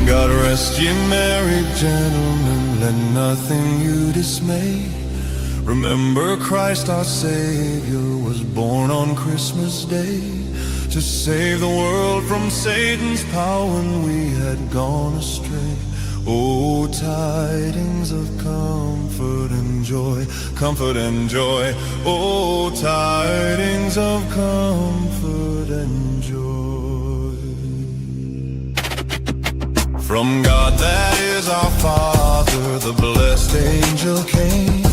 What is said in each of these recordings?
God rest ye merry gentlemen, let nothing you dismay. Remember Christ our Savior was born on Christmas Day to save the world from Satan's power when we had gone astray. Oh, tidings of comfort and joy, comfort and joy. Oh, tidings of comfort and joy. From God that is our Father, the blessed angel came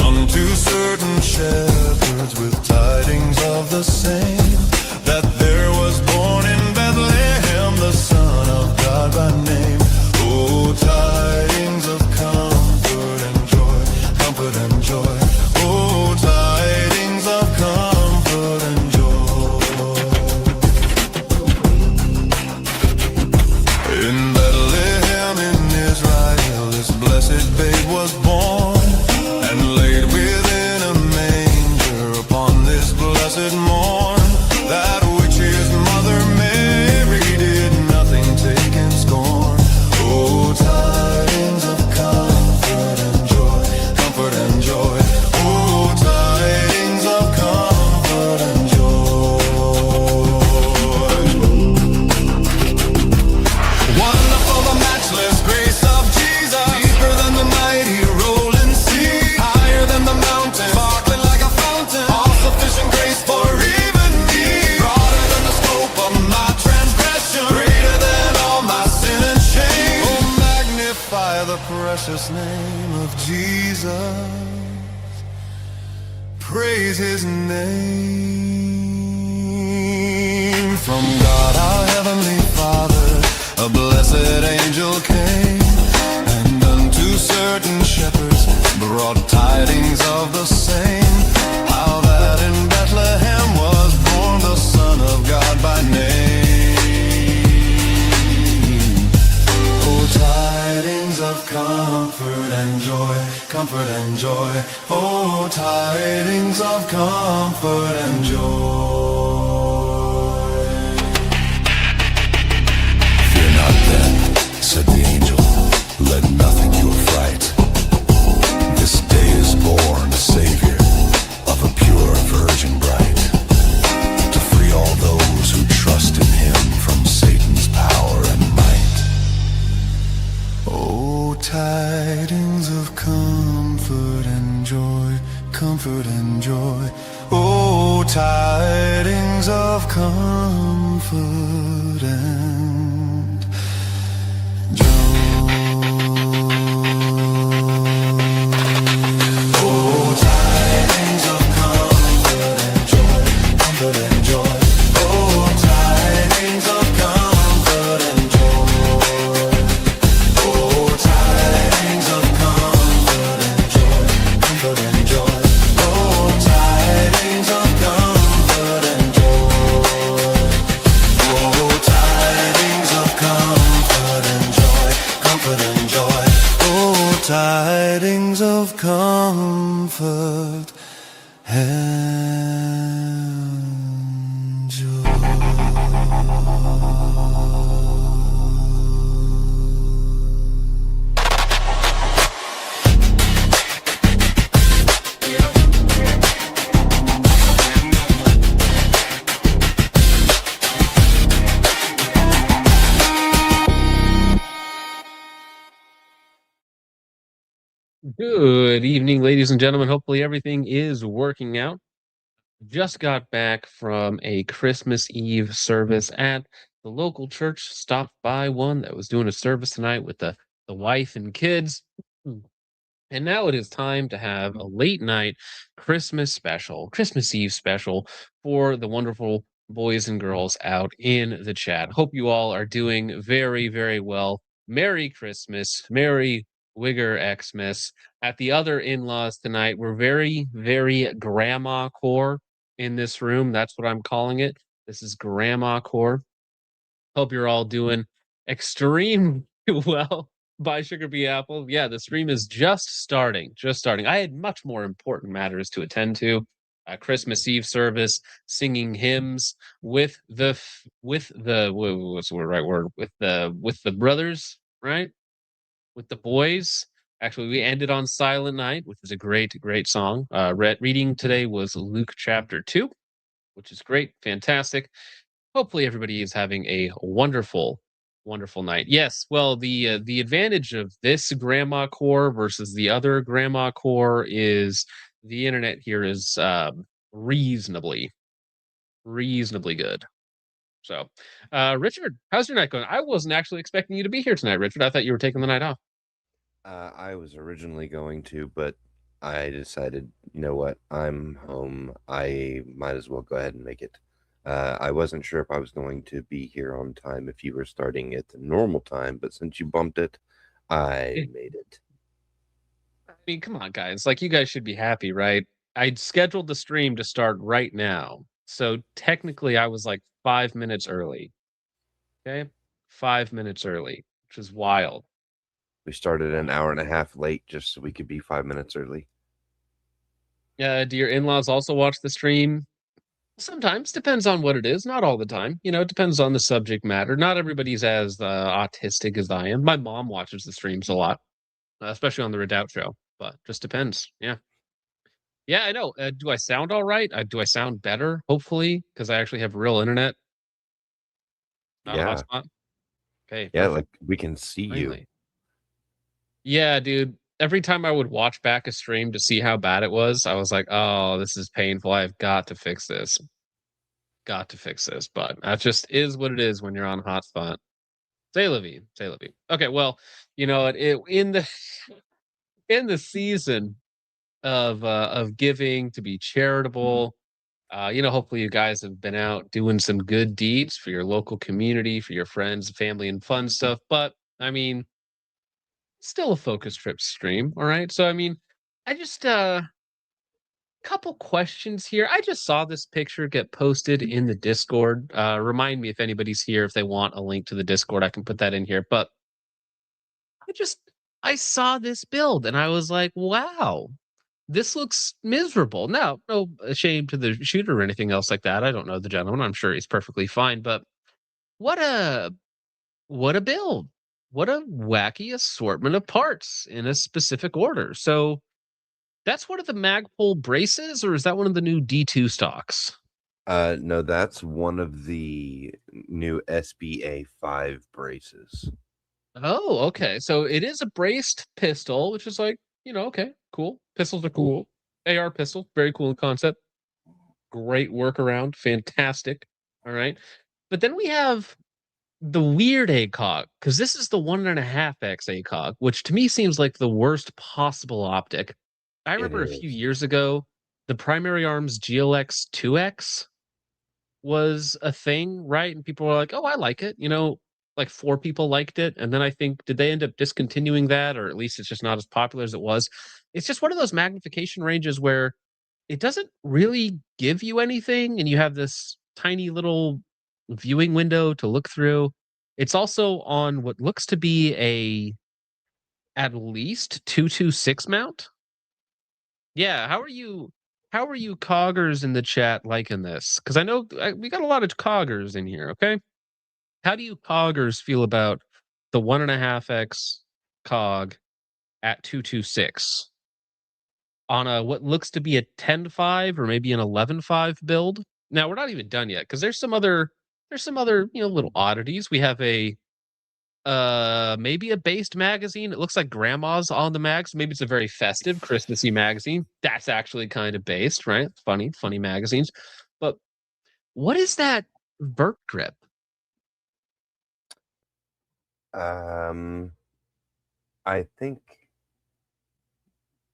unto certain shepherds with tidings of the same, that there was born in Bethlehem the Son of God by name. Oh, tidings of comfort and joy, comfort and joy. Oh, tidings of comfort and joy. In Bethlehem in Israel this blessed babe was born, and laid within a manger upon this blessed morn. That which his mother Mary did nothing take in scorn. Oh, tidings of comfort and joy, comfort and joy. Oh, tidings of comfort and joy. Wonderful the matchless grace of Jesus, deeper than the mighty rolling sea, higher than the mountain, sparkling like a fountain, all sufficient grace for even me, broader than the scope of my transgression, greater than all my sin and shame. Oh, magnify the precious name of Jesus, praise his name. From God our heavenly Father a blessed angel came, and unto certain shepherds brought tidings of the same, how that in Bethlehem was born the Son of God by name. Oh, tidings of comfort and joy, comfort and joy. Oh, tidings of comfort and joy. Fear not then, said the angel, let nothing you affright. This day is born a Savior of a pure virgin bright, to free all those who trust in him from Satan's power and might. Oh, tidings of comfort and joy, comfort and joy. Oh, tidings of comfort and joy. Oh, tidings of comfort and joy, comfort and joy. Oh, tidings of comfort and joy. Oh, tidings of comfort and joy, comfort and joy. Oh, tidings of comfort and joy. Oh, tidings of comfort and joy, comfort and joy. Oh, tidings of comfort and joy. Good evening, ladies and gentlemen. Hopefully everything is working out. Just got back from a Christmas Eve service at the local church. Stopped by one that was doing a service tonight with the wife and kids. And now it is time to have a late night Christmas special, Christmas Eve special for the wonderful boys and girls out in the chat. Hope you all are doing very, very well. Merry Christmas. Merry Wigger Xmas. At the other in-laws tonight, we're very, very grandma core in this room. That's what I'm calling it. This is grandma core. Hope you're all doing extremely well. By Sugar Bee Apple. Yeah, the stream is just starting. Just starting. I had much more important matters to attend to. Christmas Eve service, singing hymns what's the right word with the brothers, right? With the boys. Actually, we ended on Silent Night, which is a great song. Reading today was Luke chapter 2, which is great, fantastic. Hopefully everybody is having a wonderful night. Yes, well, the advantage of this grandma core versus the other grandma core is the internet here is reasonably reasonably good. So, Richard, how's your night going? I wasn't actually expecting you to be here tonight, Richard. I thought you were taking the night off. I was originally going to, but I decided, you know what? I'm home. I might as well go ahead and make it. I wasn't sure if I was going to be here on time if you were starting at the normal time, but since you bumped it, I made it. I mean, come on, guys. Like, you guys should be happy, right? I'd scheduled the stream to start right now. So technically, I was like 5 minutes early. Okay. 5 minutes early, which is wild. We started an hour and a half late just so we could be 5 minutes early. Do your in laws also watch the stream? Sometimes, depends on what it is. Not all the time. It depends on the subject matter. Not everybody's as autistic as I am. My mom watches the streams a lot, especially on the Redoubt show, but just depends. Yeah. Yeah, I know. Do I sound all right? Do I sound better? Hopefully, because I actually have real internet, not a Yeah. hotspot. Okay, Yeah, like perfect. we can see you. Finally. Yeah, dude. Every time I would watch back a stream to see how bad it was, I was like, oh, this is painful. I've got to fix this. Got to fix this. But that just is what it is when you're on hotspot. Say la vie. Say la vie. Okay, well, in the in the season of giving to be charitable, hopefully you guys have been out doing some good deeds for your local community, for your friends, family, and fun stuff. But I mean, still a focus trip stream, all right? So I mean, I just couple questions here. I just saw this picture get posted in the Discord. Remind me if anybody's here, if they want a link to the Discord, I can put that in here. But I just I saw this build and I was like, wow, this looks miserable. Now, no shame to the shooter or anything else like that. I don't know the gentleman. I'm sure he's perfectly fine, but what a what a build. What a wacky assortment of parts in a specific order. So that's one of the Magpul braces, or is that one of the new D2 stocks? No, that's one of the new SBA 5 braces. Oh, okay. So it is a braced pistol, which is like, okay, cool. Pistols are cool. AR pistol, very cool in concept. Great workaround, fantastic. All right. But then we have the weird ACOG, because this is the 1.5x ACOG, which to me seems like the worst possible optic. I It remember a few is. years ago, the Primary Arms GLX 2X was a thing, right? And people were like, "Oh, I like it." Like 4 people liked it, and then I think did they end up discontinuing that, or at least it's just not as popular as it was. It's just one of those magnification ranges where it doesn't really give you anything, and you have this tiny little viewing window to look through. It's also on what looks to be a at least 226 mount. Yeah, how are you coggers in the chat liking this? Because I know we got a lot of coggers in here. Okay, how do you coggers feel about the 1.5x cog at 226 on a what looks to be a 10.5 or maybe an 11.5 build? Now we're not even done yet because there's some other little oddities. We have a maybe a based magazine. It looks like grandma's on the mag, so maybe it's a very festive Christmassy magazine. That's actually kind of based, right? Funny magazines. But what is that vert grip? Um, I think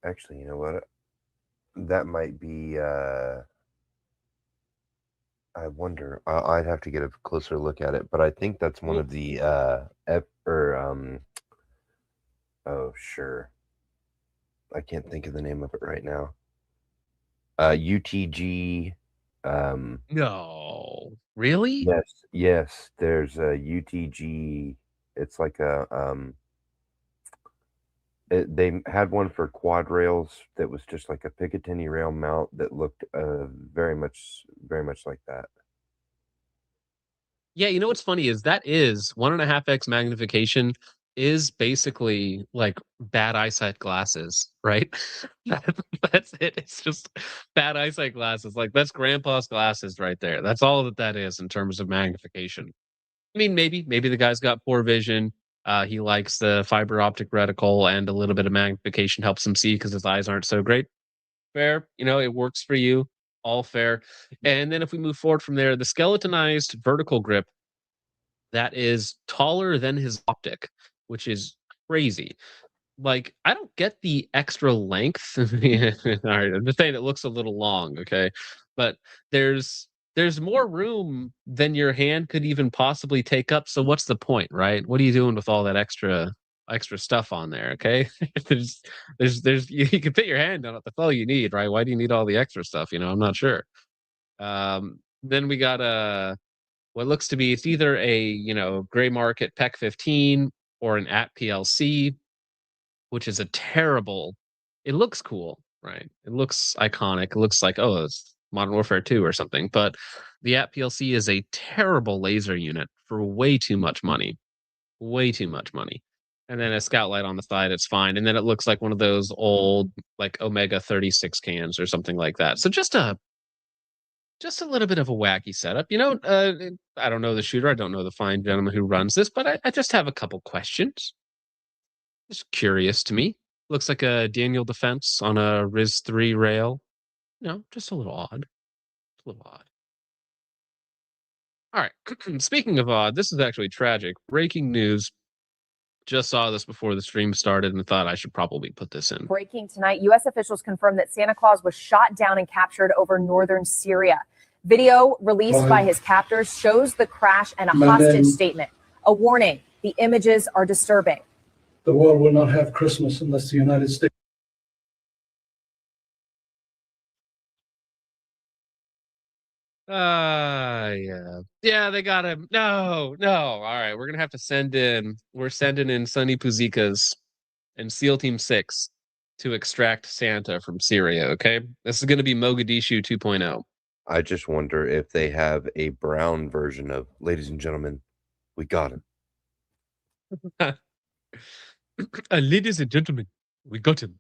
actually, you know what? That might be I wonder. I'd have to get a closer look at it, but I think that's one Well, of the oh sure, I can't think of the name of it right now. UTG. no, really? Yes, yes. There's a UTG. It's like a they had one for quad rails that was just like a Picatinny rail mount that looked very much like that. Yeah, you know what's funny is that is 1.5x magnification is basically like bad eyesight glasses, right? That's it. It's just bad eyesight glasses. Like that's grandpa's glasses right there. That's all that that is in terms of magnification. I mean, maybe the guy's got poor vision. He likes the fiber optic reticle and a little bit of magnification helps him see because his eyes aren't so great. Fair, it works for you. All fair. And then if we move forward from there, the skeletonized vertical grip that is taller than his optic, which is crazy. Like, I don't get the extra length. All right, I'm just saying it looks a little long, okay? But there's more room than your hand could even possibly take up. So what's the point, right? What are you doing with all that extra stuff on there? Okay, there's you can fit your hand on it. That's all you need, right? Why do you need all the extra stuff? I'm not sure. Then we got what looks to be it's either a gray market PEC 15 or an at PLC, which is a terrible. It looks cool, right? It looks iconic. It looks like, oh, it's Modern Warfare 2 or something. But the at PLC is a terrible laser unit for way too much money. Way too much money. And then a scout light on the side, it's fine. And then it looks like one of those old like Omega 36 cans or something like that. So just a little bit of a wacky setup. I don't know the shooter. I don't know the fine gentleman who runs this, but I just have a couple questions. Just curious to me. Looks like a Daniel defense on a Riz 3 rail. Just a little odd. A little odd. All right. Speaking of odd, this is actually tragic. Breaking news. Just saw this before the stream started and thought I should probably put this in. Breaking tonight, U.S. officials confirmed that Santa Claus was shot down and captured over northern Syria. Video released by his captors shows the crash and a hostage statement. A warning, the images are disturbing. The world will not have Christmas unless the United States. Yeah. Yeah, they got him. No. All right, we're gonna have to we're sending in Sonny Puzikas and SEAL Team 6 to extract Santa from Syria, okay? This is gonna be Mogadishu 2.0. I just wonder if they have a brown version of "Ladies and Gentlemen, we got him." Ladies and gentlemen, we got him.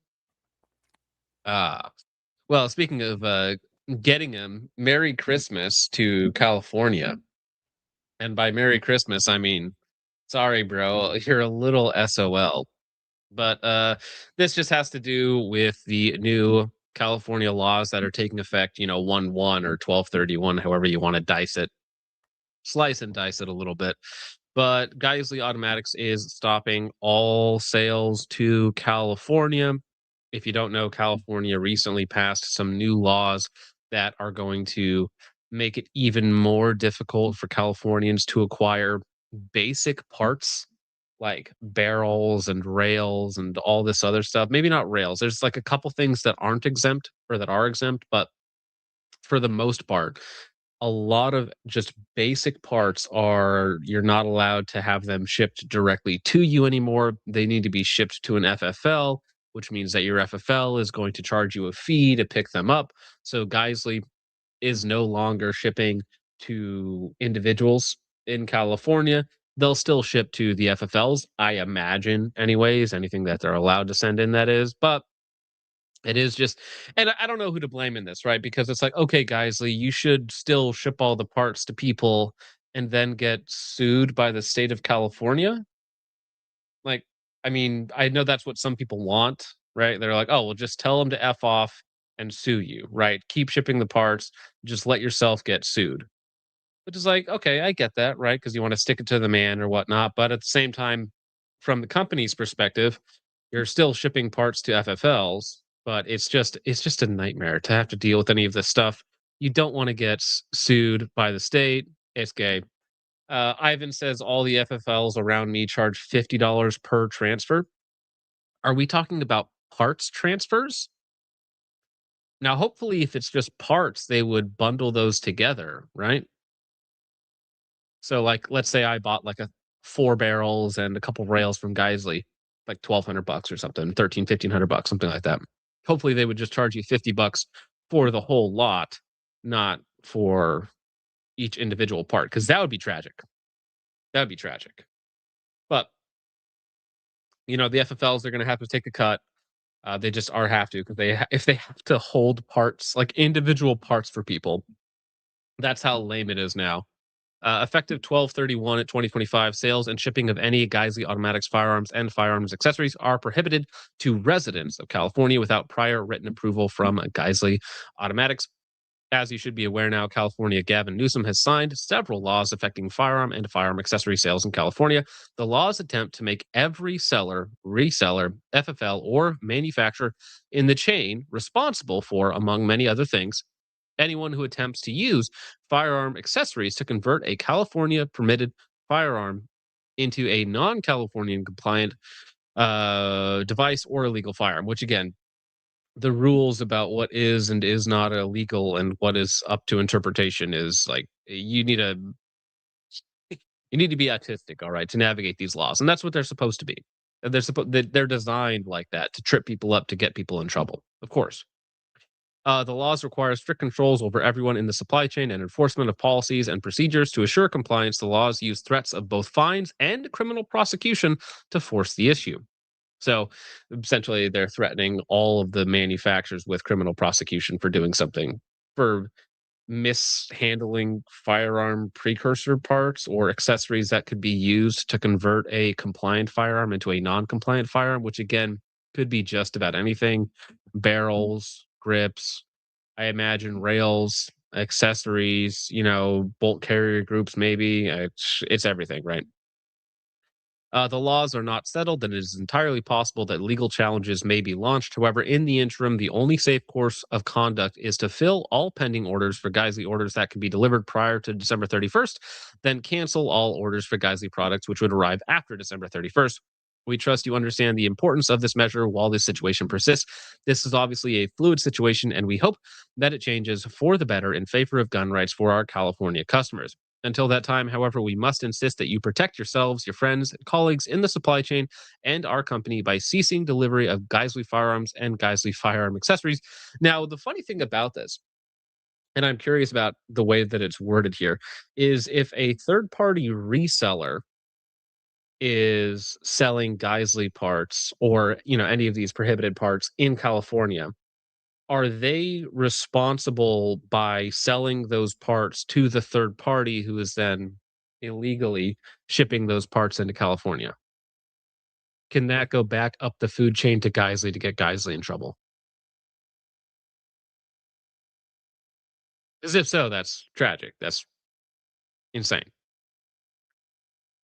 Well, speaking of getting him, Merry Christmas to California. And by Merry Christmas, I mean, sorry, bro, you're a little SOL. But this just has to do with the new California laws that are taking effect, 1/1 or 12/31, however you want to slice and dice it a little bit. But Geissele Automatics is stopping all sales to California. If you don't know, California recently passed some new laws that are going to make it even more difficult for Californians to acquire basic parts like barrels and rails and all this other stuff. Maybe not rails. There's like a couple things that aren't exempt or that are exempt, but for the most part, a lot of just basic parts are you're not allowed to have them shipped directly to you anymore. They need to be shipped to an FFL, which means that your FFL is going to charge you a fee to pick them up. So Geissele is no longer shipping to individuals in California. They'll still ship to the FFLs, I imagine, anyways, anything that they're allowed to send in, that is. But it is just, and I don't know who to blame in this, right? Because it's like, okay, Geissele, you should still ship all the parts to people and then get sued by the state of California. Like, I mean, I know that's what some people want, right? They're like, oh, well, just tell them to F off and sue you, right? Keep shipping the parts, just let yourself get sued. Which is like, okay, I get that, right? Because you want to stick it to the man or whatnot. But at the same time, from the company's perspective, you're still shipping parts to FFLs, but it's just a nightmare to have to deal with any of this stuff. you don't want to get sued by the state. It's gay. Ivan says all the FFLs around me charge $50 per transfer. Are we talking about parts transfers? Now, hopefully, if it's just parts, they would bundle those together, right? So, like, let's say I bought like a 4 barrels and a couple rails from Geissele, like $1,200 or something, 1,500 bucks, something like that. Hopefully, they would just charge you $50 for the whole lot, not for each individual part, because that would be tragic. That would be tragic. But the FFLs, they're going to have to take a cut. They just are have to, because if they have to hold parts, like individual parts for people, that's how lame it is now. Effective 12/31 at 2025, sales and shipping of any Geissele automatics firearms and firearms accessories are prohibited to residents of California without prior written approval from Geissele Automatics. As you should be aware now, California Gavin Newsom has signed several laws affecting firearm and firearm accessory sales in California. The laws attempt to make every seller, reseller, FFL, or manufacturer in the chain responsible for, among many other things, anyone who attempts to use firearm accessories to convert a California permitted firearm into a non-Californian compliant device or illegal firearm, which again, the rules about what is and is not illegal and what is up to interpretation is like you need to be autistic, all right, to navigate these laws, and that's what they're supposed to be. They're designed like that to trip people up, to get people in trouble, of course. The laws require strict controls over everyone in the supply chain and enforcement of policies and procedures to assure compliance. The laws use threats of both fines and criminal prosecution to force the issue. So essentially, they're threatening all of the manufacturers with criminal prosecution for doing something, for mishandling firearm precursor parts or accessories that could be used to convert a compliant firearm into a non-compliant firearm, which again could be just about anything: barrels, grips, I imagine rails, accessories, bolt carrier groups, maybe. It's everything, right? The laws are not settled, and it is entirely possible that legal challenges may be launched. However, in the interim, the only safe course of conduct is to fill all pending orders for Geissele orders that can be delivered prior to December 31st, then cancel all orders for Geissele products which would arrive after December 31st. We trust you understand the importance of this measure while this situation persists. This is obviously a fluid situation, and we hope that it changes for the better in favor of gun rights for our California customers. Until that time, however, we must insist that you protect yourselves, your friends, colleagues in the supply chain, and our company by ceasing delivery of Geissele firearms and Geissele firearm accessories. Now, the funny thing about this, and I'm curious about the way that it's worded here, is if a third-party reseller is selling Geissele parts or any of these prohibited parts in California, are they responsible by selling those parts to the third party who is then illegally shipping those parts into California? Can that go back up the food chain to Geissele to get Geissele in trouble? As if so, that's tragic. That's insane.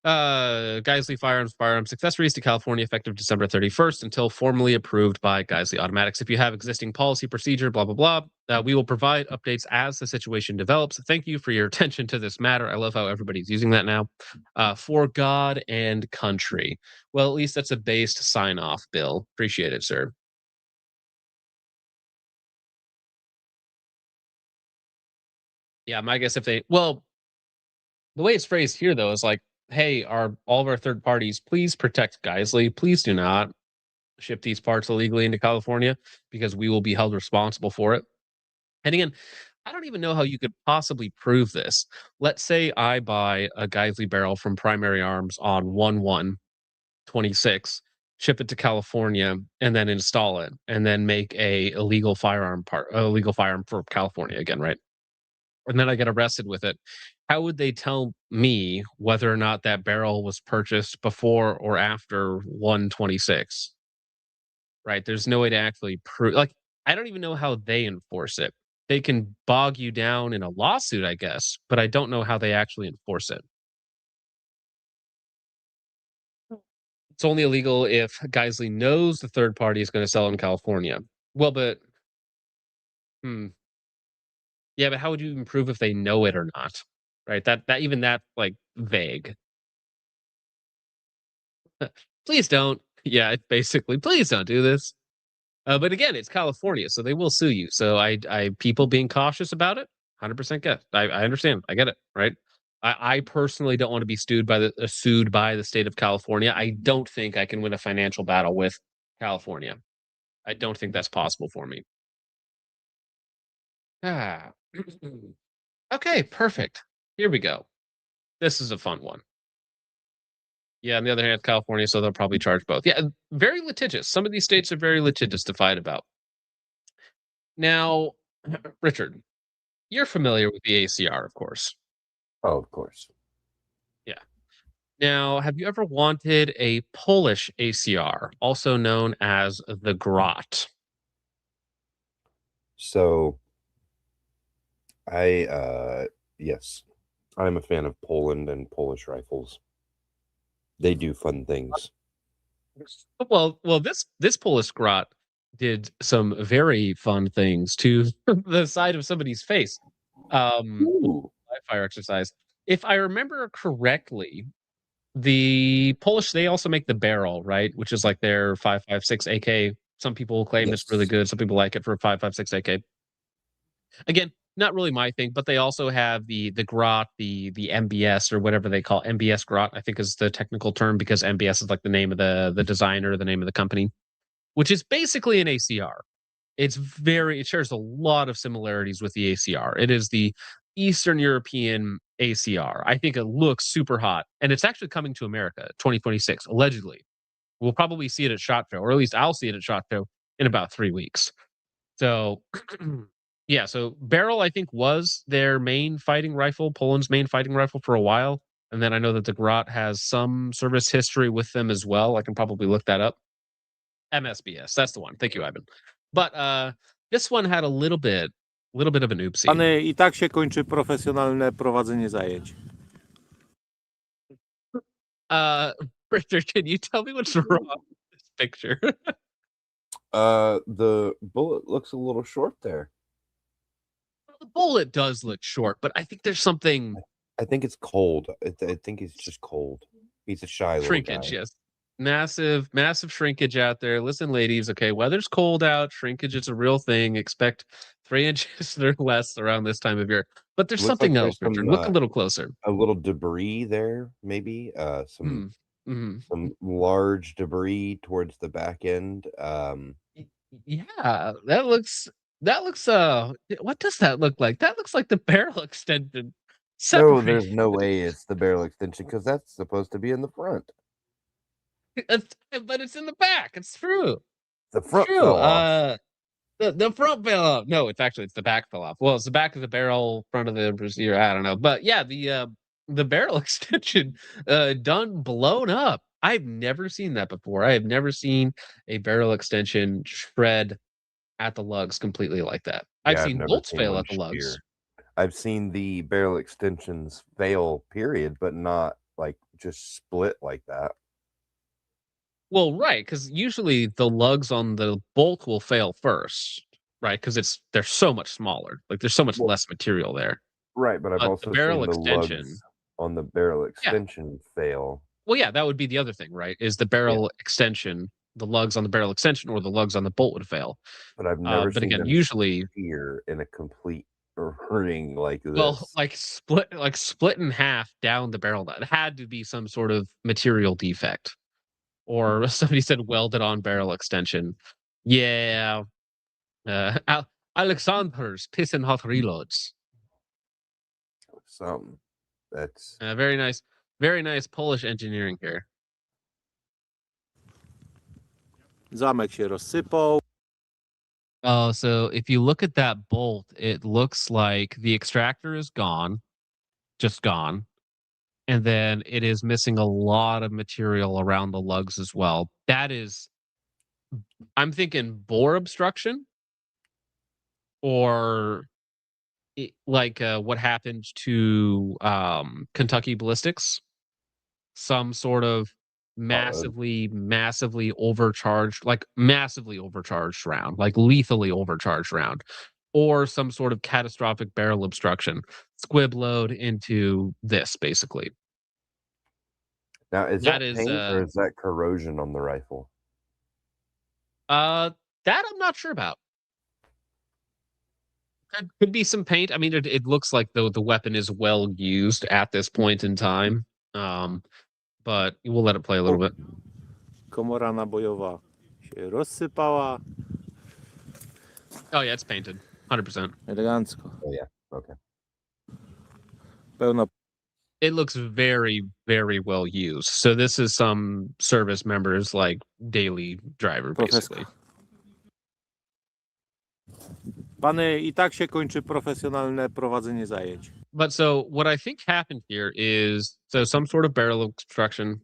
Geissele firearms accessories to California effective December 31st until formally approved by Geissele Automatics. If you have existing policy procedure, blah blah blah, we will provide updates as the situation develops. Thank you for your attention to this matter. I love how everybody's using that now. For God and country. Well, at least that's a based sign off, Bill. Appreciate it, sir. Yeah, my guess, the way it's phrased here though is like, hey, all of our third parties, please protect Geissele. Please do not ship these parts illegally into California, because we will be held responsible for it. And again, I don't even know how you could possibly prove this. Let's say I buy a Geissele barrel from Primary Arms on 1/1/26, ship it to California, and then install it, and then make a illegal firearm for California again, right? And then I get arrested with it. How would they tell me whether or not that barrel was purchased before or after 1/26? Right? There's no way to actually prove. Like, I don't even know how they enforce it. They can bog you down in a lawsuit, I guess, but I don't know how they actually enforce it. It's only illegal if Geissele knows the third party is going to sell in California. Well, but hmm, Yeah, but how would you even prove if they know it or not? Right? That like vague. Please don't. Yeah, it's basically please don't do this. But again, it's California, so they will sue you. So people being cautious about it, 100% get. I understand. I get it. Right. I personally don't want to be sued by the state of California. I don't think I can win a financial battle with California. I don't think that's possible for me. Ah. Okay, perfect. Here we go. This is a fun one. Yeah, on the other hand, California, so they'll probably charge both. Yeah, very litigious. Some of these states are very litigious to fight about. Now, Richard, you're familiar with the ACR, of course. Oh, of course. Yeah. Now, have you ever wanted a Polish ACR, also known as the Grot? So yes, I'm a fan of Poland and Polish rifles. They do fun things. Well, this Polish Grot did some very fun things to the side of somebody's face. Ooh. Live fire exercise. If I remember correctly, the Polish, they also make the barrel, right? Which is like their 5.56 AK. Some people claim it's really Yes. good. Some people like it for 5.56 AK. Again, not really my thing, but they also have the Grot, the MBS or whatever they call MBS Grot, I think is the technical term because MBS is like the name of the designer, the name of the company, which is basically an ACR. It shares a lot of similarities with the ACR. It is the Eastern European ACR. I think it looks super hot, and it's actually coming to America 2026, allegedly. We'll probably see it at SHOT Show, or at least I'll see it at SHOT Show in about 3 weeks. So, yeah, so barrel, I think, was their main fighting rifle, Poland's main fighting rifle for a while. And then I know that the Grot has some service history with them as well. I can probably look that up. MSBS, that's the one. Thank you, Ivan. But this one had a little bit of an oopsie. I tak się kończy profesjonalne prowadzenie zajęć. Richard, can you tell me what's wrong with this picture? The bullet looks a little short there. The bullet does look short, but I think there's something. I think it's cold. I think he's just cold. He's a shy little Shrinkage, guy. yes. Massive shrinkage out there. Listen, ladies, okay, weather's cold out. Shrinkage is a real thing. Expect 3 inches or less around this time of year. But there's Looks something like else, there's Richard. some, Look a little closer. A little debris there, maybe. Some large debris towards the back end. Yeah, that looks what does that look like? That looks like the barrel extension. No, there's no way it's the barrel extension because that's supposed to be in the front. But it's in the back. It's true. The front True. fell off. The front fell off. No, it's the back fell off. Well, it's the back of the barrel, front of the receiver. I don't know, but yeah, the barrel extension done blown up. I've never seen that before. I have never seen a barrel extension shred at the lugs completely like that. I've seen bolts fail at the lugs. I've seen the barrel extensions fail, period, but not like just split like that. Well, right, because usually the lugs on the bolt will fail first, right? Because they're so much smaller. Like there's so much less material there. Right, but I've also the barrel seen the extension lugs on the barrel extension fail. Well, yeah, that would be the other thing, right? Is the barrel extension, the lugs on the barrel extension or the lugs on the bolt would fail. But I've never but seen again, them usually here in a complete ring like this. well, like split in half down the barrel. That had to be some sort of material defect. Or somebody said welded on barrel extension. Yeah. Alexander's pissing hot reloads. Something. That's Very nice Polish engineering here. Zamek się rozsypał. Oh, so if you look at that bolt, it looks like the extractor is gone, just gone. And then it is missing a lot of material around the lugs as well. That is, I'm thinking bore obstruction or what happened to Kentucky ballistics. Some sort of massively overcharged round, like lethally overcharged round. or some sort of catastrophic barrel obstruction. Squib load into this, basically. Now, is That that is, paint or is that corrosion on the rifle? that I'm not sure about. Could be some paint. I mean, it looks like the weapon is well used at this point in time. But we'll let it play a little bit. Komora nabojowa się rozsypała. Oh yeah, it's painted. 100%. Elegancko. Oh, yeah. Okay. Pełno. It looks very, very well used. So this is some service members like daily driver, basically. Pany, i tak się kończy profesjonalne prowadzenie zajęć. But so what I think happened here is some sort of barrel obstruction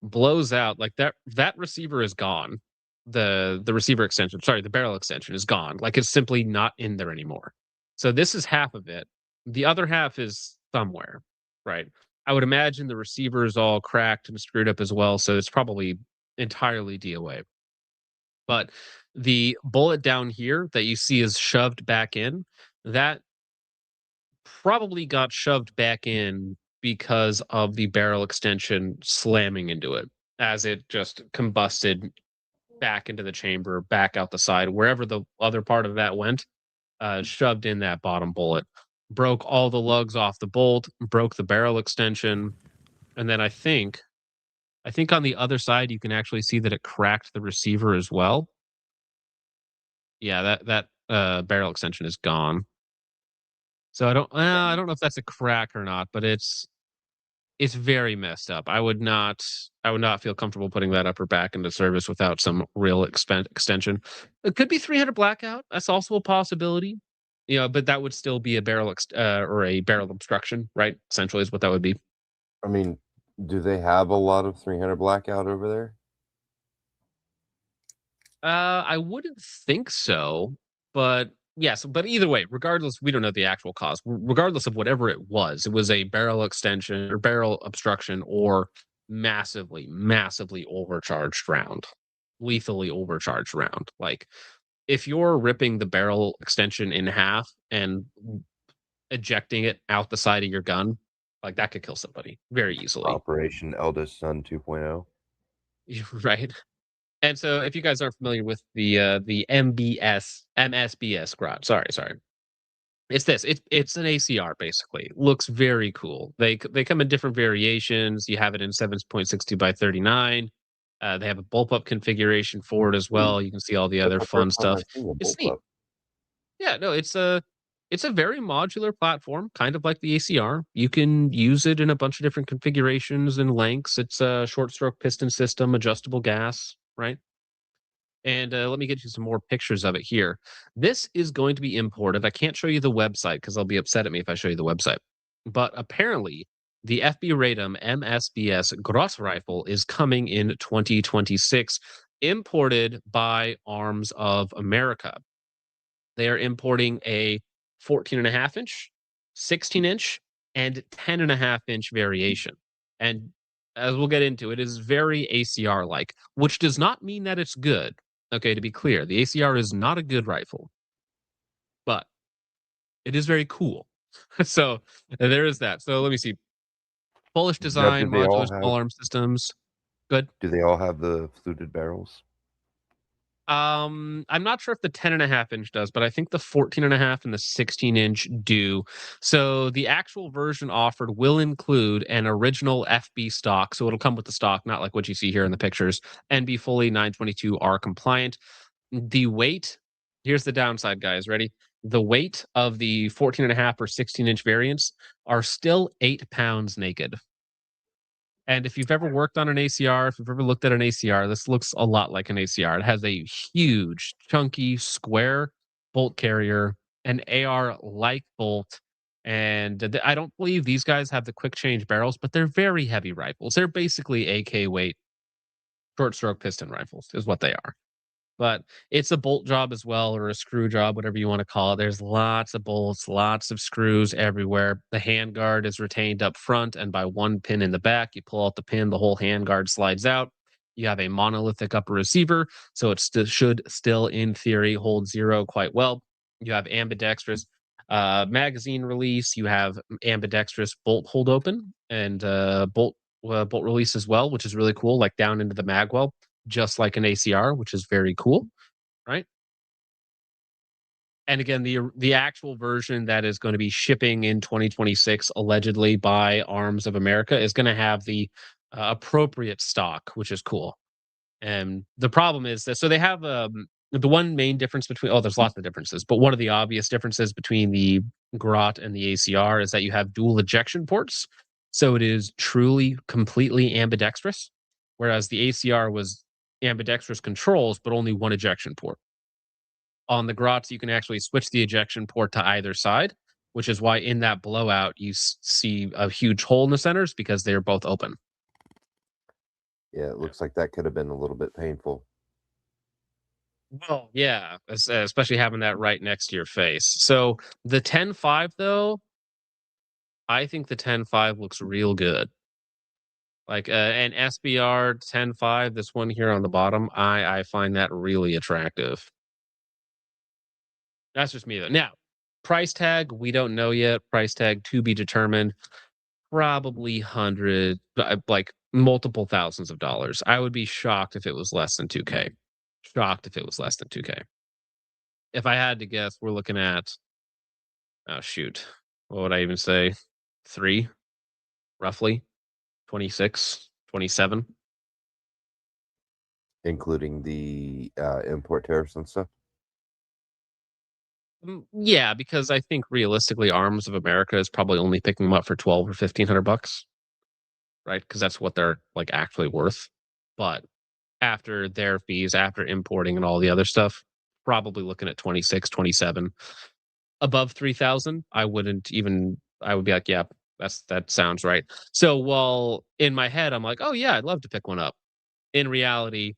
blows out, like that receiver is gone. The receiver extension, sorry, the barrel extension is gone. Like it's simply not in there anymore. So this is half of it. The other half is somewhere, right? I would imagine the receiver is all cracked and screwed up as well. So it's probably entirely DOA. But the bullet down here that you see is shoved back in, that probably got shoved back in because of the barrel extension slamming into it as it just combusted back into the chamber, back out the side, wherever the other part of that went, shoved in that bottom bullet, broke all the lugs off the bolt, broke the barrel extension, and then I think on the other side you can actually see that it cracked the receiver as well. Yeah, that barrel extension is gone. So I don't know if that's a crack or not, but it's very messed up. I would not feel comfortable putting that upper back into service without some real extension. It could be 300 blackout. That's also a possibility. You know, but that would still be a barrel or a barrel obstruction, right? Essentially is what that would be. I mean, do they have a lot of 300 blackout over there? I wouldn't think so, but yes, but either way, regardless, we don't know the actual cause. Regardless of whatever it was a barrel extension or barrel obstruction or massively, massively overcharged round, lethally overcharged round. Like if you're ripping the barrel extension in half and ejecting it out the side of your gun, like that could kill somebody very easily. Operation Eldest Son 2.0. Right. And so if you guys aren't familiar with the MSBS Grot, sorry. It's this. It's an ACR basically. Looks very cool. They come in different variations. You have it in 7.62 by 39. They have a bullpup configuration for it as well. You can see all the other fun stuff. It's neat. Yeah, no, it's a very modular platform, kind of like the ACR. You can use it in a bunch of different configurations and lengths. It's a short stroke piston system, adjustable gas, right? And let me get you some more pictures of it here. This is going to be imported. I can't show you the website because they'll be upset at me if I show you the website. But apparently, the FB Radom MSBS Grot rifle is coming in 2026, imported by Arms of America. They are importing a 14.5 inch, 16 inch, and 10.5 inch variation. And as we'll get into, it is very ACR like, which does not mean that it's good. Okay, to be clear, the ACR is not a good rifle, but it is very cool. So there is that. So let me see. Polish design, modular small arm systems. Good. Do they all have the fluted barrels? I'm not sure if the 10.5 inch does, but I think the 14.5 and the 16 inch do. So the actual version offered will include an original FB stock. So it'll come with the stock, not like what you see here in the pictures, and be fully 922R compliant. The weight, here's the downside, guys. Ready? The weight of the 14.5 or 16 inch variants are still 8 pounds naked. And if you've ever worked on an ACR, if you've ever looked at an ACR, this looks a lot like an ACR. It has a huge, chunky, square bolt carrier, an AR-like bolt, and I don't believe these guys have the quick change barrels, but they're very heavy rifles. They're basically AK weight short stroke piston rifles is what they are. But it's a bolt job as well, or a screw job, whatever you want to call it. There's lots of bolts, lots of screws everywhere. The handguard is retained up front, and by one pin in the back, you pull out the pin, the whole handguard slides out. You have a monolithic upper receiver, so it should still, in theory, hold zero quite well. You have ambidextrous magazine release. You have ambidextrous bolt hold open and bolt release as well, which is really cool, like down into the magwell, just like an ACR, which is very cool, right? And again, the actual version that is going to be shipping in 2026, allegedly by Arms of America, is going to have the appropriate stock, which is cool. And the problem is that so they have the one main difference between there's lots of differences, but one of the obvious differences between the Grot and the ACR is that you have dual ejection ports. So it is truly completely ambidextrous, whereas the ACR was ambidextrous controls, but only one ejection port. On the Grots, you can actually switch the ejection port to either side, which is why in that blowout you see a huge hole in the centers because they're both open. Yeah, it looks like that could have been a little bit painful. Well, yeah, especially having that right next to your face. So the 10.5 though, I think the 10.5 looks real good. Like an SBR 10.5, this one here on the bottom, I find that really attractive. That's just me though. Now, price tag, we don't know yet. Price tag to be determined. Probably like multiple thousands of dollars. I would be shocked if it was less than 2K. Shocked if it was less than 2K. If I had to guess, we're looking at, oh shoot, what would I even say? 3, roughly, 26, 27. Including the import tariffs and stuff. Yeah, because I think realistically, Arms of America is probably only picking them up for 12 or $1,500, right? Because that's what they're like actually worth. But after their fees, after importing and all the other stuff, probably looking at 26, 27. Above 3,000, I would be like, yeah, that sounds right. So while in my head, I'm like, oh yeah, I'd love to pick one up. In reality,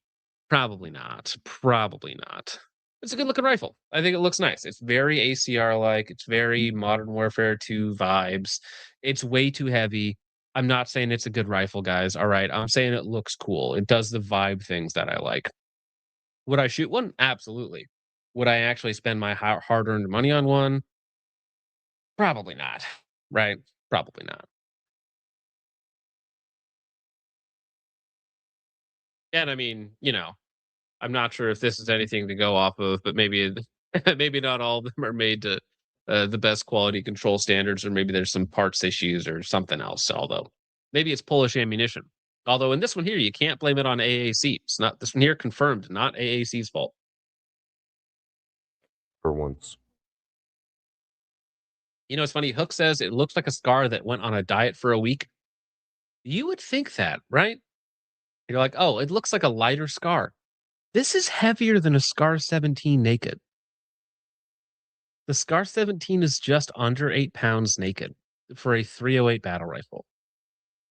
probably not. Probably not. It's a good looking rifle. I think it looks nice. It's very ACR like. It's very Modern Warfare 2 vibes. It's way too heavy. I'm not saying it's a good rifle, guys. All right. I'm saying it looks cool. It does the vibe things that I like. Would I shoot one? Absolutely. Would I actually spend my hard earned money on one? Probably not. Right? Probably not. And I mean, I'm not sure if this is anything to go off of, but maybe maybe not all of them are made to the best quality control standards, or maybe there's some parts issues or something else. Although maybe it's Polish ammunition. Although in this one here, you can't blame it on AAC. It's not this one here confirmed, not AAC's fault. For once. It's funny. Hook says it looks like a scar that went on a diet for a week. You would think that, right? You're like, oh, it looks like a lighter scar. This is heavier than a Scar 17 naked. The Scar 17 is just under 8 pounds naked for a 308 battle rifle.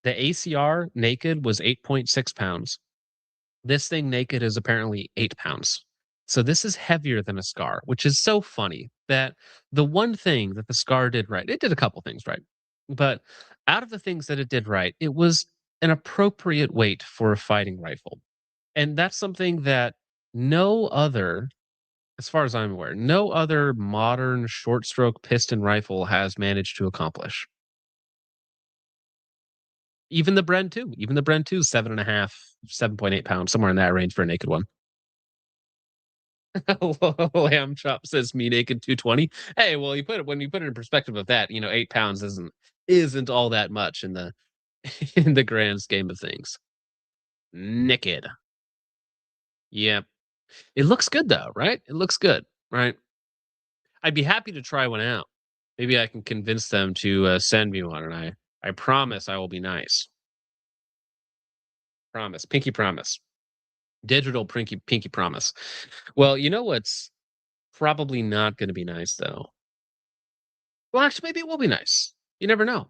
The ACR naked was 8.6 pounds. This thing naked is apparently 8 pounds. So this is heavier than a Scar, which is so funny that the one thing that the Scar did right, it did a couple things right. But out of the things that it did right, it was an appropriate weight for a fighting rifle. And that's something that no other, as far as I'm aware, no other modern short stroke piston rifle has managed to accomplish. Even the Bren 2, 7.5, 7.8 pounds, somewhere in that range for a naked one. Lamb Chop says me naked 220. Hey, well, when you put it in perspective of that, 8 pounds isn't all that much in the in the grand scheme of things. Naked. Yep. It looks good though, right? It looks good, right? I'd be happy to try one out. Maybe I can convince them to send me one, and I promise I will be nice. Promise, pinky promise, digital pinky promise. Well, you know what's probably not going to be nice though. Well, actually, maybe it will be nice. You never know.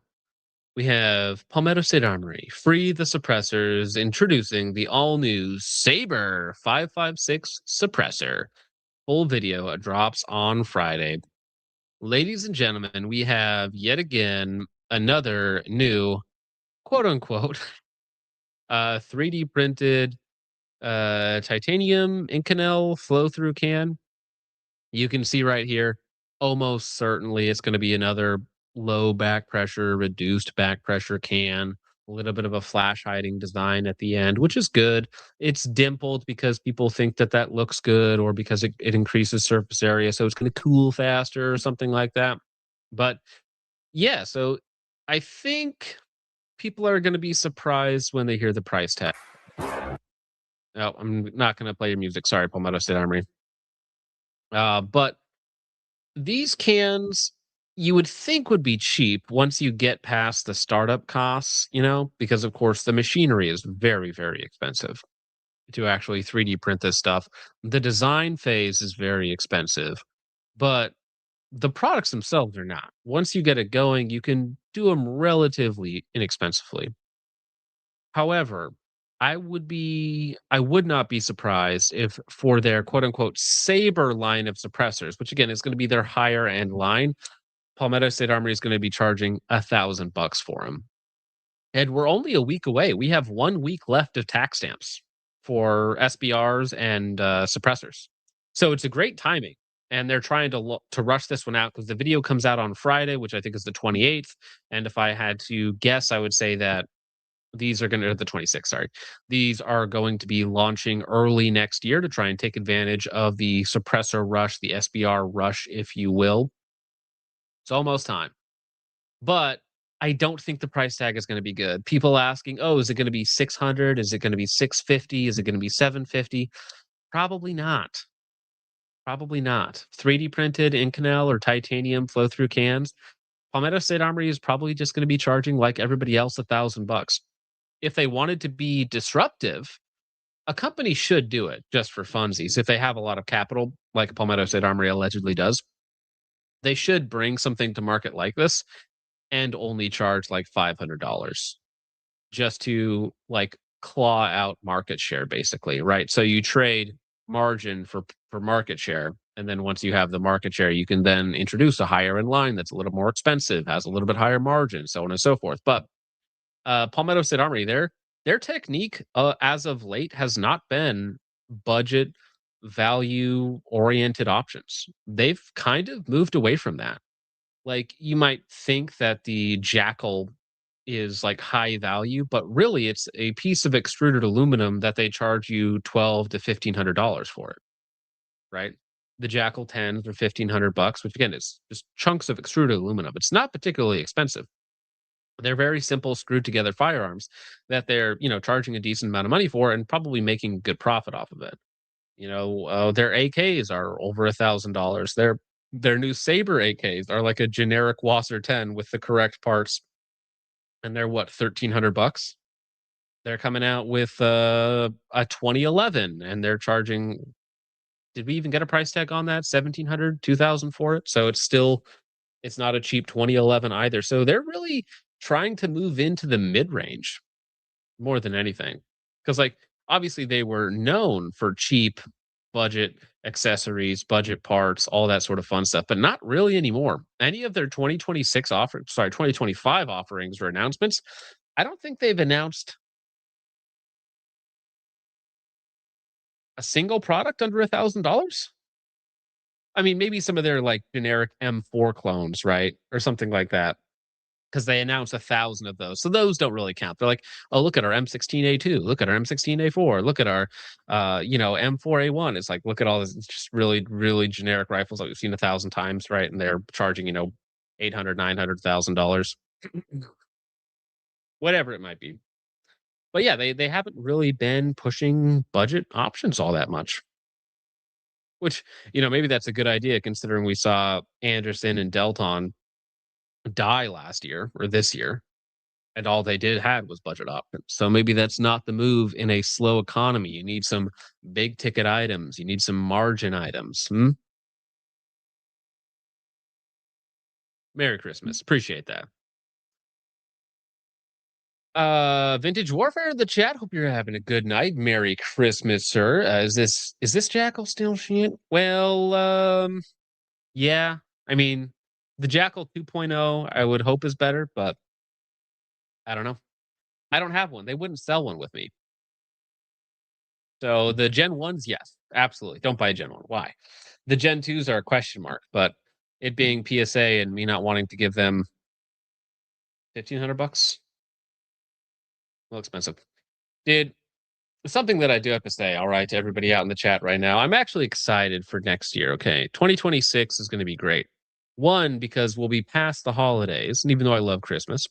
We have Palmetto State Armory, free the suppressors, introducing the all-new Saber 5.56 suppressor. Full video drops on Friday. Ladies and gentlemen, we have yet again another new, quote unquote, 3D printed titanium Inconel flow through can. You can see right here almost certainly it's going to be another low back pressure, reduced back pressure can, a little bit of a flash hiding design at the end, which is good. It's dimpled because people think that that looks good or because it increases surface area. So it's going to cool faster or something like that. But yeah, so I think people are going to be surprised when they hear the price tag. No, I'm not going to play your music. Sorry, Palmetto State Armory. But these cans you would think would be cheap once you get past the startup costs, because of course the machinery is very, very expensive to actually 3D print this stuff. The design phase is very expensive, but the products themselves are not. Once you get it going, you can do them relatively inexpensively. However, I would not be surprised if for their quote unquote saber line of suppressors, which again is going to be their higher end line, Palmetto State Armory is going to be charging $1,000 for them. And we're only a week away. We have 1 week left of tax stamps for SBRs and suppressors. So it's a great timing. And they're trying to rush this one out because the video comes out on Friday, which I think is the 28th. And if I had to guess, I would say that these are going to the 26th, sorry. These are going to be launching early next year to try and take advantage of the suppressor rush, the SBR rush, if you will. It's almost time. But I don't think the price tag is going to be good. People asking, "Oh, is it going to be 600? Is it going to be 650? Is it going to be 750?" Probably not. Probably not. 3D printed Inconel or titanium flow through cans. Palmetto State Armory is probably just going to be charging like everybody else $1,000. If they wanted to be disruptive, a company should do it just for funsies. If they have a lot of capital, like Palmetto State Armory allegedly does, they should bring something to market like this and only charge like $500 just to like claw out market share, basically, right? So you trade margin for market share, and then once you have the market share, you can then introduce a higher end line that's a little more expensive, has a little bit higher margin, so on and so forth. But Palmetto State Armory, their technique as of late has not been budget value oriented options. They've kind of moved away from that. Like you might think that the Jackal is like high value, but really it's a piece of extruded aluminum that they charge you $1,200 to $1,500 for it, right? The Jackal 10s are $1,500, which again is just chunks of extruded aluminum. It's not particularly expensive. They're very simple, screwed together firearms that they're, charging a decent amount of money for and probably making good profit off of it. Their AKs are over $1,000. Their new Saber AKs are like a generic Wasser 10 with the correct parts, and they're what, $1,300. They're coming out with a 2011, and they're charging. Did we even get a price tag on that? 1,700, 2,000 for it. So it's not a cheap 2011 either. So they're really trying to move into the mid range more than anything, because like obviously they were known for cheap budget accessories, budget parts, all that sort of fun stuff, but not really anymore. Any of their 2025 offerings or announcements, I don't think they've announced a single product under $1,000. I mean, maybe some of their like generic M4 clones, right, or something like that, because they announced 1,000 of those. So those don't really count. They're like, oh, look at our M16A2, look at our M16A4, look at our, M4A1. It's like, look at all this. It's just really, really generic rifles that we've seen 1,000 times, right? And they're charging, $800, $900,000, whatever it might be. But yeah, they haven't really been pushing budget options all that much. Which, maybe that's a good idea considering we saw Anderson and Delton die last year or this year, and all they had was budget options. So maybe that's not the move in a slow economy. You need some big ticket items. You need some margin items. Merry Christmas. Appreciate that. Vintage Warfare in the chat. Hope you're having a good night. Merry Christmas, sir. Is this Jackal still shit? Well, yeah. I mean, the Jackal 2.0, I would hope is better, but I don't know. I don't have one. They wouldn't sell one with me. So the Gen 1s, yes, absolutely. Don't buy a Gen 1. Why? The Gen 2s are a question mark, but it being PSA and me not wanting to give them $1,500. A little expensive. Dude, something that I do have to say, all right, to everybody out in the chat right now. I'm actually excited for next year, okay? 2026 is going to be great. One, because we'll be past the holidays, and even though I love Christmas,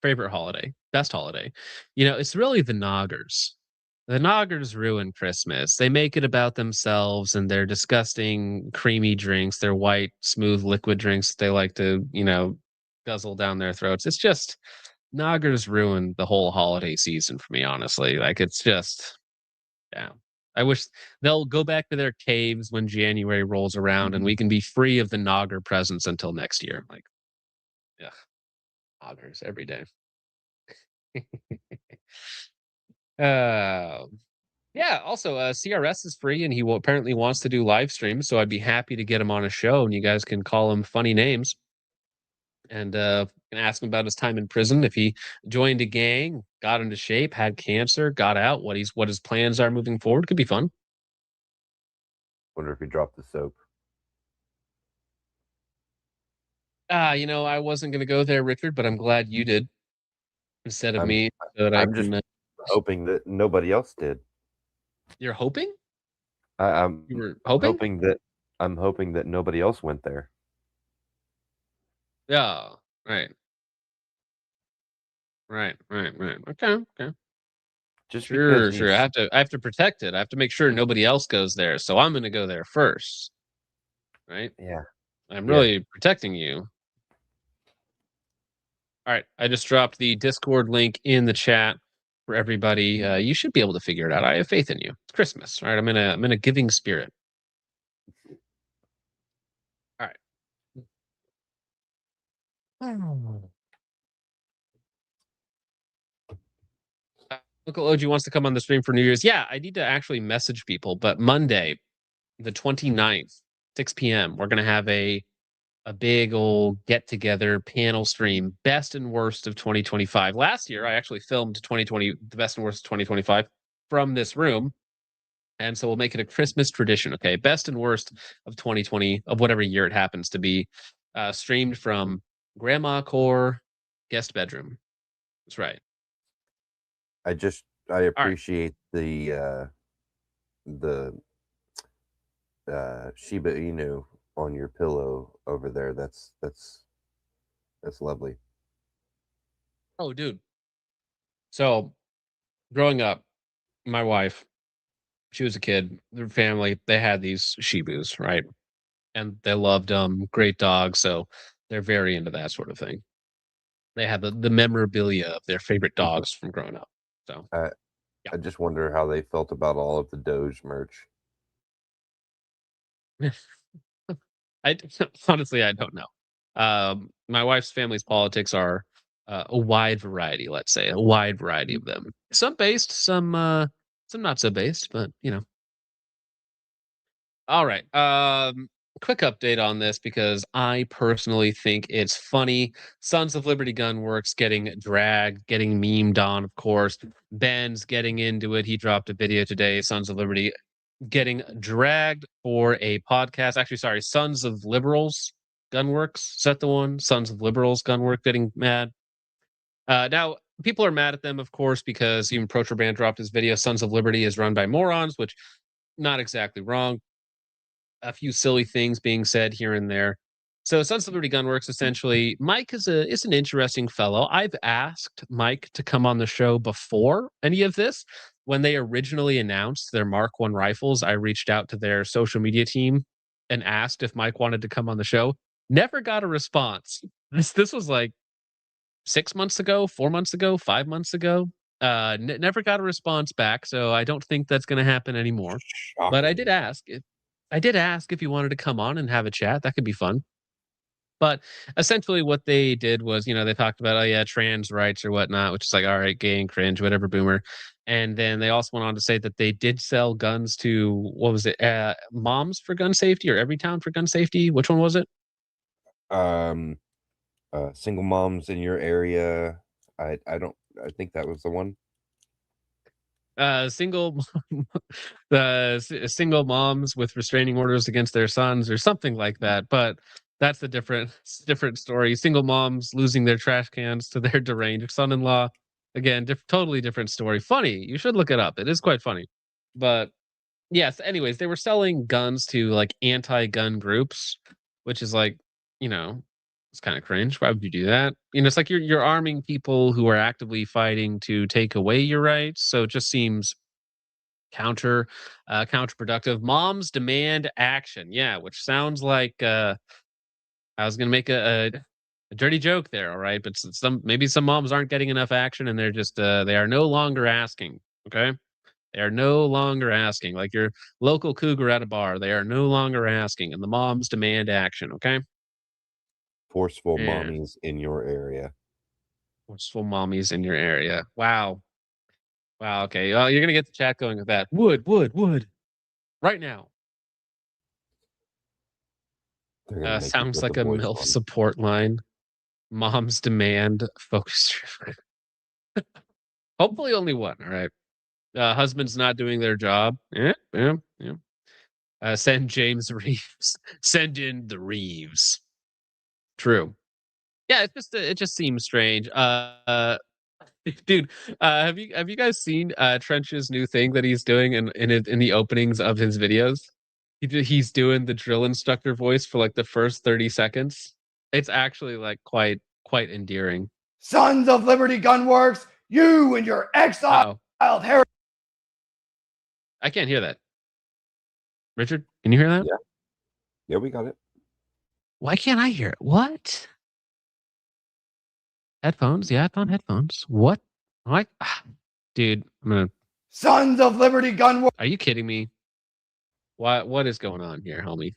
favorite holiday, best holiday, it's really the Noggers. The Noggers ruin Christmas. They make it about themselves and their disgusting, creamy drinks, their white, smooth liquid drinks that they like to, guzzle down their throats. It's just Noggers ruined the whole holiday season for me, honestly. Like, it's just, yeah. I wish they'll go back to their caves when January rolls around and we can be free of the Nogger presence until next year. Like, yeah, Noggers every day. uh, yeah. Also, CRS is free, and he apparently wants to do live streams. So I'd be happy to get him on a show, and you guys can call him funny names, and can ask him about his time in prison. If he joined a gang, got into shape, had cancer, got out, what his plans are moving forward. Could be fun. Wonder if he dropped the soap. I wasn't going to go there, Richard, but I'm glad you did instead of me. So that I'm just hoping that nobody else did. You're hoping? I'm You were hoping? I'm hoping that nobody else went there. Yeah. Right. Right. Okay. Just Sure. because I have to protect it. I have to make sure nobody else goes there. So I'm going to go there first. Right? Yeah. I'm really protecting you. All right. I just dropped the Discord link in the chat for everybody. You should be able to figure it out. I have faith in you. It's Christmas. All right. I'm in a giving spirit. All right. Uncle OG wants to come on the stream for New Year's. Yeah, I need to actually message people, but Monday, the 29th, 6 p.m., we're going to have a big old get together panel stream, best and worst of 2025. Last year, I actually filmed the best and worst of 2025 from this room. And so we'll make it a Christmas tradition. Okay. Best and worst of 2020, of whatever year it happens to be, streamed from Grandma Core guest bedroom. That's right. I appreciate the Shiba Inu on your pillow over there. That's lovely. Oh, dude. So growing up, my wife, she was a kid, their family, they had these Shibus, right? And they loved great dogs. So they're very into that sort of thing. They have the memorabilia of their favorite dogs from growing up. So I just wonder how they felt about all of the Doge merch. I honestly, I don't know. My wife's family's politics are a wide variety, let's say, a wide variety of them. Some based, some not so based, but All right. Quick update on this because I personally think it's funny. Sons of Liberty Gunworks getting dragged, getting memed on, of course. Ben's getting into it. He dropped a video today. Sons of Liberty getting dragged for a podcast. Actually, sorry, Sons of Liberals Gunworks. Is that the one? Sons of Liberals Gunwork getting mad. Now, people are mad at them, of course, because even Protroband dropped his video. Sons of Liberty is run by morons, which not exactly wrong. A few silly things being said here and there. So Sons of Liberty Gunworks, essentially, Mike is an interesting fellow. I've asked Mike to come on the show before any of this. When they originally announced their Mark I rifles, I reached out to their social media team and asked if Mike wanted to come on the show. Never got a response. This was like 6 months ago, 4 months ago, 5 months ago. Never got a response back, so I don't think that's going to happen anymore. Shocking. But I did ask if you wanted to come on and have a chat. That could be fun. But essentially what they did was, they talked about, oh yeah, trans rights or whatnot, which is like, all right, gay and cringe, whatever, boomer. And then they also went on to say that they did sell guns to, what was it, Moms for Gun Safety or Everytown for Gun Safety? Which one was it? Single moms in your area. I think that was the one. Single single moms with restraining orders against their sons or something like that, but that's a different story. Single moms losing their trash cans to their deranged son-in-law. Again, totally different story. Funny. You should look it up. It is quite funny. But yes, anyways, they were selling guns to like anti-gun groups, which is like, you know, it's kind of cringe. Why would you do that? You know, it's like you're arming people who are actively fighting to take away your rights. So it just seems counterproductive. Moms demand action. Yeah, which sounds like I was gonna make a dirty joke there, all right? But maybe some moms aren't getting enough action and they're just they are no longer asking. Okay. They are no longer asking. Like your local cougar at a bar, they are no longer asking, and the moms demand action. Okay. Forceful Yeah. mommies in your area. Forceful mommies in your area. Wow. Wow. Okay. Well, you're gonna get the chat going with that. Would. Right now. They're gonna make you Sounds put the like a voice MILF on. support line. Moms demand focus. Hopefully only one. All right. Husband's not doing their job. Yeah. Send James Reeves. Send in the Reeves. True. Yeah, it just seems strange. Dude, have you guys seen Trench's new thing that he's doing in the openings of his videos? He's doing the drill instructor voice for like the first 30 seconds. It's actually like quite endearing. Sons of Liberty Gunworks, you and your exiled heritage. I can't hear that. Richard, can you hear that? Yeah. Yeah, we got it. Why can't I hear it? What? Headphones? Yeah, I found headphones. What? Like, dude, I'm gonna. Sons of Liberty Gunworks. Are you kidding me? What is going on here, homie?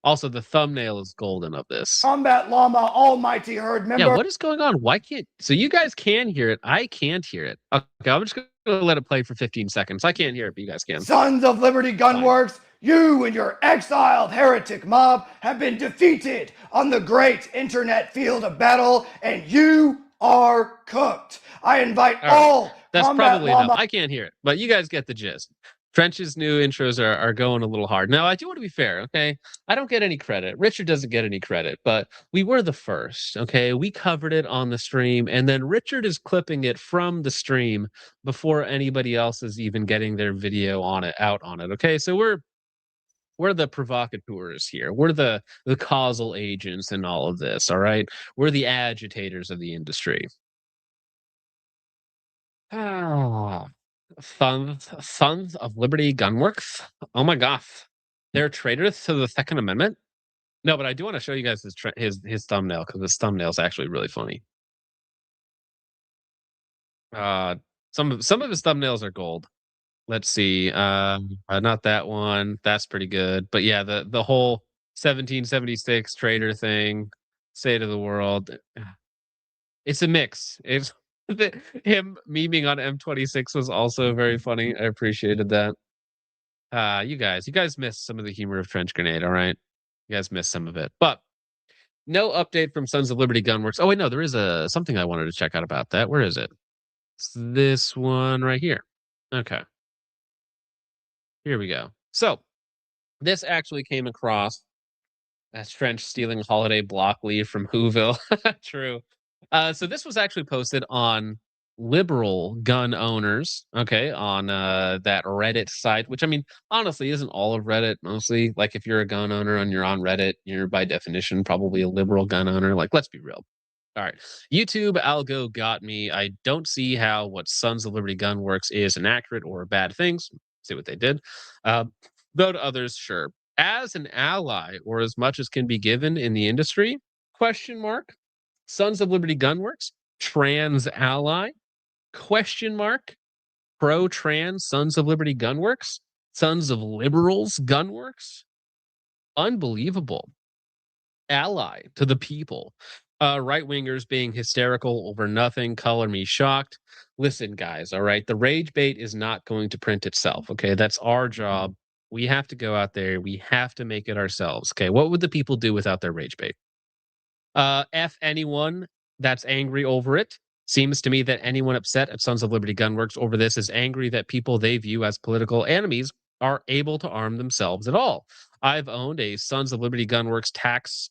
Also, the thumbnail is golden of this. Combat Llama Almighty Herd member. Yeah, what is going on? Why can't so you guys can hear it? I can't hear it. Okay, I'm just gonna let it play for 15 seconds. I can't hear it, but you guys can. Sons of Liberty Gunworks, you and your exiled heretic mob have been defeated on the great internet field of battle, and you are cooked. I invite all. That's Combat probably Llama. enough. I can't hear it, but you guys get the gist. Trench's new intros are going a little hard. Now, I do want to be fair, okay? I don't get any credit. Richard doesn't get any credit, but we were the first, okay? We covered it on the stream, and then Richard is clipping it from the stream before anybody else is even getting their video out on it, okay? So we're the provocateurs here. We're the causal agents in all of this, all right? We're the agitators of the industry. Sons of Liberty Gunworks. Oh my gosh, they're traitors to the Second Amendment. No, but I do want to show you guys his thumbnail because his thumbnail is actually really funny. Some of his thumbnails are gold. Let's see. Not that one. That's pretty good. But yeah, the whole 1776 traitor thing, state of the world. It's a mix. It's him memeing on M26 was also very funny. I appreciated that. You guys missed some of the humor of Trench Grenade, all right? You guys missed some of it. But no update from Sons of Liberty Gunworks. Oh wait, no, there is something I wanted to check out about that. Where is it? It's this one right here. Okay. Here we go. So this actually came across as Trench stealing holiday block leave from Whoville. True. So this was actually posted on liberal gun owners, okay, on that Reddit site, which I mean, honestly, isn't all of Reddit mostly. Like if you're a gun owner and you're on Reddit, you're by definition probably a liberal gun owner. Like, let's be real. All right. YouTube algo got me. I don't see how what Sons of Liberty Gunworks is inaccurate or bad things. See what they did. Though to others, sure. As an ally or as much as can be given in the industry, question mark. Sons of Liberty Gunworks, trans ally, question mark, pro-trans Sons of Liberty Gunworks, Sons of Liberals Gunworks, unbelievable. Ally to the people. Right-wingers being hysterical over nothing, color me shocked. Listen, guys, all right, the rage bait is not going to print itself, okay? That's our job. We have to go out there. We have to make it ourselves, okay? What would the people do without their rage bait? F anyone that's angry over it. Seems to me that anyone upset at Sons of Liberty Gunworks over this is angry that people they view as political enemies are able to arm themselves at all. I've owned a Sons of Liberty Gunworks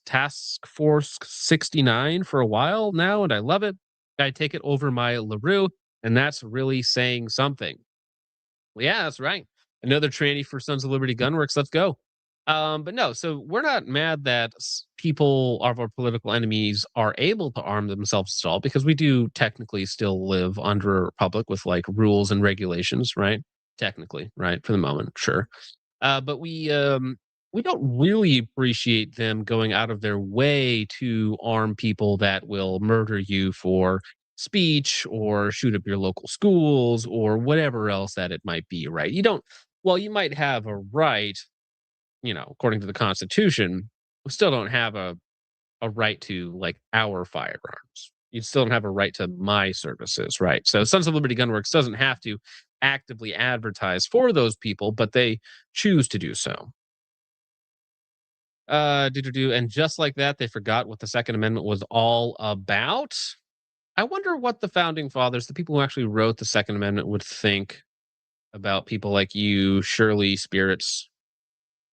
Task Force 69 for a while now, and I love it. I take it over my LaRue, and that's really saying something. Well, yeah, that's right. Another tranny for Sons of Liberty Gunworks. Let's go. But no, so we're not mad that people of our political enemies are able to arm themselves at all, because we do technically still live under a republic with like rules and regulations, right? Technically, right? For the moment, sure. But we don't really appreciate them going out of their way to arm people that will murder you for speech or shoot up your local schools or whatever else that it might be, right? You don't, well, you might have a right, according to the Constitution, we still don't have a right to like our firearms. You still don't have a right to my services, right? So Sons of Liberty Gunworks doesn't have to actively advertise for those people, but they choose to do so. And just like that, they forgot what the Second Amendment was all about. I wonder what the founding fathers, the people who actually wrote the Second Amendment, would think about people like you, Shirley Spirits.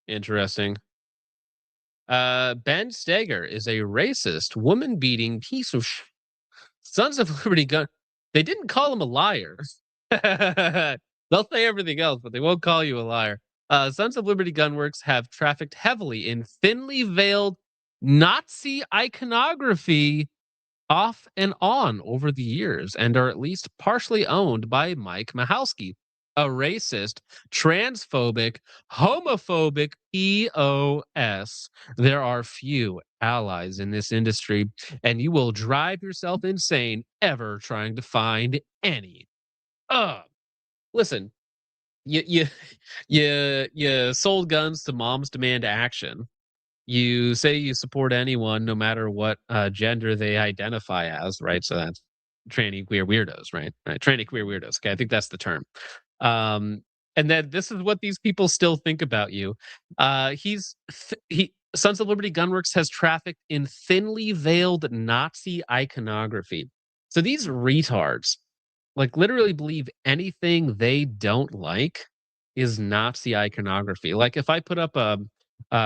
Interesting. Ben Steger is a racist, woman-beating piece of Sons of Liberty Gun. They didn't call him a liar. They'll say everything else, but they won't call you a liar. Sons of Liberty Gunworks have trafficked heavily in thinly veiled Nazi iconography off and on over the years, and are at least partially owned by Mike Michalski, a racist, transphobic, homophobic EOS. There are few allies in this industry, and you will drive yourself insane ever trying to find any. Listen, you sold guns to Moms Demand Action. You say you support anyone, no matter what gender they identify as, right? So that's tranny queer weirdos, right? Right, tranny queer weirdos. Okay, I think that's the term. And then this is what these people still think about you. Sons of Liberty Gunworks has trafficked in thinly veiled Nazi iconography. So these retards, like, literally believe anything they don't like is Nazi iconography. Like, if I put up a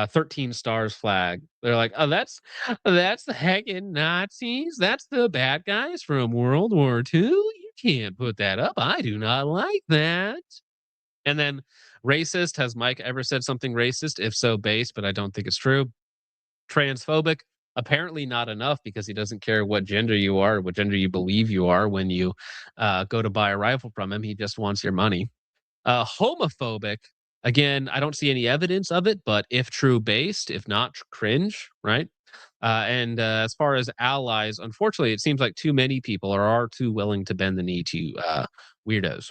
13 stars flag, they're like, oh, that's the heckin' Nazis. That's the bad guys from World War II. You can't put that up. I do not like that. And then racist. Has Mike ever said something racist? If so, base, but I don't think it's true. Transphobic. Apparently not enough, because he doesn't care what gender you are, what gender you believe you are when you go to buy a rifle from him. He just wants your money. Homophobic. Again, I don't see any evidence of it, but if true, based. If not, cringe, right? And as far as allies, unfortunately, it seems like too many people are too willing to bend the knee to weirdos.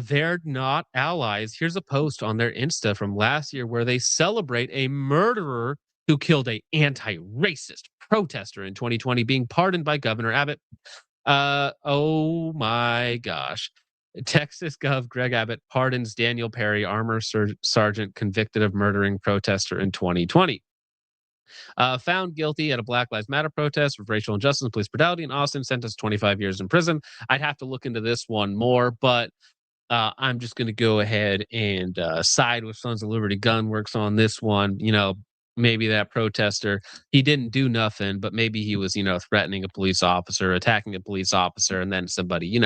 They're not allies. Here's a post on their Insta from last year where they celebrate a murderer who killed a anti-racist protester in 2020 being pardoned by Governor Abbott. Oh my gosh. Texas Gov Greg Abbott pardons Daniel Perry, armor sergeant convicted of murdering protester in 2020. Found guilty at a Black Lives Matter protest with racial injustice and police brutality in Austin, sentenced 25 years in prison. I'd have to look into this one more, but I'm just going to go ahead and side with Sons of Liberty Gunworks on this one. Maybe that protester, he didn't do nothing, but maybe he was, threatening a police officer, attacking a police officer, and then somebody,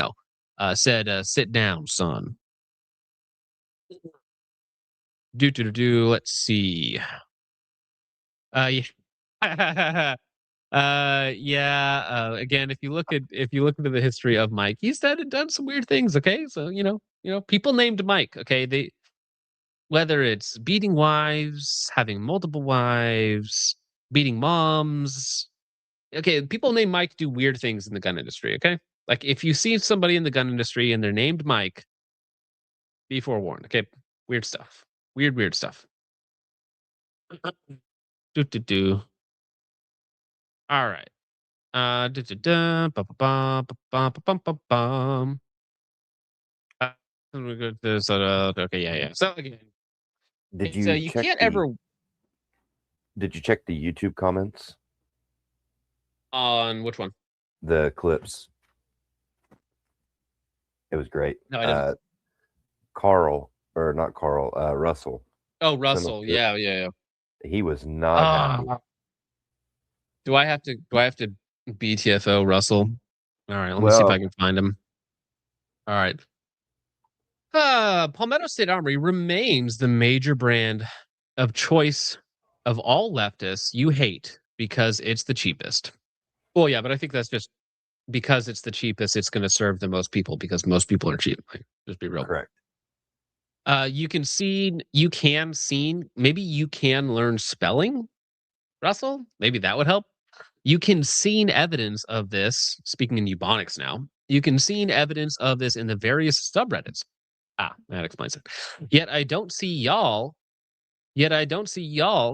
said, sit down, son. Let's see. Yeah. Again, if you look into the history of Mike, he's done some weird things. Okay, so people named Mike. Okay, whether it's beating wives, having multiple wives, beating moms. Okay, people named Mike do weird things in the gun industry. Okay, like if you see somebody in the gun industry and they're named Mike, be forewarned. Okay, weird stuff. Weird stuff. All right. Okay, yeah. So again, Did you you check can't the, ever Did you check the YouTube comments? on which one? The clips. It was great. No, I didn't. Russell. Oh, Russell. Senator, Yeah. he was not happy. Do I have to BTFO Russell? All right, let me see if Well, I can find him. All right. Palmetto State Armory remains the major brand of choice of all leftists you hate because it's the cheapest. Well, yeah, but I think that's just because it's the cheapest, it's going to serve the most people because most people are cheap. Like, just be real. correct. You can maybe you can learn spelling, Russell. Maybe that would help. You can see evidence of this. Speaking in Ebonics now, you can see evidence of this in the various subreddits. That explains it. Yet I don't see y'all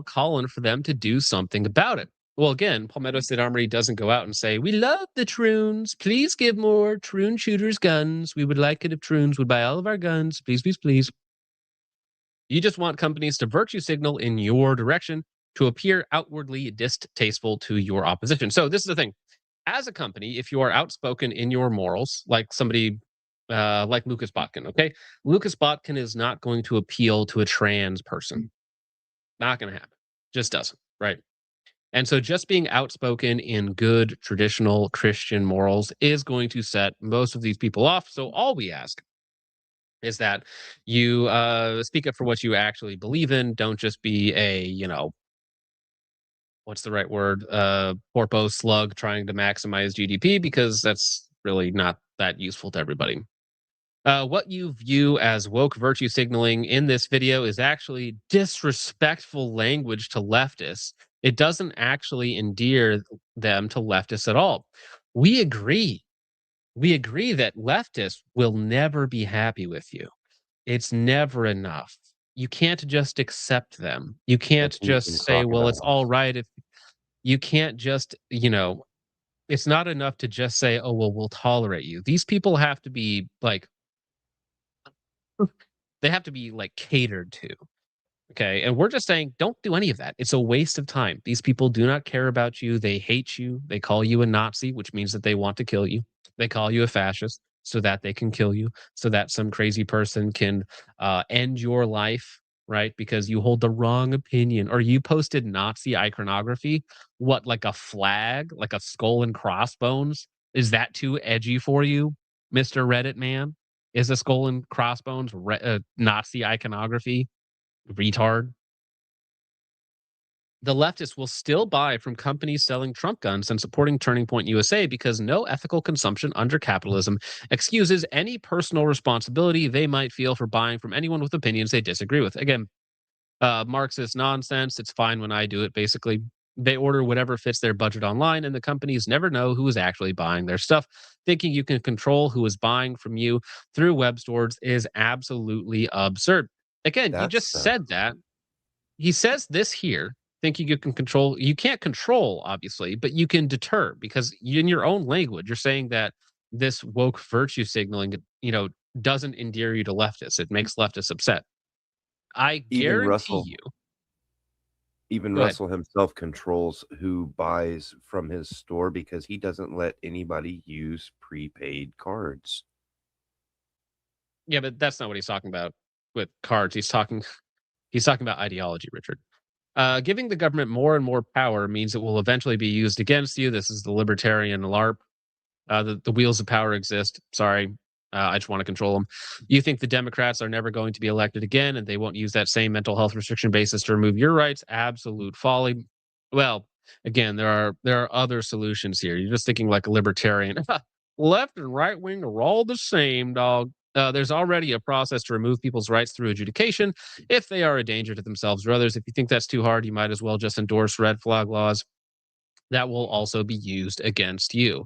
calling for them to do something about it. Well, again, Palmetto State Armory doesn't go out and say, "We love the Troons. Please give more Troon shooters guns. We would like it if Troons would buy all of our guns. Please, please, please." You just want companies to virtue signal in your direction to appear outwardly distasteful to your opposition. So this is the thing. As a company, if you are outspoken in your morals, like somebody like Lucas Botkin, okay? Lucas Botkin is not going to appeal to a trans person. Not going to happen. Just doesn't, right? And so just being outspoken in good traditional Christian morals is going to set most of these people off. So all we ask is that you speak up for what you actually believe in. Don't just be a, what's the right word? Porpo slug trying to maximize GDP, because that's really not that useful to everybody. What you view as woke virtue signaling in this video is actually disrespectful language to leftists. It doesn't actually endear them to leftists at all. We agree. We agree that leftists will never be happy with you. It's never enough. You can't just accept them. You can't That's using just say, well, it's all crocodiles. right if you can't just, it's not enough to just say, oh, well, we'll tolerate you. These people have to be like, they have to be like catered to. Okay. And we're just saying, don't do any of that. It's a waste of time. These people do not care about you. They hate you. They call you a Nazi, which means that they want to kill you. They call you a fascist so that they can kill you, so that some crazy person can end your life, right? Because you hold the wrong opinion or you posted Nazi iconography. What, like a flag, like a skull and crossbones? Is that too edgy for you, Mr. Reddit man? Is a skull and crossbones Nazi iconography? Retard. The leftists will still buy from companies selling Trump guns and supporting Turning Point USA because no ethical consumption under capitalism excuses any personal responsibility they might feel for buying from anyone with opinions they disagree with. Again, Marxist nonsense. It's fine when I do it, basically. They order whatever fits their budget online, and the companies never know who is actually buying their stuff. Thinking you can control who is buying from you through web stores is absolutely absurd. Again, you just said that. He says this here, thinking you can control. You can't control, obviously, but you can deter, because in your own language, you're saying that this woke virtue signaling, doesn't endear you to leftists. It makes leftists upset. I Even guarantee Russell, you. even Go ahead. Russell himself controls who buys from his store because he doesn't let anybody use prepaid cards. Yeah, but that's not what he's talking about with cards. He's talking about ideology, Richard. Giving the government more and more power means it will eventually be used against you. This is the libertarian LARP. The wheels of power exist. Sorry. I just want to control them. You think the Democrats are never going to be elected again and they won't use that same mental health restriction basis to remove your rights? Absolute folly. Well, again, there are other solutions here. You're just thinking like a libertarian. Left and right wing are all the same, dog. There's already a process to remove people's rights through adjudication if they are a danger to themselves or others. If you think that's too hard, you might as well just endorse red flag laws that will also be used against you.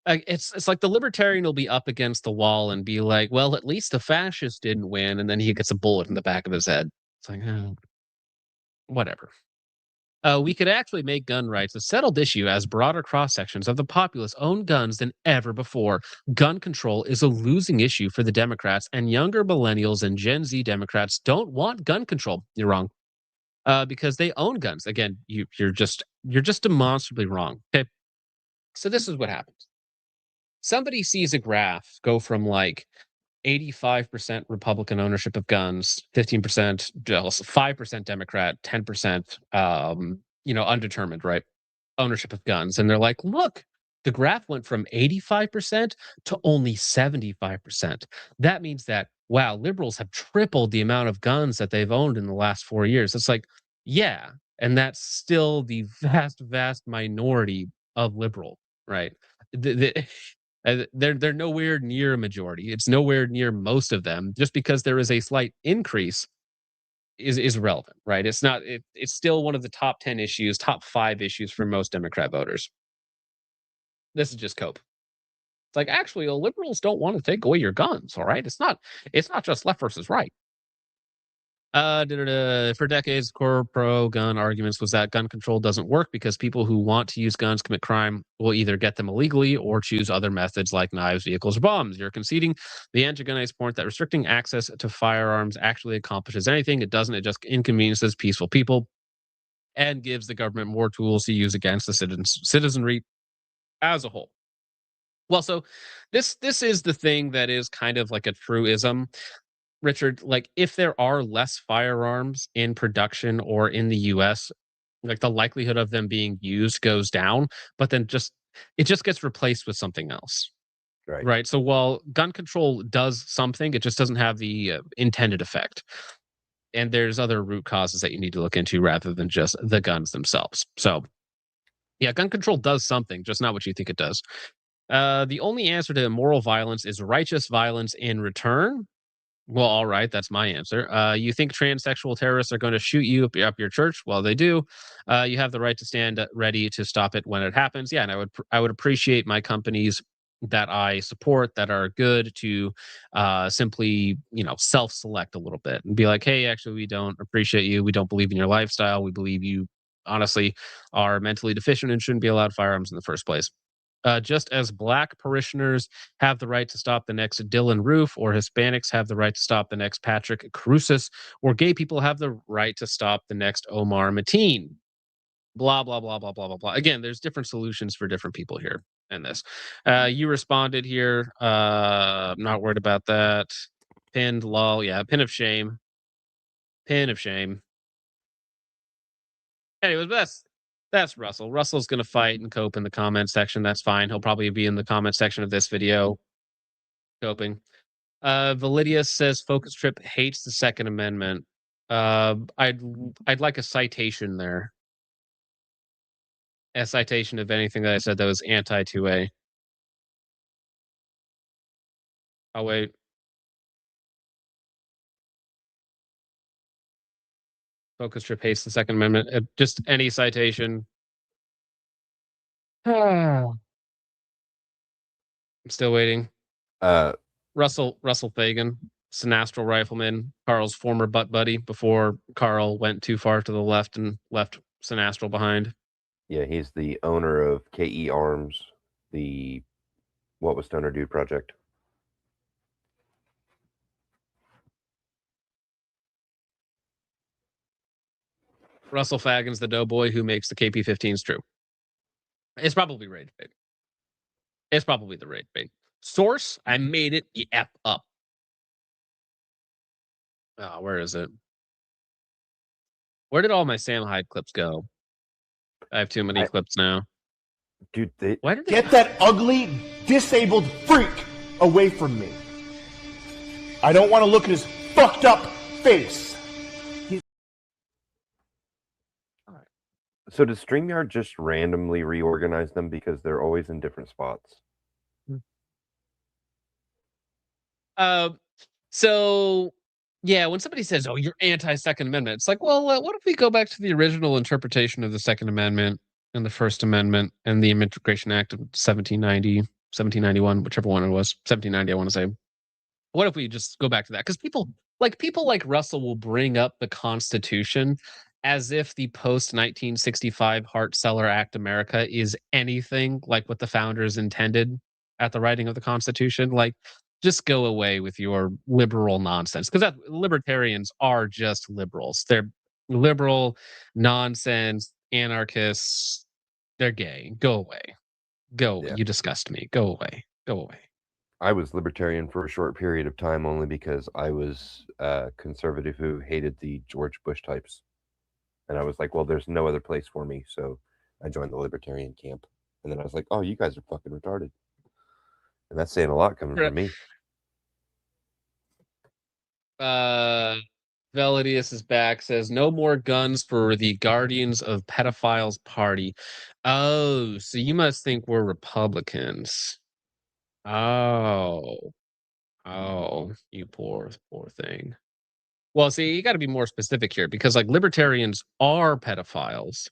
It's like the libertarian will be up against the wall and be like, well, at least the fascist didn't win, and then he gets a bullet in the back of his head. It's like, whatever. We could actually make gun rights a settled issue as broader cross sections of the populace own guns than ever before. Gun control is a losing issue for the Democrats, and younger millennials and Gen Z Democrats don't want gun control. You're wrong. Because they own guns. Again, you're just demonstrably wrong. Okay. So this is what happens. somebody sees a graph go from like 85% Republican ownership of guns, 15% 5% Democrat, 10% undetermined, right? Ownership of guns. And they're like, look, the graph went from 85% to only 75%. That means that, wow, liberals have tripled the amount of guns that they've owned in the last 4 years. It's like, yeah. And that's still the vast, vast minority of liberal, right? They're nowhere near a majority. It's nowhere near most of them. Just because there is a slight increase is relevant, right? It's not. It's still one of the top 10 issues, top 5 issues for most Democrat voters. This is just cope. It's like actually, liberals don't want to take away your guns. All right, it's not. It's not just left versus right. For decades, core pro-gun arguments was that gun control doesn't work because people who want to use guns commit crime will either get them illegally or choose other methods like knives, vehicles, or bombs. You're conceding the antagonist point that restricting access to firearms actually accomplishes anything. It doesn't. It just inconveniences peaceful people and gives the government more tools to use against the citizenry as a whole. Well, so this is the thing that is kind of like a truism, Richard. Like, if there are less firearms in production or in the US, like the likelihood of them being used goes down, but then it just gets replaced with something else. Right. Right. So while gun control does something, it just doesn't have the intended effect. And there's other root causes that you need to look into rather than just the guns themselves. So, yeah, gun control does something, just not what you think it does. The only answer to immoral violence is righteous violence in return. Well, all right, that's my answer. You think transsexual terrorists are going to shoot you up your church? Well, they do. You have the right to stand ready to stop it when it happens. Yeah, and I would appreciate my companies that I support that are good to simply self-select a little bit and be like, hey, actually, we don't appreciate you. We don't believe in your lifestyle. We believe you honestly are mentally deficient and shouldn't be allowed firearms in the first place. Just as Black parishioners have the right to stop the next Dylan Roof, or Hispanics have the right to stop the next Patrick Cruces, or gay people have the right to stop the next Omar Mateen. Blah, blah, blah, blah, blah, blah, blah. Again, there's different solutions for different people here in this. You responded here. I'm not worried about that. Pinned, lol. Yeah, pin of shame. Pin of shame. Anyways, that's Russell. Russell's going to fight and cope in the comment section. That's fine. He'll probably be in the comment section of this video coping. Validius says Focus Trip hates the Second Amendment. I'd like a citation there. A citation of anything that I said that was anti-2A. Oh, wait. Focus Trip hates the Second Amendment. Just any citation. I'm still waiting. Russell Fagan, Sinastral rifleman, Carl's former butt buddy before Carl went too far to the left and left Sinastral behind. Yeah, he's the owner of KE Arms, the What Was Stoner Dude project. Russell Fagan's the doughboy who makes the KP-15s true. It's probably rage bait. It's probably the rage bait. Source, I made it the F up. Oh, where is it? Where did all my Sam Hyde clips go? I have too many clips now. Dude, Why did Get that ugly, disabled freak away from me. I don't want to look at his fucked up face. So does StreamYard just randomly reorganize them because they're always in different spots? So yeah, when somebody says, "Oh, you're anti-Second Amendment," it's like, well, what if we go back to the original interpretation of the Second Amendment and the First Amendment and the Immigration Act of 1790, 1791, whichever one it was, 1790, I want to say. What if we just go back to that? Because people like Russell will bring up the Constitution as if the post 1965 Hart-Celler Act America is anything like what the founders intended at the writing of the Constitution. Like, just go away with your liberal nonsense, because libertarians are just liberals. They're liberal nonsense anarchists. They're gay. Go away. Go. Yeah. You disgust me. Go away. Go away. I was libertarian for a short period of time only because I was a conservative who hated the George Bush types. And I was like, well, there's no other place for me. So I joined the libertarian camp. And then I was like, oh, you guys are fucking retarded. And that's saying a lot coming from me. Velodius is back, says no more guns for the Guardians of Pedophiles party. Oh, so you must think we're Republicans. Oh. Oh, you poor thing. Well, see, you got to be more specific here because like libertarians are pedophiles.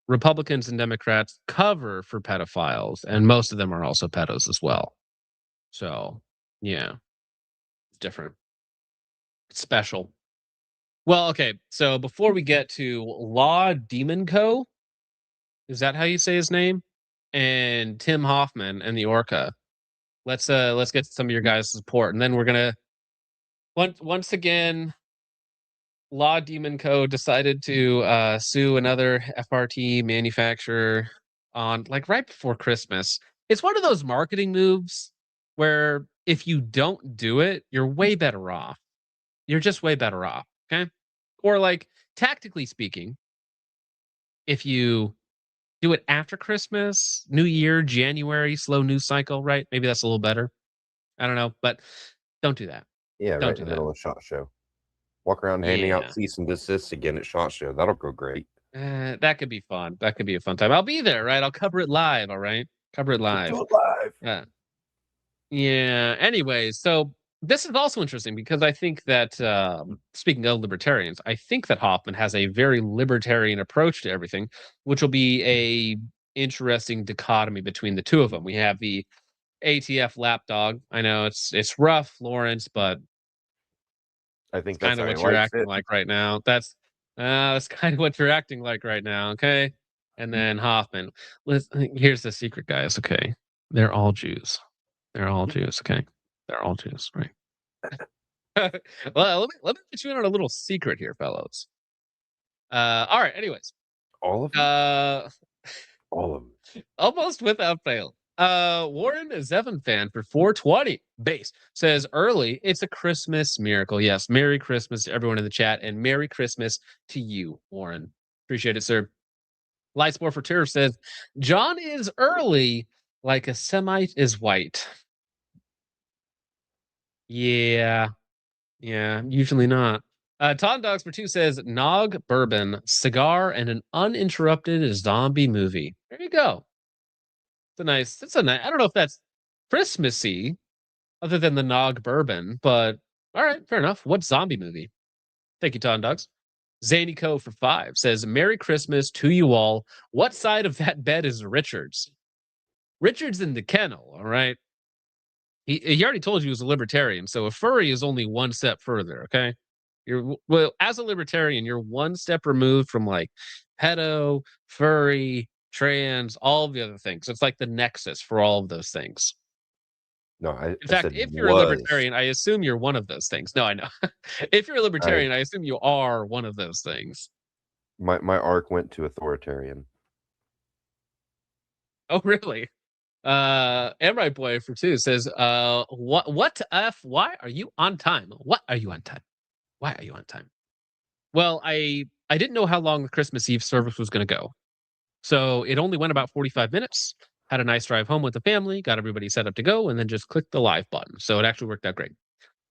Republicans and Democrats cover for pedophiles, and most of them are also pedos as well. So, yeah, it's different. It's special. Well, okay. So before we get to Law Demon Co, is that how you say his name? And Tim Hoffman and the Orca. Let's get some of your guys' support, and then we're gonna once again. Law Demon Co. decided to sue another FRT manufacturer on like right before Christmas. It's one of those marketing moves where if you don't do it, you're way better off. You're just way better off. Okay. Or like tactically speaking, if you do it after Christmas, New Year, January, slow news cycle, right? Maybe that's a little better. I don't know, but don't do that. Yeah, Don't right do in the that. middle of SHOT Show. Walk around handing out Yeah. cease and desist again at SHOT Show. That'll go great. That could be fun. That could be a fun time. I'll be there, right? I'll cover it live, all right? Cover it live. Do it live. Yeah. Anyways, so this is also interesting because I think that speaking of libertarians, I think that Hoffman has a very libertarian approach to everything, which will be a interesting dichotomy between the two of them. We have the ATF lapdog. I know it's rough, Lawrence, but I think it's that's kind of how he what you're likes acting it. like right now. That's kind of what you're acting like right now. Okay. And then Hoffman. Listen, here's the secret, guys. Okay. They're all Jews. They're all Jews. Okay. They're all Jews. Right. Well, let me get you in on a little secret here, fellows. All right. Anyways, All of them? All of them. almost without fail. Warren Zevon fan for 420 base says early, it's a Christmas miracle. Yes, Merry Christmas to everyone in the chat, and Merry Christmas to you, Warren. Appreciate it, sir. Lightspore for Turf says John is early, like a Semite is white. Yeah, usually not. Tom Dogs for 2 says Nog bourbon, cigar, and an uninterrupted zombie movie. There you go. It's a nice, I don't know if that's Christmassy other than the Nog bourbon, but all right, fair enough. What zombie movie? Thank you, Tom Dogs. Zany Co for 5 says, Merry Christmas to you all. What side of that bed is Richard's? Richard's in the kennel, all right? He already told you he was a libertarian, so a furry is only one step further, okay? Well, as a libertarian, you're one step removed from like pedo, furry, trans, all of the other things. It's like the nexus for all of those things. No, I In fact, said if you're a libertarian, I assume you're one of those things. No, I know. If you're a libertarian, I assume you are one of those things. My arc went to authoritarian. Oh, really? Amright Boy for 2 says, what F? Why are you on time? What are you on time? Why are you on time? Well, I didn't know how long the Christmas Eve service was going to go. So it only went about 45 minutes. Had a nice drive home with the family, got everybody set up to go, and then just clicked the live button. So it actually worked out great.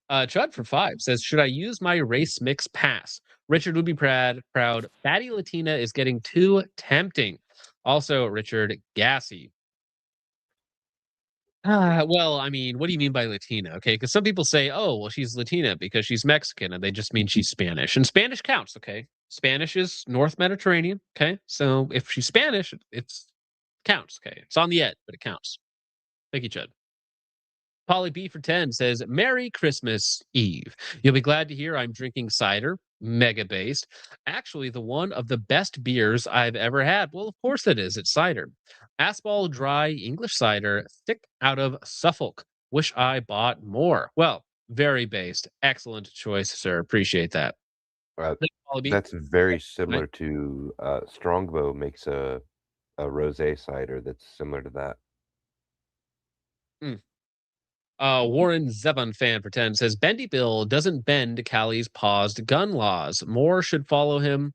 Chud for 5 says, should I use my race mix pass? Richard would be proud. Fatty Latina is getting too tempting. Also, Richard, gassy. Well, I mean, what do you mean by Latina? Okay, because some people say, oh, well, she's Latina because she's Mexican, and they just mean she's Spanish. And Spanish counts, okay? Spanish is North Mediterranean, okay? So if she's Spanish, it's counts, okay? It's on the edge, but it counts. Thank you, Chud. Polly B for 10 says, Merry Christmas Eve. You'll be glad to hear I'm drinking cider, mega based. Actually, the one of the best beers I've ever had. Well, of course it is. It's cider. Aspal dry English cider, thick out of Suffolk. Wish I bought more. Well, very based. Excellent choice, sir. Appreciate that. That's very similar to Strongbow makes a rosé cider that's similar to that. Warren Zevon fan for 10 says Bendy Bill doesn't bend Cali's paused gun laws. More should follow him.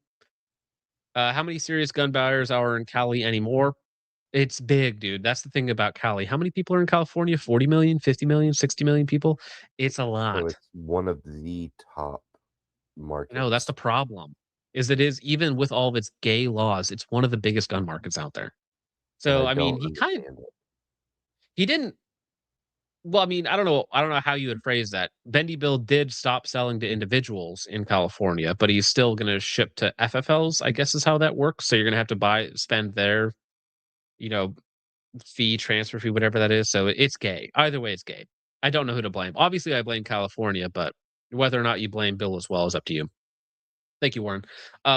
How many serious gun buyers are in Cali anymore? It's big, dude. That's the thing about Cali. How many people are in California? 40 million, 50 million, 60 million people? It's a So lot. it's one of the top markets. No, that's the problem. Is it is even with all of its gay laws, it's one of the biggest gun markets out there. And So I mean, don't understand it. he didn't well, I mean, I don't know how you would phrase that. Bendy Bill did stop selling to individuals in California, but he's still gonna ship to FFLs, I guess is how that works. So you're gonna have to spend their, you know, fee, transfer fee, whatever that is. So it's gay. Either way, it's gay. I don't know who to blame. Obviously, I blame California, but whether or not you blame Bill as well is up to you. Thank you, Warren.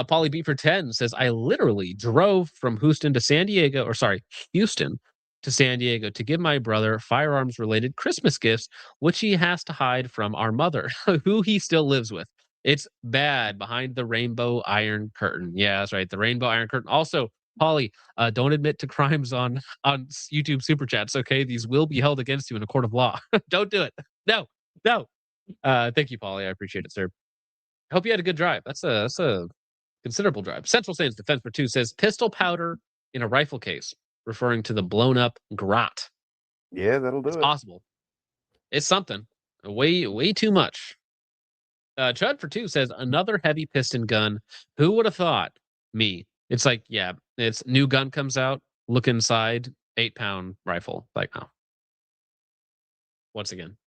Polly B for 10 says, I literally drove from Houston to San Diego, or sorry, Houston to San Diego to give my brother firearms related Christmas gifts, which he has to hide from our mother, who he still lives with. It's bad behind the rainbow iron curtain. Yeah, that's right. The rainbow iron curtain. Also, Polly, don't admit to crimes on YouTube super chats. Okay, these will be held against you in a court of law. Don't do it. No, no. Thank you, Polly. I appreciate it, sir. I hope you had a good drive. That's a considerable drive. Central Saints Defense for 2 says pistol powder in a rifle case, referring to the blown up Grot. Yeah, that'll do It's it. possible. It's something. Way too much. Chud for 2 says another heavy piston gun. Who would have thought? Me. It's like, yeah, it's new gun comes out. Look inside, 8-pound rifle. Like, oh. Once again.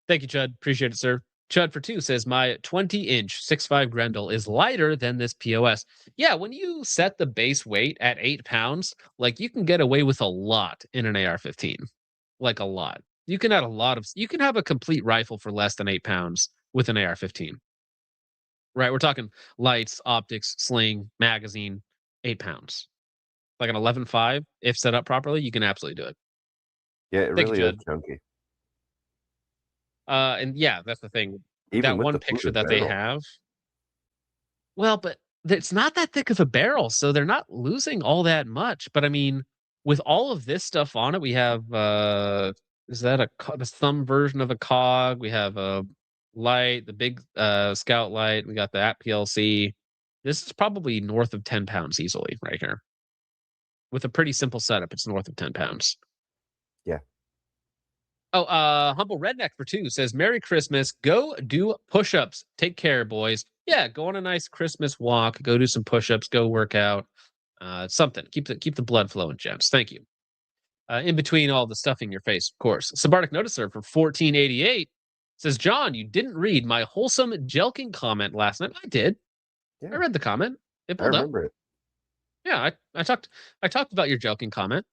Thank you, Chud. Appreciate it, sir. Chud for 2 says my 20-inch 6.5 Grendel is lighter than this POS. Yeah, when you set the base weight at 8 pounds, like you can get away with a lot in an AR-15. Like a lot. You can have a complete rifle for less than 8 pounds with an AR-15. Right? We're talking lights, optics, sling, magazine, 8 pounds. Like an 11.5, if set up properly, you can absolutely do it. Yeah, it Thank you, really is Judd. chunky. And yeah, that's the thing. Even That with one the picture fluted that they barrel. have. Well, but it's not that thick of a barrel, so they're not losing all that much. But I mean, with all of this stuff on it, we have is that the thumb version of a cog? We have a light, the big scout light. We got the app PLC. This is probably north of 10 pounds easily right here. With a pretty simple setup, it's north of 10 pounds. Yeah. Oh, Humble Redneck for 2 says, Merry Christmas. Go do push-ups. Take care, boys. Yeah, go on a nice Christmas walk. Go do some push-ups. Go work out. Something. Keep the blood flowing, gents. Thank you. In between all the stuff in your face, of course. Sabardic Noticer for 1488 says, John, you didn't read my wholesome jelking comment last night. I did. Yeah. I read the comment. It I pulled up. remember it. Yeah, I talked about your joking comment.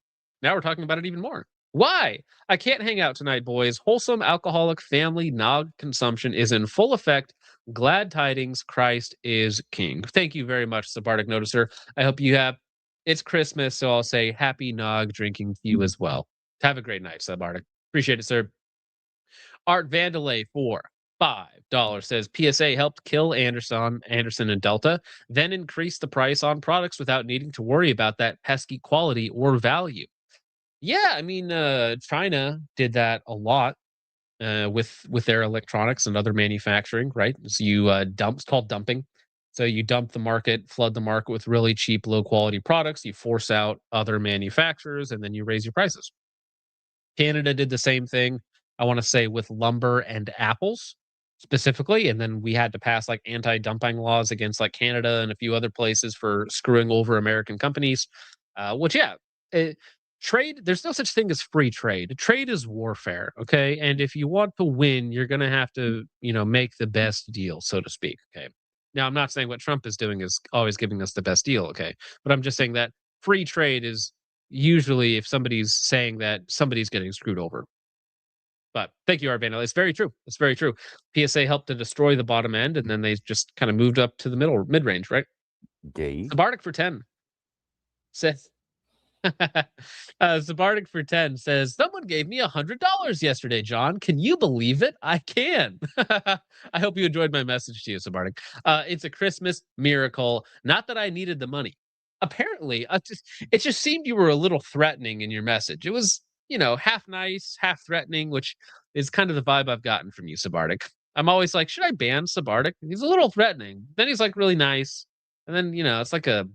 Now we're talking about it even more. Why? I can't hang out tonight, boys. Wholesome alcoholic family nog consumption is in full effect. Glad tidings, Christ is king. Thank you very much, Sabardic Noticer. I hope you have it's Christmas, so I'll say happy nog drinking to you as well. Have a great night, Sabardic. Appreciate it, sir. Art Vandalay for $5 says PSA helped kill Anderson and Delta, then increase the price on products without needing to worry about that pesky quality or value. Yeah, I mean, China did that a lot with their electronics and other manufacturing, right? So you dump, it's called dumping. So you dump the market, flood the market with really cheap, low quality products. You force out other manufacturers, and then you raise your prices. Canada did the same thing, I want to say, with lumber and apples specifically. And then we had to pass like anti-dumping laws against like Canada and a few other places for screwing over American companies. Which, yeah, trade, there's no such thing as free trade. Trade is warfare. Okay. And if you want to win, you're going to have to, make the best deal, so to speak. Okay. Now, I'm not saying what Trump is doing is always giving us the best deal. Okay. But I'm just saying that free trade is usually, if somebody's saying that, somebody's getting screwed over. But thank you, Arvana. It's very true. It's very true. PSA helped to destroy the bottom end, and then they just kind of moved up to the mid range, right? Gay. Sabardic for 10 says, Sabardic for 10 says, someone gave me $100 yesterday, John. Can you believe it? I can. I hope you enjoyed my message to you, Sabardic. It's a Christmas miracle. Not that I needed the money. Apparently, it just seemed you were a little threatening in your message. It was half nice, half threatening, which is kind of the vibe I've gotten from you, Subartic. I'm always like, should I ban Subartic? He's a little threatening. Then he's like really nice. And then, it's like a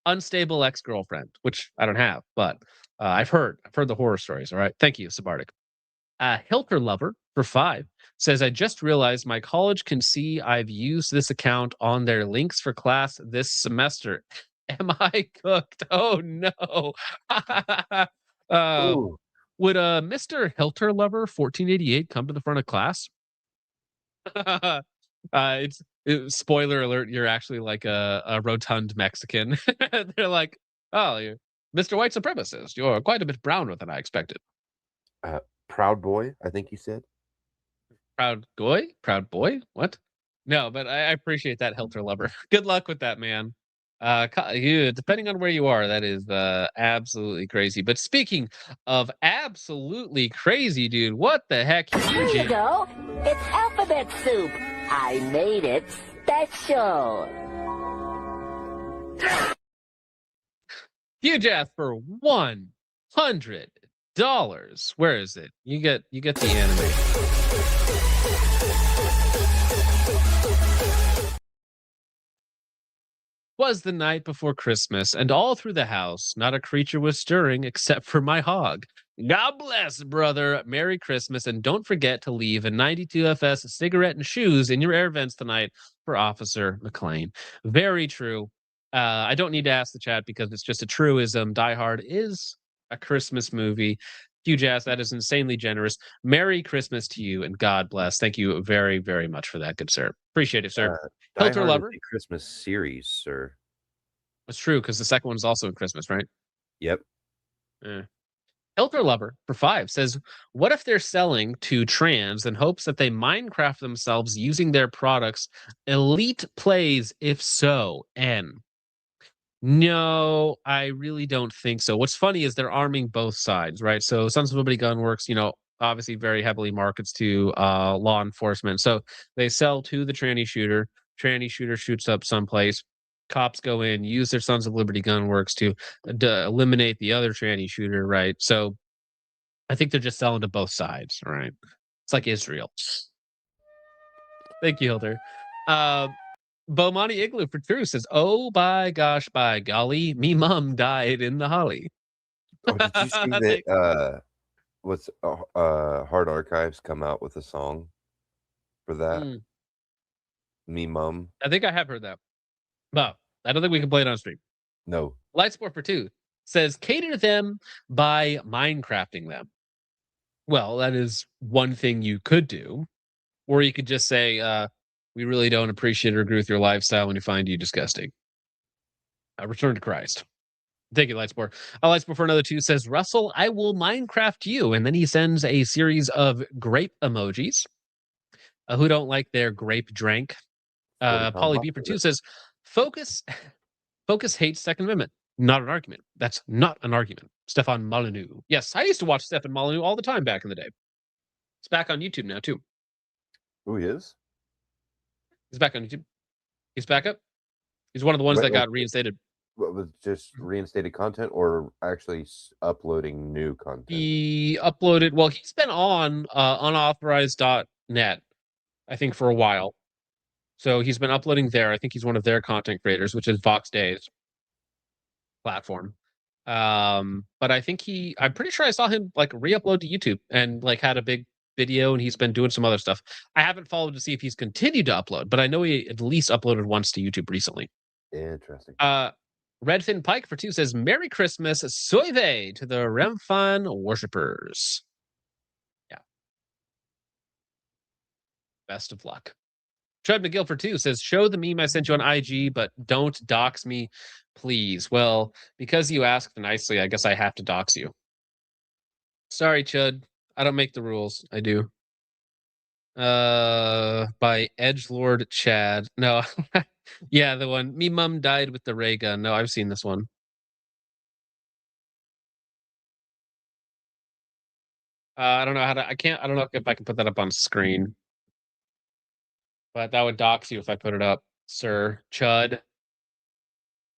unstable ex-girlfriend, which I don't have, but I've heard the horror stories. All right. Thank you, Subartic. Hilter Lover for 5 says, I just realized my college can see I've used this account on their links for class this semester. Am I cooked? Oh no. Ooh. Would Mr. Hilter Lover 1488 come to the front of class? Spoiler alert, you're actually like a rotund Mexican. They're like, oh, you're Mr. White Supremacist. You're quite a bit browner than I expected. Proud boy, I think he said. Proud boy? What? No, but I appreciate that, Hilter Lover. Good luck with that, man. Depending on where you are, that is absolutely crazy. But speaking of absolutely crazy, dude, what the heck? Here you go. It's alphabet soup. I made it special. Huge ass for $100. Where is it? You get the anime. Was the night before Christmas, and all through the house, not a creature was stirring except for my hog. God bless, brother. Merry Christmas, and don't forget to leave a 92FS cigarette and shoes in your air vents tonight for Officer McLean. Very true. I don't need to ask the chat because it's just a truism. Die Hard is a Christmas movie. Huge ass. That is insanely generous. Merry Christmas to you, and God bless. Thank you very, very much for that, good sir. Appreciate it, sir. Die Hilter Hard Lover. is a Christmas series, sir. That's true, because the second one is also in Christmas, right? Yep. Hilter Lover for 5 says, what if they're selling to trans in hopes that they Minecraft themselves using their products? Elite plays, if so, N. No, I really don't think so. What's funny is they're arming both sides, right? So Sons of Liberty Gunworks, obviously very heavily markets to law enforcement. So they sell to the tranny shooter. Tranny shooter shoots up someplace. Cops go in, use their Sons of Liberty Gunworks to eliminate the other tranny shooter, right? So I think they're just selling to both sides, right? It's like Israel. Thank you, Hilder. Bomani Igloo for True says, oh, by gosh, by golly, me mom died in the holly. Oh, did you see that what's Hard Archives come out with a song for that? Me mum. I think I have heard that. But I don't think we can play it on stream. No. Lightsport for 2 says, cater them by Minecrafting them. Well, that is one thing you could do. Or you could just say, we really don't appreciate or agree with your lifestyle when we find you disgusting. Return to Christ. Thank you, Lightsport. Lightsport for another 2 says, Russell, I will Minecraft you. And then he sends a series of grape emojis. Who don't like their grape drank? Polly B for 2 says, Focus hates Second Amendment. Not an argument. That's not an argument. Stefan Molyneux. Yes, I used to watch Stefan Molyneux all the time back in the day. It's back on YouTube now, too. Who he is? He's back on YouTube. He's back up. He's one of the ones that got reinstated. What was just reinstated content or actually uploading new content? He uploaded, well, he's been on unauthorized.net, I think, for a while. So he's been uploading there. I think he's one of their content creators, which is Vox Day's platform. But I think I'm pretty sure I saw him like re-upload to YouTube and like had a big video, and he's been doing some other stuff. I haven't followed to see if he's continued to upload, but I know he at least uploaded once to YouTube recently. Interesting. Redfin Pike for 2 says, Merry Christmas, soive to the Remfan worshippers. Yeah. Best of luck. Tread McGill for 2 says, show the meme I sent you on IG, but don't dox me, please. Well, because you asked nicely, I guess I have to dox you. Sorry, Chud. I don't make the rules. I do. By Edgelord Chad. No. Yeah, the one. Me mum died with the ray gun. No, I've seen this one. I don't know how to. I don't know if I can put that up on screen. But that would dox you if I put it up, sir. Chud.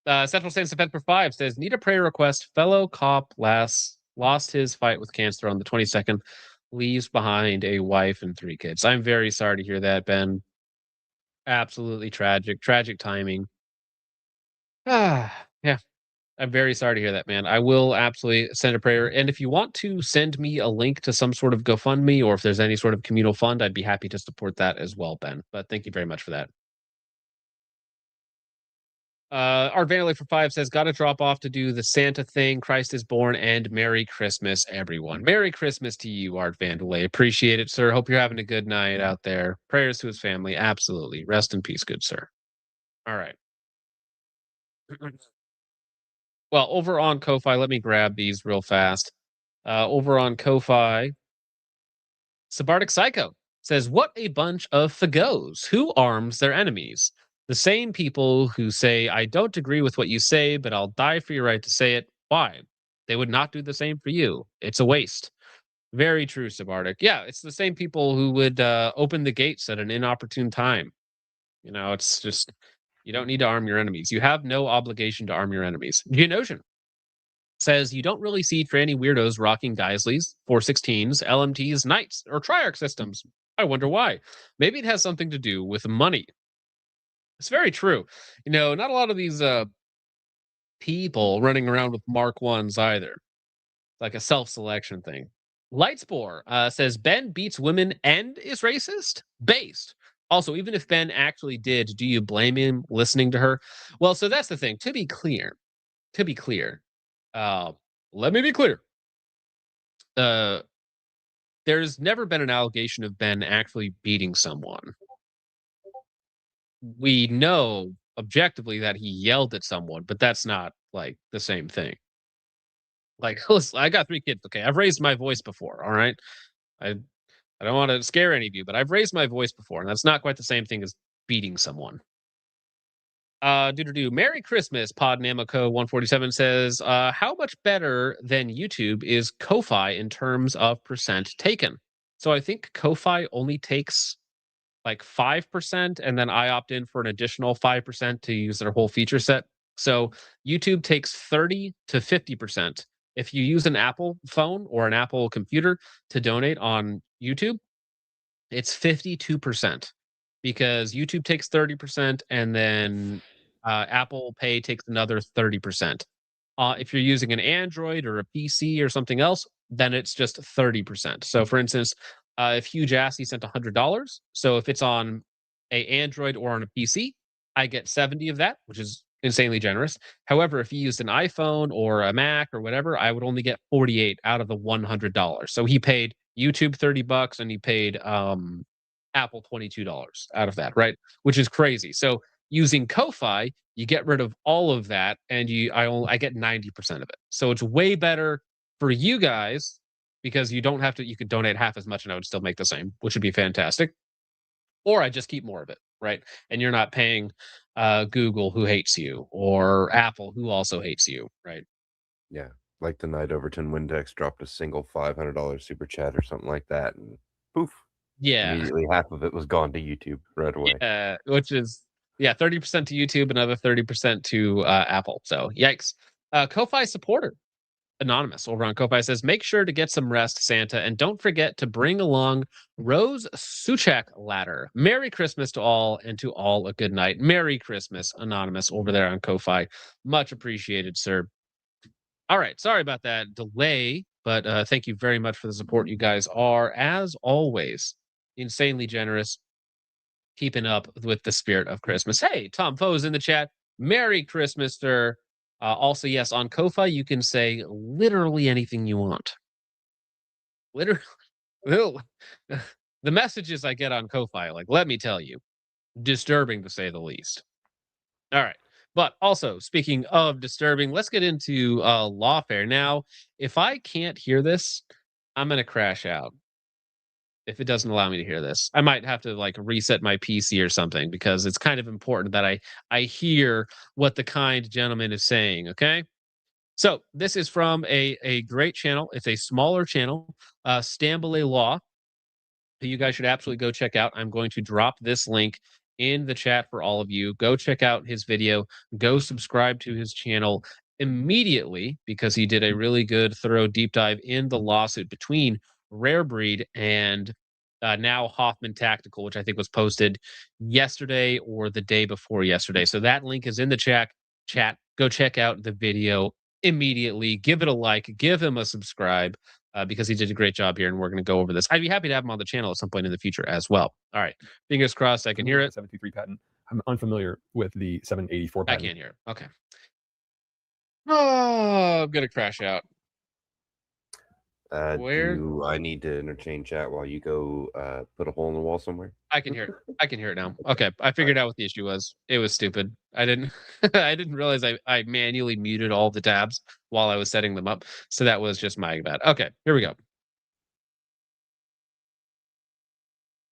Central States Defense for 5 says, need a prayer request. Fellow cop last lost his fight with cancer on the 22nd, leaves behind a wife and 3 kids. I'm very sorry to hear that, Ben. Absolutely tragic, tragic timing. Yeah. I'm very sorry to hear that, man. I will absolutely send a prayer. And if you want to send me a link to some sort of GoFundMe or if there's any sort of communal fund, I'd be happy to support that as well, Ben. But thank you very much for that. Art Vanderlei for 5 says, gotta drop off to do the Santa thing. Christ is born and Merry Christmas, everyone. Merry Christmas to you, Art Vanderlei. Appreciate it, sir. Hope you're having a good night out there. Prayers to his family. Absolutely. Rest in peace, good sir. All right. Well, over on Ko-Fi, let me grab these real fast. Over on Ko-Fi, Sabardic Psycho says, what a bunch of fagos. Who arms their enemies? The same people who say, I don't agree with what you say, but I'll die for your right to say it. Why? They would not do the same for you. It's a waste. Very true, Sabardic. Yeah, it's the same people who would open the gates at an inopportune time. You know, it's just, you don't need to arm your enemies. You have no obligation to arm your enemies. Geonotion says you don't really see tranny weirdos rocking Geisele's, 416s, LMTs, Knights, or Triarch systems. I wonder why. Maybe it has something to do with money. It's very true. You know, not a lot of these people running around with Mark 1s either. Like a self-selection thing. Lightspore says Ben beats women and is racist? Based. Also, even if Ben actually did, do you blame him listening to her? Well, so that's the thing. To be clear, let me be clear. There's never been an allegation of Ben actually beating someone. We know objectively that he yelled at someone, but that's not like the same thing. Like, listen, I got 3 kids. Okay, I've raised my voice before. All right, I don't want to scare any of you, but I've raised my voice before, and that's not quite the same thing as beating someone. Merry Christmas, Podnamico 147 says, how much better than YouTube is Ko-Fi in terms of percent taken? So I think Ko-Fi only takes like 5%, and then I opt in for an additional 5% to use their whole feature set. So YouTube takes 30 to 50%. If you use an Apple phone or an Apple computer to donate on YouTube, it's 52% because YouTube takes 30% and then Apple Pay takes another 30%. If you're using an Android or a PC or something else, then it's just 30%. So, for instance, if Hugh Jassy sent $100, so if it's on a Android or on a PC, I get 70 of that, which is insanely generous. However, if you used an iPhone or a Mac or whatever, I would only get 48 out of the $100. So he paid YouTube $30 and he paid Apple $22 out of that, right? Which is crazy. So using Ko-Fi, you get rid of all of that, and I get 90% of it. So it's way better for you guys because you don't have to. You could donate half as much, and I would still make the same, which would be fantastic. Or I just keep more of it, right? And you're not paying Google, who hates you, or Apple, who also hates you, right? Yeah, like the night Overton Windex dropped a single $500 super chat or something like that, and poof. Yeah. Immediately half of it was gone to YouTube right away. Yeah, which is 30% to YouTube, another 30% to Apple. So yikes. Ko-Fi supporter Anonymous over on Ko-Fi says, make sure to get some rest, Santa, and don't forget to bring along Rose Suchak ladder. Merry Christmas to all, and to all a good night. Merry Christmas, Anonymous over there on Ko-Fi. Much appreciated, sir. All right, sorry about that delay, but thank you very much for the support. You guys are, as always, insanely generous, keeping up with the spirit of Christmas. Hey, Tom Foe's in the chat. Merry Christmas, sir. Also, yes, on Ko-Fi, you can say literally anything you want. Literally. The messages I get on Ko-Fi, like, let me tell you, disturbing to say the least. All right. But also, speaking of disturbing, let's get into lawfare. Now, if I can't hear this, I'm going to crash out. If it doesn't allow me to hear this, I might have to like reset my PC or something, because it's kind of important that I hear what the kind gentleman is saying. Okay. So this is from a great channel. It's a smaller channel, Stambole Law, who you guys should absolutely go check out. I'm going to drop this link in the chat for all of you. Go check out his video. Go subscribe to his channel. immediately because he did a really good, thorough deep dive in the lawsuit between Rare Breed and now Hoffman Tactical, which I think was posted yesterday or the day before yesterday. So that link is in the chat. Go check out the video immediately. Give it a like. Give him a subscribe because he did a great job here, and we're going to go over this. I'd be happy to have him on the channel at some point in the future as well. All right, fingers crossed. I can hear it. 723 patent. I'm unfamiliar with the 784 patent. I can't hear it. Okay. Oh, I'm gonna crash out. Where? Do I need to interchange chat while you go put a hole in the wall somewhere? I can hear it. I can hear it now. Okay, I figured out what the issue was. It was stupid. I didn't. I didn't realize I manually muted all the tabs while I was setting them up. So that was just my bad. Okay, here we go.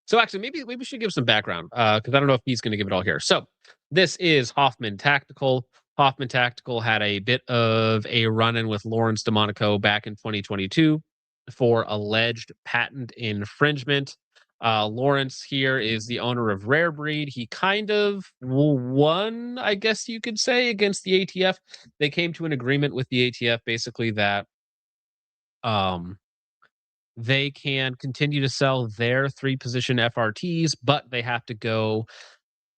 So actually, maybe we should give some background because I don't know if he's going to give it all here. So this is Hoffman Tactical. Hoffman Tactical had a bit of a run-in with Lawrence DeMonico back in 2022 for alleged patent infringement. Lawrence here is the owner of Rare Breed. He kind of won, I guess you could say, against the ATF. They came to an agreement with the ATF basically that they can continue to sell their 3-position FRTs, but they have to go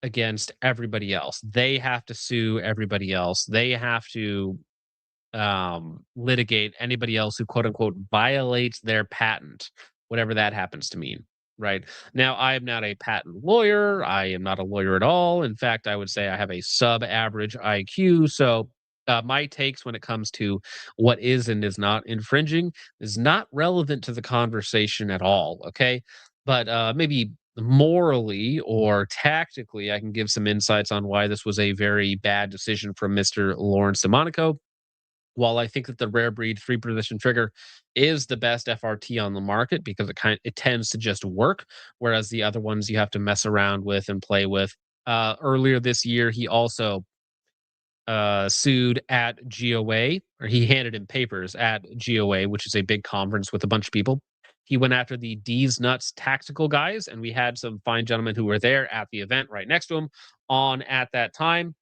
against everybody else. They have to sue everybody else. They have to litigate anybody else who quote unquote violates their patent, whatever that happens to mean. Right now, I am not a patent lawyer. I am not a lawyer at all. In fact, I would say I have a sub-average IQ. So my takes when it comes to what is and is not infringing is not relevant to the conversation at all. Okay, but maybe morally or tactically, I can give some insights on why this was a very bad decision from Mr. Lawrence DeMonico. While I think that the Rare Breed 3-position trigger is the best FRT on the market because it tends to just work, whereas the other ones you have to mess around with and play with. Earlier this year, he also sued at GOA, or he handed in papers at GOA, which is a big conference with a bunch of people. He went after the D's Nuts Tactical guys, and we had some fine gentlemen who were there at the event right next to him on at that time.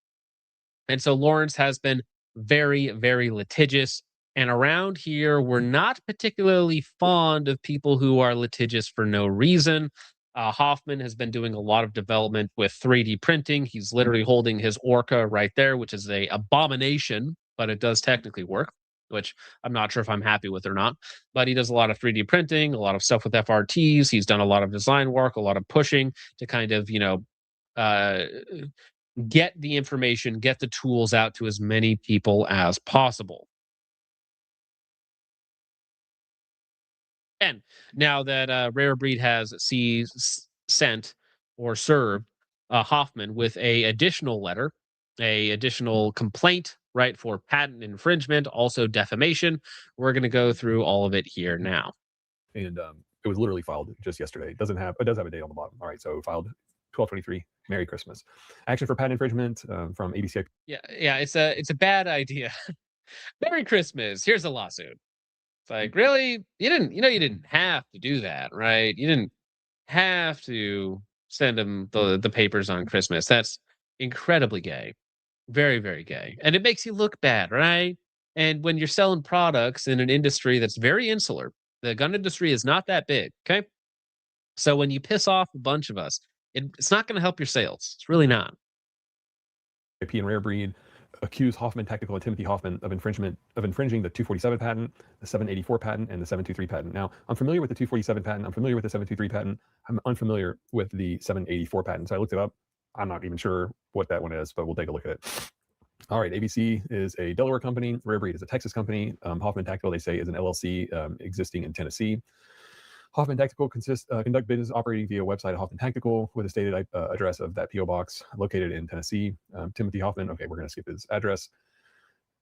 And so Lawrence has been very, very litigious. And around here, we're not particularly fond of people who are litigious for no reason. Hoffman has been doing a lot of development with 3D printing. He's literally holding his Orca right there, which is a abomination, but it does technically work, which I'm not sure if I'm happy with or not. But he does a lot of 3D printing, a lot of stuff with FRTs. He's done a lot of design work, a lot of pushing to kind of, get the information, get the tools out to as many people as possible. And now that Rare Breed has sent or served Hoffman with a additional letter, a additional complaint, right, for patent infringement, also defamation, we're going to go through all of it here now. And it was literally filed just yesterday. It does have a date on the bottom. All right, so filed 12/23. Merry Christmas. Action for patent infringement from ABCI. Yeah, it's a bad idea. Merry Christmas. Here's a lawsuit. It's like, really? You didn't have to do that, right? You didn't have to send them the papers on Christmas. That's incredibly gay. Very, very gay. And it makes you look bad, right? And when you're selling products in an industry that's very insular, the gun industry is not that big, okay? So when you piss off a bunch of us, it's not going to help your sales. It's really not. IP and Rare Breed accuse Hoffman Tactical and Timothy Hoffman of infringing the 247 patent, the 784 patent, and the 723 patent. Now, I'm familiar with the 247 patent. I'm familiar with the 723 patent. I'm unfamiliar with the 784 patent. So I looked it up. I'm not even sure what that one is, but we'll take a look at it. All right, ABC is a Delaware company. Rare Breed is a Texas company. Hoffman Tactical, they say, is an LLC existing in Tennessee. Hoffman Tactical conduct business operating via website of Hoffman Tactical with a stated address of that PO box located in Tennessee. Timothy Hoffman, okay, we're going to skip his address.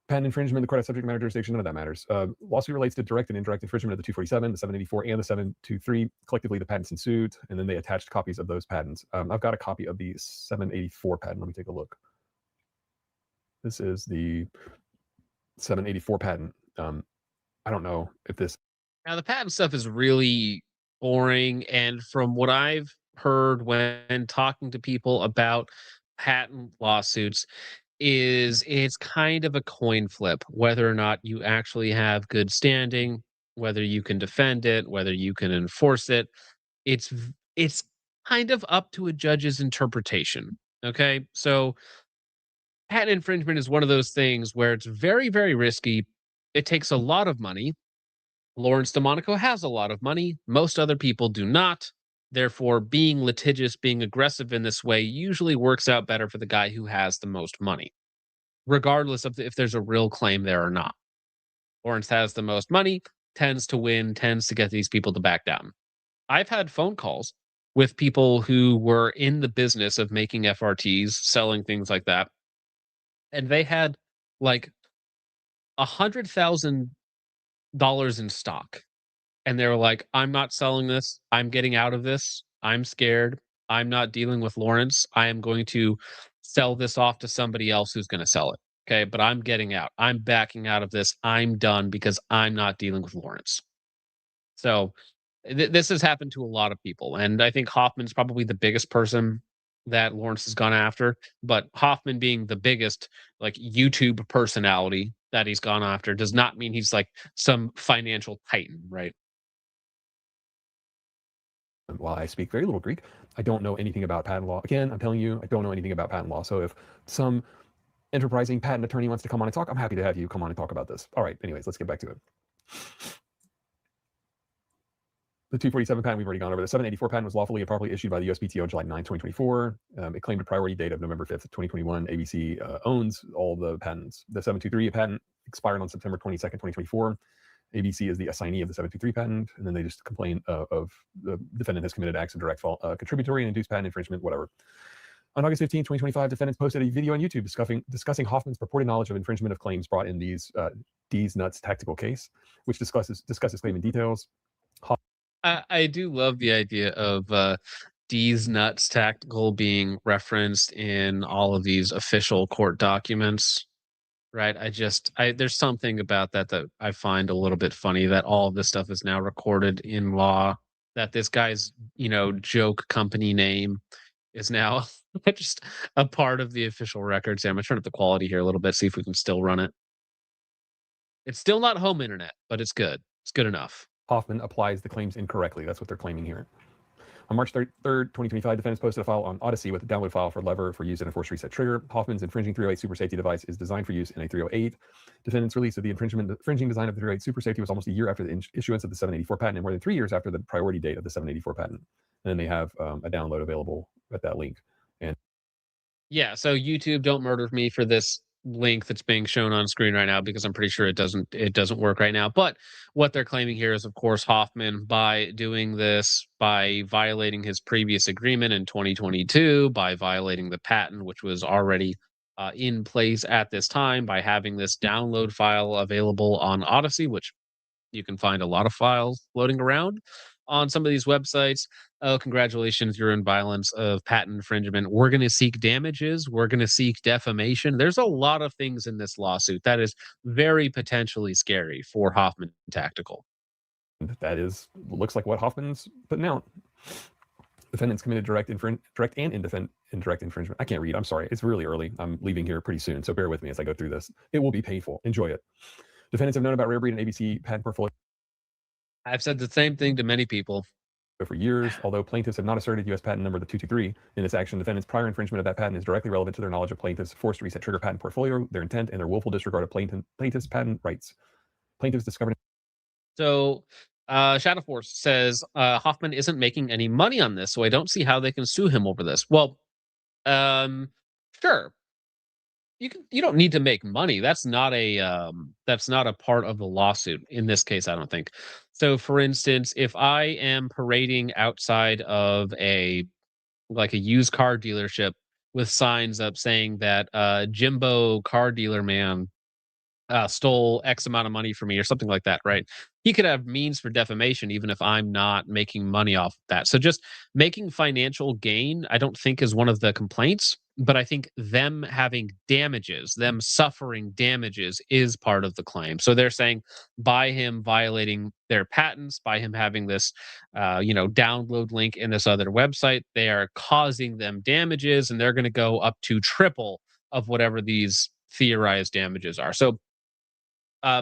Patent infringement, the court has subject matter jurisdiction, none of that matters. Lawsuit relates to direct and indirect infringement of the 247, the 784, and the 723. Collectively, the patents ensued, and then they attached copies of those patents. I've got a copy of the 784 patent. Let me take a look. This is the 784 patent. I don't know if this... Now, the patent stuff is really boring. And from what I've heard when talking to people about patent lawsuits, is it's kind of a coin flip whether or not you actually have good standing, whether you can defend it, whether you can enforce it. It's kind of up to a judge's interpretation. Okay, so patent infringement is one of those things where it's very, very risky. It takes a lot of money. Lawrence DeMonico has a lot of money. Most other people do not. Therefore, being litigious, being aggressive in this way usually works out better for the guy who has the most money, regardless of if there's a real claim there or not. Lawrence has the most money, tends to win, tends to get these people to back down. I've had phone calls with people who were in the business of making FRTs, selling things like that, and they had like $100,000 in stock. And they were like, I'm not selling this. I'm getting out of this. I'm scared. I'm not dealing with Lawrence. I am going to sell this off to somebody else who's going to sell it. Okay. But I'm getting out. I'm backing out of this. I'm done because I'm not dealing with Lawrence. So this has happened to a lot of people. And I think Hoffman's probably the biggest person that Lawrence has gone after. But Hoffman being the biggest like YouTube personality that he's gone after does not mean he's like some financial titan, right? While I speak very little Greek, I don't know anything about patent law. Again, I'm telling you, I don't know anything about patent law. So if some enterprising patent attorney wants to come on and talk, I'm happy to have you come on and talk about this. All right, anyways, let's get back to it. The 247 patent, we've already gone over. The 784 patent was lawfully and properly issued by the USPTO July 9, 2024. It claimed a priority date of November 5th, 2021. ABC owns all the patents. The 723 patent expired on September 22nd, 2024. ABC is the assignee of the 723 patent, and then they just complain of the defendant has committed acts of direct fault, contributory and induced patent infringement, whatever. On August 15, 2025, defendants posted a video on YouTube discussing Hoffman's purported knowledge of infringement of claims brought in D's Nuts tactical case, which discusses claim in details. I do love the idea of D's Nuts tactical being referenced in all of these official court documents. Right. There's something about that I find a little bit funny that all of this stuff is now recorded in law, that this guy's, joke company name is now just a part of the official records. I'm going to turn up the quality here a little bit, see if we can still run it. It's still not home internet, but it's good. It's good enough. Hoffman applies the claims incorrectly. That's what they're claiming here. On March 3rd, 2025, defendants posted a file on Odyssey with a download file for lever for use in a force reset trigger. Hoffman's infringing 308 super safety device is designed for use in a 308. Defendants' release of the infringing design of the 308 super safety was almost a year after the issuance of the 784 patent and more than 3 years after the priority date of the 784 patent. And then they have a download available at that link. And yeah, so YouTube, don't murder me for this link that's being shown on screen right now, because I'm pretty sure it doesn't work right now. But what they're claiming here is, of course, Hoffman, by doing this, by violating his previous agreement in 2022, by violating the patent, which was already in place at this time, by having this download file available on Odyssey, which you can find a lot of files floating around on some of these websites. Oh, congratulations, you're in violence of patent infringement. We're going to seek damages. We're going to seek defamation. There's a lot of things in this lawsuit that is very potentially scary for Hoffman Tactical. that looks like what Hoffman's putting out. Defendants committed direct and indirect infringement. I can't read. I'm sorry. It's really early. I'm leaving here pretty soon, so bear with me as I go through this. It will be painful. Enjoy it. Defendants have known about Rare Breed and ABC patent portfolio. I've said the same thing to many people For years, although plaintiffs have not asserted U.S. patent number 223 in this action, defendants' prior infringement of that patent is directly relevant to their knowledge of plaintiffs' forced reset trigger patent portfolio, their intent, and their willful disregard of plaintiffs' patent rights. Plaintiffs discovered. So, Shadow Force says Hoffman isn't making any money on this, so I don't see how they can sue him over this. Well, sure. You don't need to make money. That's not a part of the lawsuit in this case, I don't think. So for instance, if I am parading outside of a used car dealership with signs up saying that Jimbo car dealer man stole X amount of money from me or something like that, right? He could have means for defamation even if I'm not making money off that. So just making financial gain, I don't think is one of the complaints, but I think them having damages, them suffering damages is part of the claim. So they're saying by him violating their patents, by him having this, download link in this other website, they are causing them damages, and they're going to go up to triple of whatever these theorized damages are. So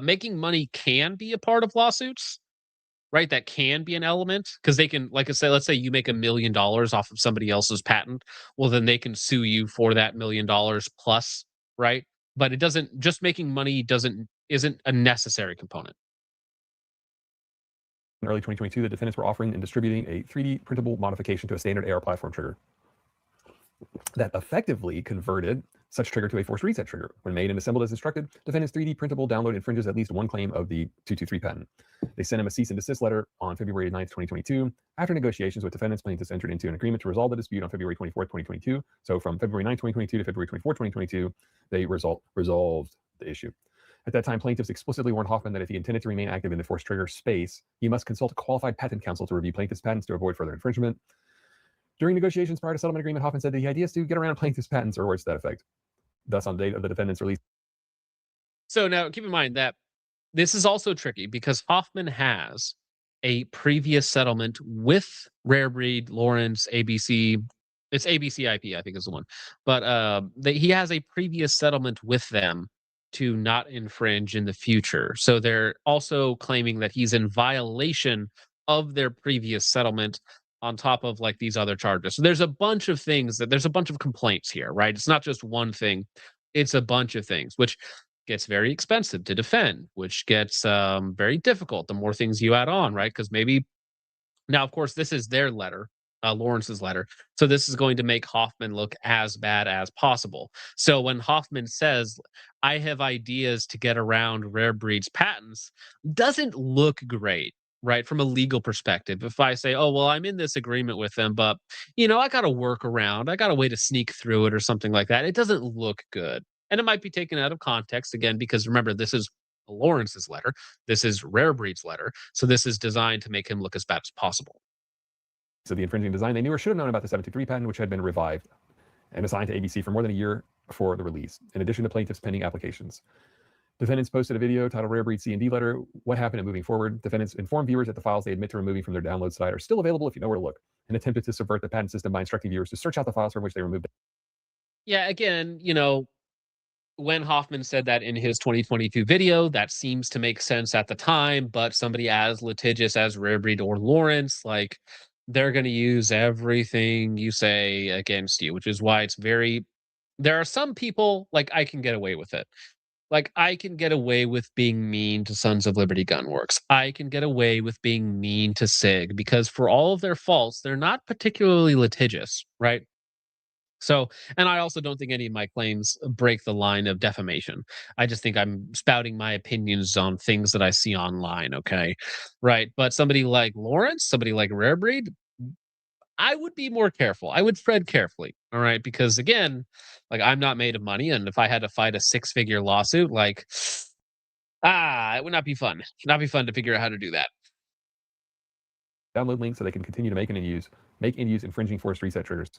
making money can be a part of lawsuits, right? That can be an element because they can, like I said, let's say you make $1 million off of somebody else's patent. Well, then they can sue you for that $1 million plus, right? But it doesn't, just making money isn't a necessary component. In early 2022, the defendants were offering and distributing a 3D printable modification to a standard AR platform trigger that effectively converted such trigger to a forced reset trigger. When made and assembled as instructed, defendant's 3D printable download infringes at least one claim of the 223 patent. They sent him a cease and desist letter on February 9th, 2022. After negotiations with defendants, plaintiffs entered into an agreement to resolve the dispute on February 24th, 2022. So from February 9th, 2022 to February 24th, 2022, they resolved the issue. At that time, plaintiffs explicitly warned Hoffman that if he intended to remain active in the forced trigger space, he must consult a qualified patent counsel to review plaintiff's patents to avoid further infringement. During negotiations prior to settlement agreement, Hoffman said that the idea is to get around plaintiff's patents or words to that effect. Thus, on the date of the defendant's release. So now keep in mind that this is also tricky because Hoffman has a previous settlement with Rare Breed, Lawrence, ABC. It's ABC IP, I think is the one. But he has a previous settlement with them to not infringe in the future. So they're also claiming that he's in violation of their previous settlement on top of like these other charges. So there's a bunch of things there's a bunch of complaints here, right? It's not just one thing, it's a bunch of things, which gets very expensive to defend, which gets very difficult the more things you add on, right? Because maybe now, of course, this is their letter, Lawrence's letter. So this is going to make Hoffman look as bad as possible. So when Hoffman says, I have ideas to get around Rare Breed's patents, doesn't look great, right? From a legal perspective. If I say, oh, well, I'm in this agreement with them, but, I got to work around, I got a way to sneak through it or something like that. It doesn't look good. And it might be taken out of context again, because remember, this is Lawrence's letter. This is Rare Breed's letter. So this is designed to make him look as bad as possible. So the infringing design, they knew or should have known about the 723 patent, which had been revived and assigned to ABC for more than a year before the release, in addition to plaintiffs' pending applications. Defendants posted a video titled Rare Breed C&D letter, what happened and moving forward. Defendants informed viewers that the files they admit to removing from their download site are still available if you know where to look, and attempted to subvert the patent system by instructing viewers to search out the files from which they removed them. Yeah, again, when Hoffman said that in his 2022 video, that seems to make sense at the time, but somebody as litigious as Rare Breed or Lawrence, like, they're going to use everything you say against you, which is why there are some people, like, I can get away with it. Like, I can get away with being mean to Sons of Liberty Gunworks. I can get away with being mean to SIG because for all of their faults, they're not particularly litigious, right? So, and I also don't think any of my claims break the line of defamation. I just think I'm spouting my opinions on things that I see online, okay? Right. But somebody like Lawrence, somebody like Rare Breed, I would be more careful. I would tread carefully. All right. Because again, like, I'm not made of money. And if I had to fight a 6-figure lawsuit, like, it would not be fun. Not be fun to figure out how to do that. Download links so they can continue to make and use infringing forced reset triggers.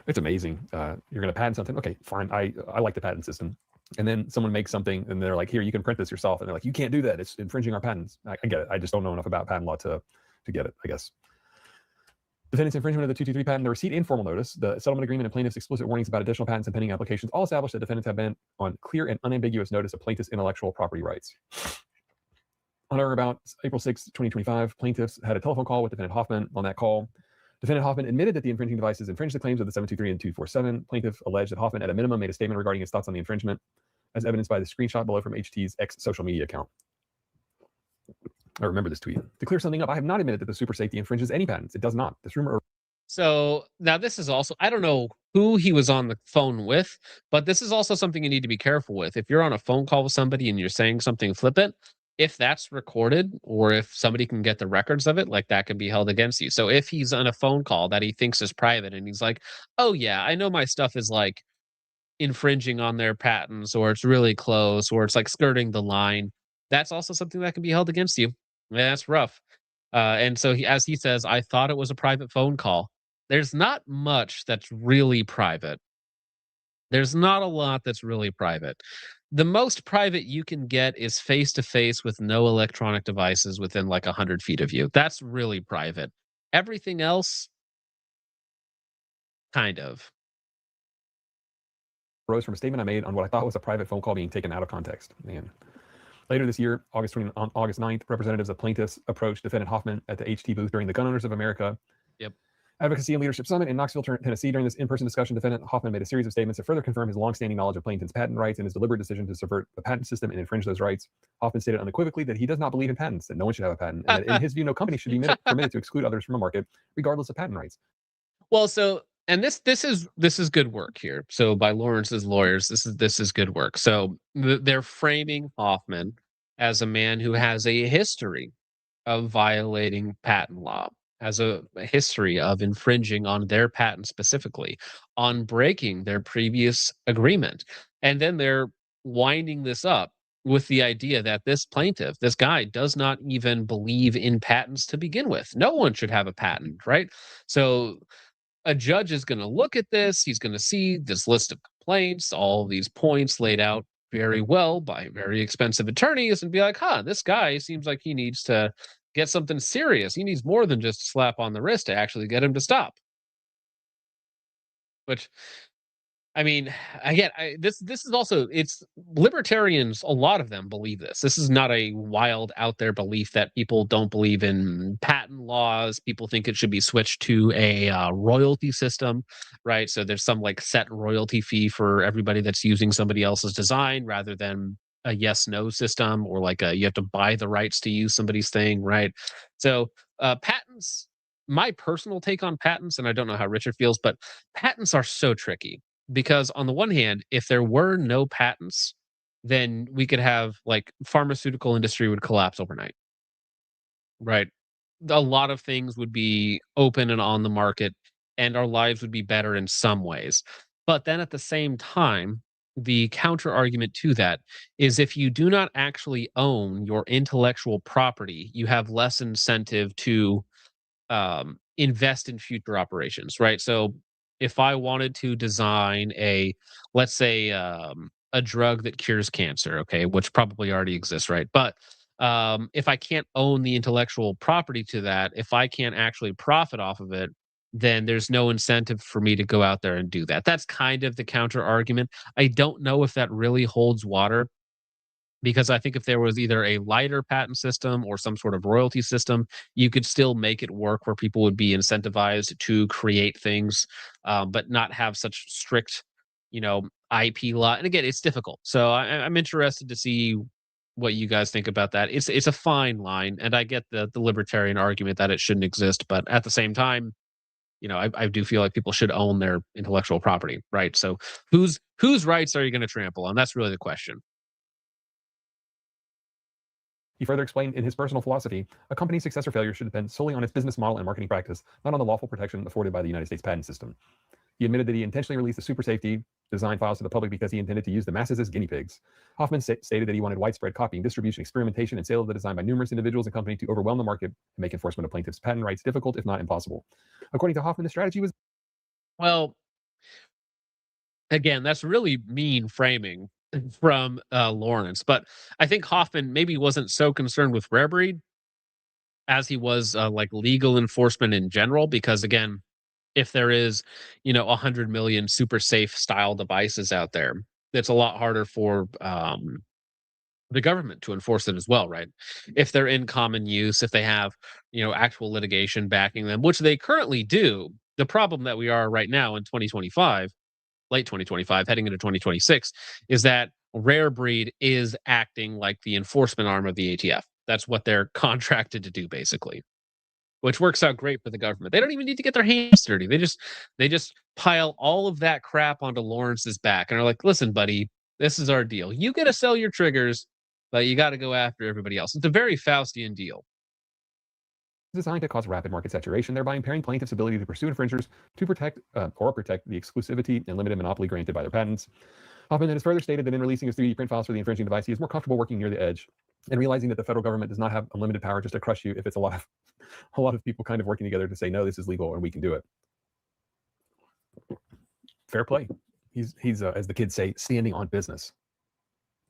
It's amazing. You're going to patent something. Okay, fine. I like the patent system. And then someone makes something and they're like, here, you can print this yourself. And they're like, you can't do that. It's infringing our patents. I get it. I just don't know enough about patent law to get it, I guess. Defendant's infringement of the 223 patent, the receipt and formal notice, the settlement agreement, and plaintiff's explicit warnings about additional patents and pending applications all establish that defendants have been on clear and unambiguous notice of plaintiff's intellectual property rights. On or about April 6, 2025, plaintiffs had a telephone call with defendant Hoffman. On that call, defendant Hoffman admitted that the infringing devices infringed the claims of the 723 and 247. Plaintiff alleged that Hoffman, at a minimum, made a statement regarding his thoughts on the infringement, as evidenced by the screenshot below from HT's social media account. I remember this tweet. To clear something up, I have not admitted that the super safety infringes any patents. It does not. This rumor. So now this is also, I don't know who he was on the phone with, but this is also something you need to be careful with. If you're on a phone call with somebody and you're saying something flippant, if that's recorded or if somebody can get the records of it, like, that can be held against you. So if he's on a phone call that he thinks is private and he's like, oh yeah, I know my stuff is like infringing on their patents, or it's really close, or it's like skirting the line, that's also something that can be held against you. Yeah, that's rough. And so as he says, I thought it was a private phone call. There's not much that's really private. There's not a lot that's really private. The most private you can get is face-to-face with no electronic devices within like 100 feet of you. That's really private. Everything else, kind of. arose from a statement I made on what I thought was a private phone call being taken out of context. Man. Later this year, on August 9th, representatives of plaintiffs approached defendant Hoffman at the HT booth during the Gun Owners of America Advocacy and Leadership Summit in Knoxville, Tennessee. During this in-person discussion, defendant Hoffman made a series of statements to further confirm his long-standing knowledge of plaintiff's patent rights and his deliberate decision to subvert the patent system and infringe those rights. Hoffman stated unequivocally that he does not believe in patents, that no one should have a patent, and that in his view, no company should be permitted to exclude others from a market, regardless of patent rights. Well, so and this is good work here. So by Lawrence's lawyers, this is good work. So they're framing Hoffman as a man who has a history of violating patent law, has a history of infringing on their patent specifically, on breaking their previous agreement. And then they're winding this up with the idea that this plaintiff, this guy, does not even believe in patents to begin with. No one should have a patent, right? So a judge is going to look at this. He's going to see this list of complaints, all these points laid out very well by very expensive attorneys, and be like, this guy seems like he needs to get something serious. He needs more than just a slap on the wrist to actually get him to stop. Which, I mean, again, this is also, it's libertarians, a lot of them believe this. This is not a wild out there belief that people don't believe in patent laws. People think it should be switched to a royalty system, right? So there's some like set royalty fee for everybody that's using somebody else's design rather than a yes-no system, or like you have to buy the rights to use somebody's thing, right? So patents, my personal take on patents, and I don't know how Richard feels, but patents are so tricky. Because on the one hand, if there were no patents, then we could have like pharmaceutical industry would collapse overnight, right? A lot of things would be open and on the market, and our lives would be better in some ways. But then at the same time, the counter argument to that is if you do not actually own your intellectual property, you have less incentive to invest in future operations, right? So if I wanted to design let's say, a drug that cures cancer, okay, which probably already exists, right? But if I can't own the intellectual property to that, if I can't actually profit off of it, then there's no incentive for me to go out there and do that. That's kind of the counter argument. I don't know if that really holds water, because I think if there was either a lighter patent system or some sort of royalty system, you could still make it work where people would be incentivized to create things, but not have such strict, IP law. And again, it's difficult. So I'm interested to see what you guys think about that. It's a fine line, and I get the libertarian argument that it shouldn't exist, but at the same time, I do feel like people should own their intellectual property, right? So whose rights are you going to trample on? That's really the question. He further explained in his personal philosophy, a company's success or failure should depend solely on its business model and marketing practice, not on the lawful protection afforded by the United States patent system. He admitted that he intentionally released the super safety design files to the public because he intended to use the masses as guinea pigs. Hoffman stated that he wanted widespread copying, distribution, experimentation, and sale of the design by numerous individuals and companies to overwhelm the market and make enforcement of plaintiffs' patent rights difficult, if not impossible. According to Hoffman, the strategy was... Well, again, that's really mean framing from Lawrence, but I think Hoffman maybe wasn't so concerned with rare breed as he was like legal enforcement in general, because again, if there is 100 million super safe style devices out there, it's a lot harder for the government to enforce it as well, right? If they're in common use, if they have actual litigation backing them, which they currently do. The problem that we are right now in 2025, late 2025, heading into 2026, is that rare breed is acting like the enforcement arm of the ATF. That's what they're contracted to do, basically, which works out great for the government. They don't even need to get their hands dirty. They just pile all of that crap onto Lawrence's back and are like, listen, buddy, this is our deal. You get to sell your triggers, but you got to go after everybody else. It's a very Faustian deal. Designed to cause rapid market saturation, thereby impairing plaintiffs' ability to pursue infringers to protect the exclusivity and limited monopoly granted by their patents. Hoffman has further stated that in releasing his 3D print files for the infringing device, he is more comfortable working near the edge and realizing that the federal government does not have unlimited power just to crush you if it's a lot of people kind of working together to say, no, this is legal and we can do it. Fair play. He's as the kids say, standing on business.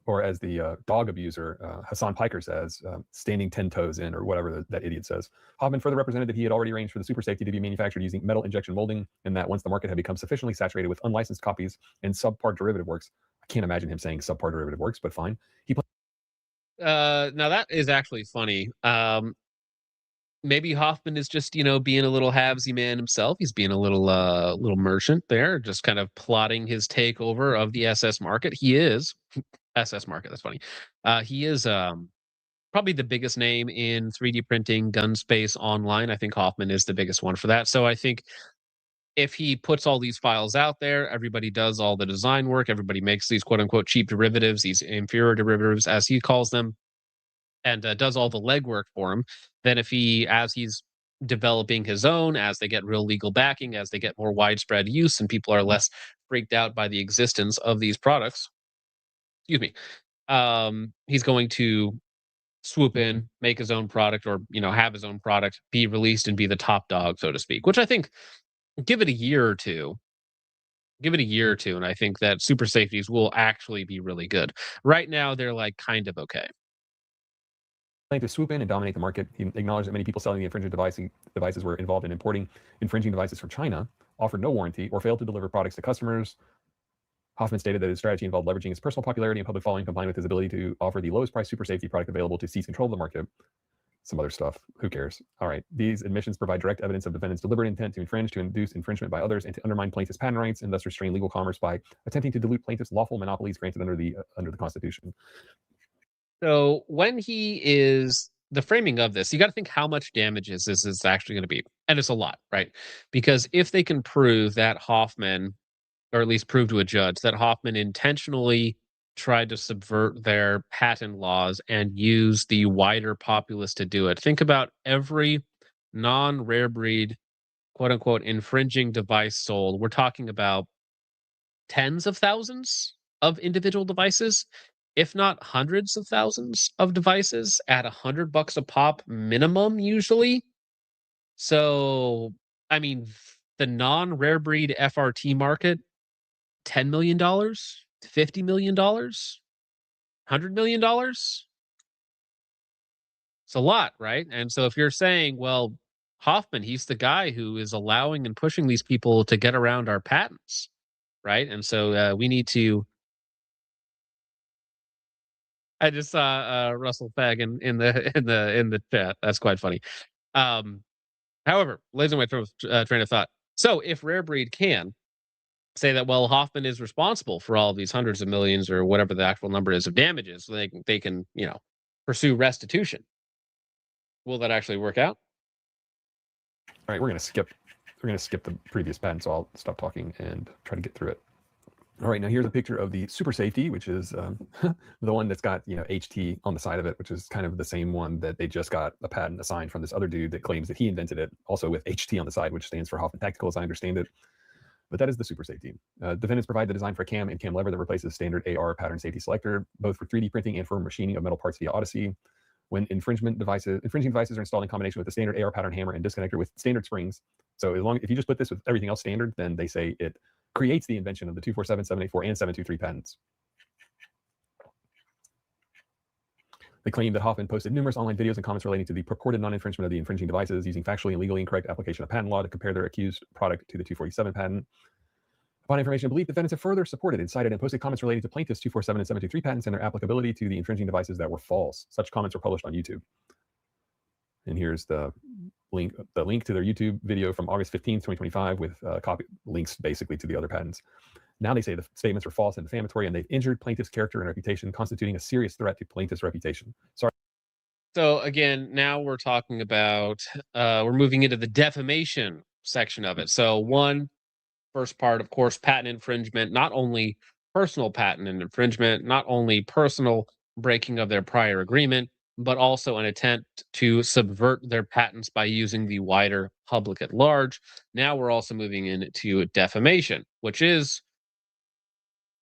or as the dog abuser Hassan Piker says, standing 10 toes in, or whatever that idiot says. Hoffman further represented that he had already arranged for the super safety to be manufactured using metal injection molding, and that once the market had become sufficiently saturated with unlicensed copies and subpar derivative works, I can't imagine him saying subpar derivative works, but fine. Now that is actually funny. Maybe Hoffman is just, being a little halvesy man himself. He's being a little merchant there, just kind of plotting his takeover of the SS market. He is SS market. That's funny. He is probably the biggest name in 3D printing gun space online. I think Hoffman is the biggest one for that. So I think if he puts all these files out there, everybody does all the design work, everybody makes these quote unquote cheap derivatives, these inferior derivatives, as he calls them, and does all the legwork for him, then if as he's developing his own, as they get real legal backing, as they get more widespread use, and people are less freaked out by the existence of these products, excuse me, he's going to swoop in, make his own product, or have his own product be released and be the top dog, so to speak. Which I think, give it a year or two, and I think that super safeties will actually be really good. Right now, they're like kind of okay. To swoop in and dominate the market. He acknowledged that many people selling the infringement devices were involved in importing infringing devices from China, offered no warranty, or failed to deliver products to customers. Hoffman stated that his strategy involved leveraging his personal popularity and public following combined with his ability to offer the lowest price super safety product available to seize control of the market. Some other stuff. Who cares? All right. These admissions provide direct evidence of defendant's deliberate intent to infringe, to induce infringement by others, and to undermine plaintiff's patent rights, and thus restrain legal commerce by attempting to dilute plaintiff's lawful monopolies granted under the Constitution. So when he is the framing of this, you got to think how much damages this is actually going to be. And it's a lot, right? Because if they can prove that Hoffman, or at least prove to a judge that Hoffman intentionally tried to subvert their patent laws and use the wider populace to do it. Think about every non-rare breed, quote unquote, infringing device sold. We're talking about tens of thousands of individual devices, if not hundreds of thousands of devices at $100 a pop minimum, usually. So, I mean, the non-rare breed FRT market, $10 million, $50 million, $100 million. It's a lot, right? And so if you're saying, well, Hoffman, he's the guy who is allowing and pushing these people to get around our patents, right? And so we need to. I just saw Russell Fagg in the chat. That's quite funny. However, losing my train of thought. So if Rare Breed can say that, well, Hoffman is responsible for all of these hundreds of millions or whatever the actual number is of damages, so they can pursue restitution. Will that actually work out? All right, we're gonna skip the previous patent, so I'll stop talking and try to get through it. All right, now here's a picture of the super safety, which is the one that's got HT on the side of it, which is kind of the same one that they just got a patent assigned from this other dude that claims that he invented it, also with HT on the side, which stands for Hoffman Tactical, as I understand it. But that is the super safety. Defendants provide the design for a cam and cam lever that replaces standard AR pattern safety selector, both for 3D printing and for machining of metal parts via Odyssey. When infringing devices are installed in combination with the standard AR pattern hammer and disconnector with standard springs. So if you just put this with everything else standard, then they say it creates the invention of the 247, 784, and 723 patents. They claim that Hoffman posted numerous online videos and comments relating to the purported non-infringement of the infringing devices, using factually and legally incorrect application of patent law to compare their accused product to the 247 patent. Upon information and belief, defendants have further supported, incited, and posted comments relating to plaintiffs' 247 and 723 patents and their applicability to the infringing devices that were false. Such comments were published on YouTube. And here's the link to their YouTube video from August 15th, 2025 with links basically to the other patents. Now they say the statements are false and defamatory, and they've injured plaintiff's character and reputation, constituting a serious threat to plaintiff's reputation. Sorry. So again, now we're talking about, we're moving into the defamation section of it. So first part, of course, patent infringement, not only personal patent infringement, not only personal breaking of their prior agreement, but also an attempt to subvert their patents by using the wider public at large. Now we're also moving into defamation, which is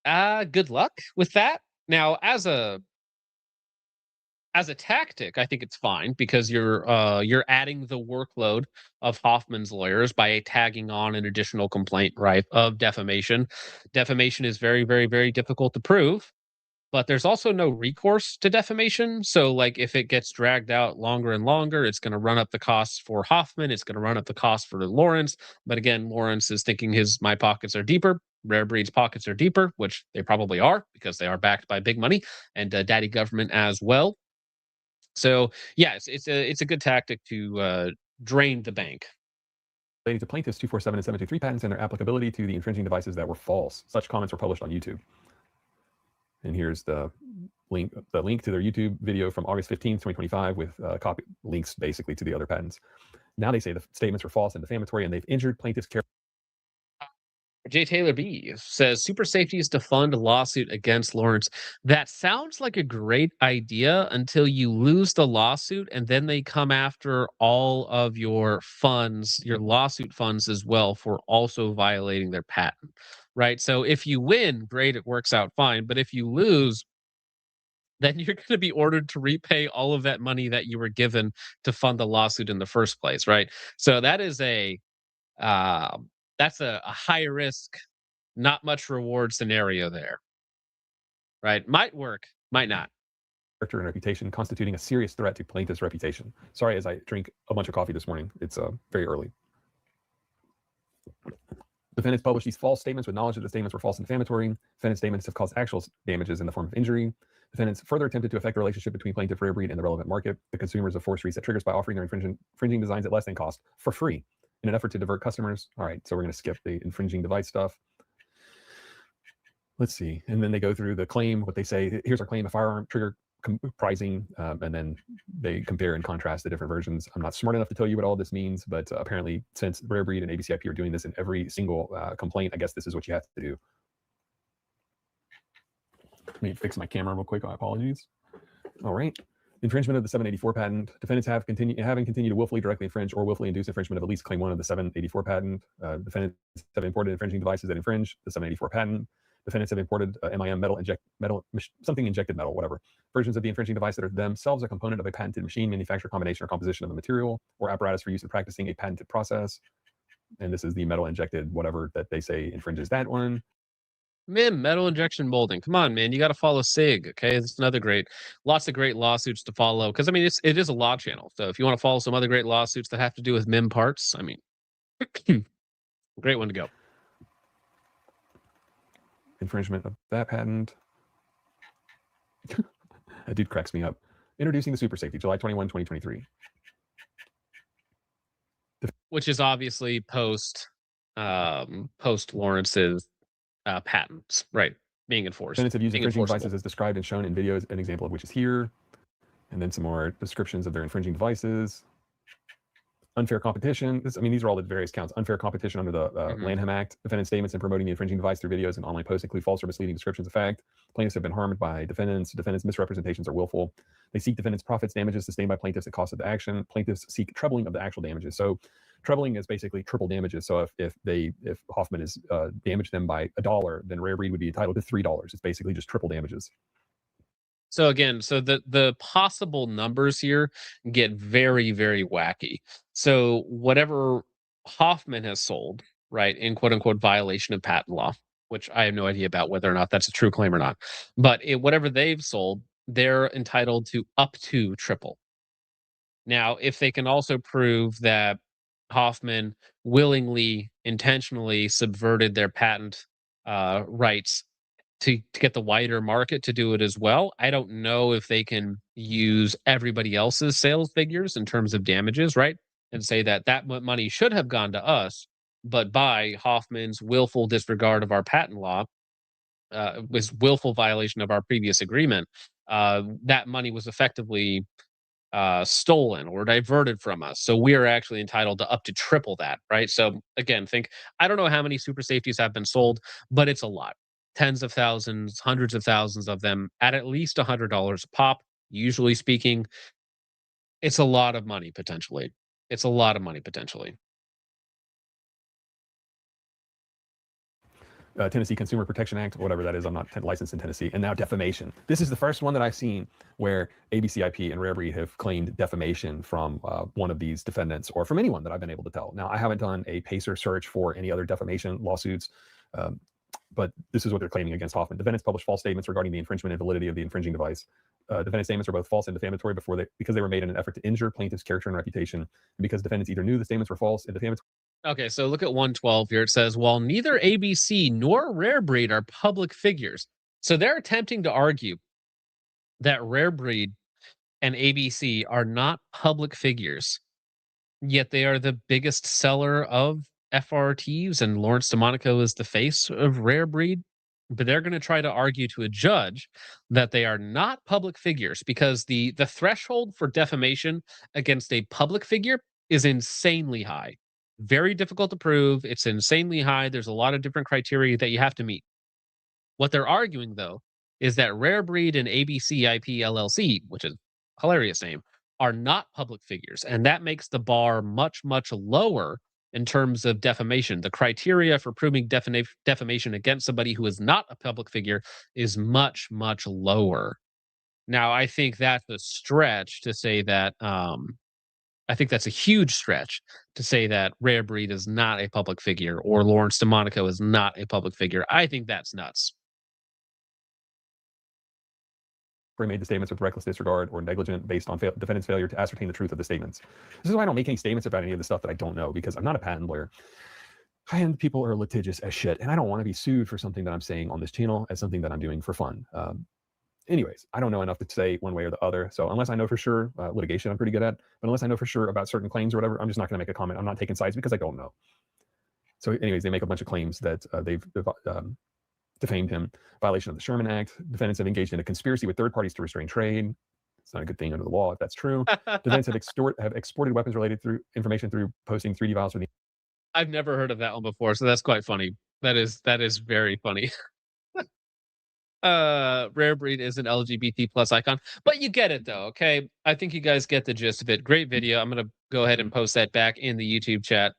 good luck with that. Now, as a tactic, I think it's fine because you're adding the workload of Hoffman's lawyers by tagging on an additional complaint, right, of defamation. Defamation is very, very, very difficult to prove. but there's also no recourse to defamation. So, like, if it gets dragged out longer and longer, it's going to run up the costs for Hoffman. It's going to run up the cost for Lawrence. But again, Lawrence is thinking my pockets are deeper. Rare Breed's pockets are deeper, which they probably are because they are backed by big money and daddy government as well. So, yeah, it's a good tactic to drain the bank. Relating to plaintiffs' 247 and 723 patents and their applicability to the infringing devices that were false. Such comments were published on YouTube. And here's the link to their YouTube video from August 15th, 2025 with copy links basically to the other patents. Now they say the statements were false and defamatory and they've injured plaintiffs' care. J. Taylor B says super safety is to fund a lawsuit against Lawrence. That sounds like a great idea until you lose the lawsuit and then they come after all of your funds, your lawsuit funds as well, for also violating their patent, right? So if you win, great, it works out fine. But if you lose, then you're going to be ordered to repay all of that money that you were given to fund the lawsuit in the first place, right? So that is that's a high risk, not much reward scenario there, right? Might work, might not. Character and reputation constituting a serious threat to plaintiff's reputation. Sorry, as I drink a bunch of coffee this morning. It's very early. Defendants published these false statements with knowledge that the statements were false and defamatory. Defendants' statements have caused actual damages in the form of injury. Defendants further attempted to affect the relationship between plaintiff Rare Breed and the relevant market. The consumers of force reset triggers by offering their infringing designs at less than cost for free in an effort to divert customers. All right, so we're going to skip the infringing device stuff. Let's see. And then they go through the claim, what they say. Here's our claim, a firearm trigger pricing, and then they compare and contrast the different versions. I'm not smart enough to tell you what all this means, but apparently since Rare Breed and ABCIP are doing this in every single complaint, I guess this is what you have to do. Let me fix my camera real quick. Apologies. All right. Infringement of the 784 patent. Defendants have continued to willfully directly infringe or willfully induce infringement of at least claim 1 of the 784 patent. Defendants have imported infringing devices that infringe the 784 patent. Defendants have imported MIM something injected metal, whatever. Versions of the infringing device that are themselves a component of a patented machine, manufacture, combination, or composition of the material or apparatus for use in practicing a patented process. And this is the metal injected whatever that they say infringes that one. Man, metal injection molding. Come on, man. You got to follow SIG. Okay. It's another lots of great lawsuits to follow. Because, I mean, it is a law channel. So if you want to follow some other great lawsuits that have to do with MIM parts, I mean, great one to go. Infringement of that patent. That dude cracks me up. Introducing the super safety, July 21, 2023. Which is obviously post Lawrence's patents, right, being enforced. Defendants have used infringing devices as described and shown in videos, an example of which is here. And then some more descriptions of their infringing devices. Unfair competition. These are all the various counts. Unfair competition under the Lanham Act. Defendant statements in promoting the infringing device through videos and online posts include false or misleading descriptions of fact. Plaintiffs have been harmed by defendants. Defendants' misrepresentations are willful. They seek defendants' profits, damages sustained by plaintiffs at cost of the action. Plaintiffs seek trebling of the actual damages. So trebling is basically triple damages. So if Hoffman has damaged them by $1, then Rare Breed would be entitled to $3. It's basically just triple damages. So again, the possible numbers here get very, very wacky. So whatever Hoffman has sold, right, in quote unquote violation of patent law, which I have no idea about whether or not that's a true claim or not, but whatever they've sold, they're entitled to up to triple. Now, if they can also prove that Hoffman willingly, intentionally subverted their patent rights to get the wider market to do it as well, I don't know if they can use everybody else's sales figures in terms of damages, right? And say that money should have gone to us, but by Hoffman's willful disregard of our patent law, was willful violation of our previous agreement, that money was effectively stolen or diverted from us. So we are actually entitled to up to triple that, right? So again, I don't know how many super safeties have been sold, but it's a lot. Tens of thousands, hundreds of thousands of them at least $100 a pop, usually speaking. It's a lot of money potentially. It's a lot of money potentially. Tennessee Consumer Protection Act, whatever that is. I'm not licensed in Tennessee. And now defamation. This is the first one that I've seen where ABCIP and Rare Breed have claimed defamation from one of these defendants or from anyone that I've been able to tell. Now, I haven't done a PACER search for any other defamation lawsuits. but this is what they're claiming against Hoffman. Defendants published false statements regarding the infringement and validity of the infringing device. Defendant statements are both false and defamatory because they were made in an effort to injure plaintiff's character and reputation, and because defendants either knew the statements were false and defamatory. Okay, so look at 112 here. It says, while neither ABC nor Rare Breed are public figures. So they're attempting to argue that Rare Breed and ABC are not public figures, yet they are the biggest seller of FRTs, and Lawrence DeMonico is the face of Rare Breed. But they're going to try to argue to a judge that they are not public figures because the threshold for defamation against a public figure is insanely high. Very difficult to prove. It's insanely high. There's a lot of different criteria that you have to meet. What they're arguing, though, is that Rare Breed and ABC IP LLC, which is a hilarious name, are not public figures. And that makes the bar much, much lower in terms of defamation. The criteria for proving defamation against somebody who is not a public figure is much, much lower. Now, I think that's a stretch to say that. I think that's a huge stretch to say that Rare Breed is not a public figure or Lawrence DeMonico is not a public figure. I think that's nuts. Made the statements with reckless disregard or negligent based on defendant's failure to ascertain the truth of the statements. This is why I don't make any statements about any of the stuff that I don't know, because I'm not a patent lawyer. And people are litigious as shit, and I don't want to be sued for something that I'm saying on this channel as something that I'm doing for fun. Anyways, I don't know enough to say one way or the other. So unless I know for sure, litigation I'm pretty good at, but unless I know for sure about certain claims or whatever, I'm just not going to make a comment. I'm not taking sides because I don't know. So anyways, they make a bunch of claims that they've defamed him, violation of the Sherman Act. Defendants have engaged in a conspiracy with third parties to restrain trade. It's not a good thing under the law if that's true. Defendants have exported weapons related through information through posting 3D files for the. I've never heard of that one before, so that's quite funny. That is very funny. Rare Breed is an LGBT plus icon, but you get it though. Okay, I think you guys get the gist of it. Great video. I'm gonna go ahead and post that back in the YouTube chat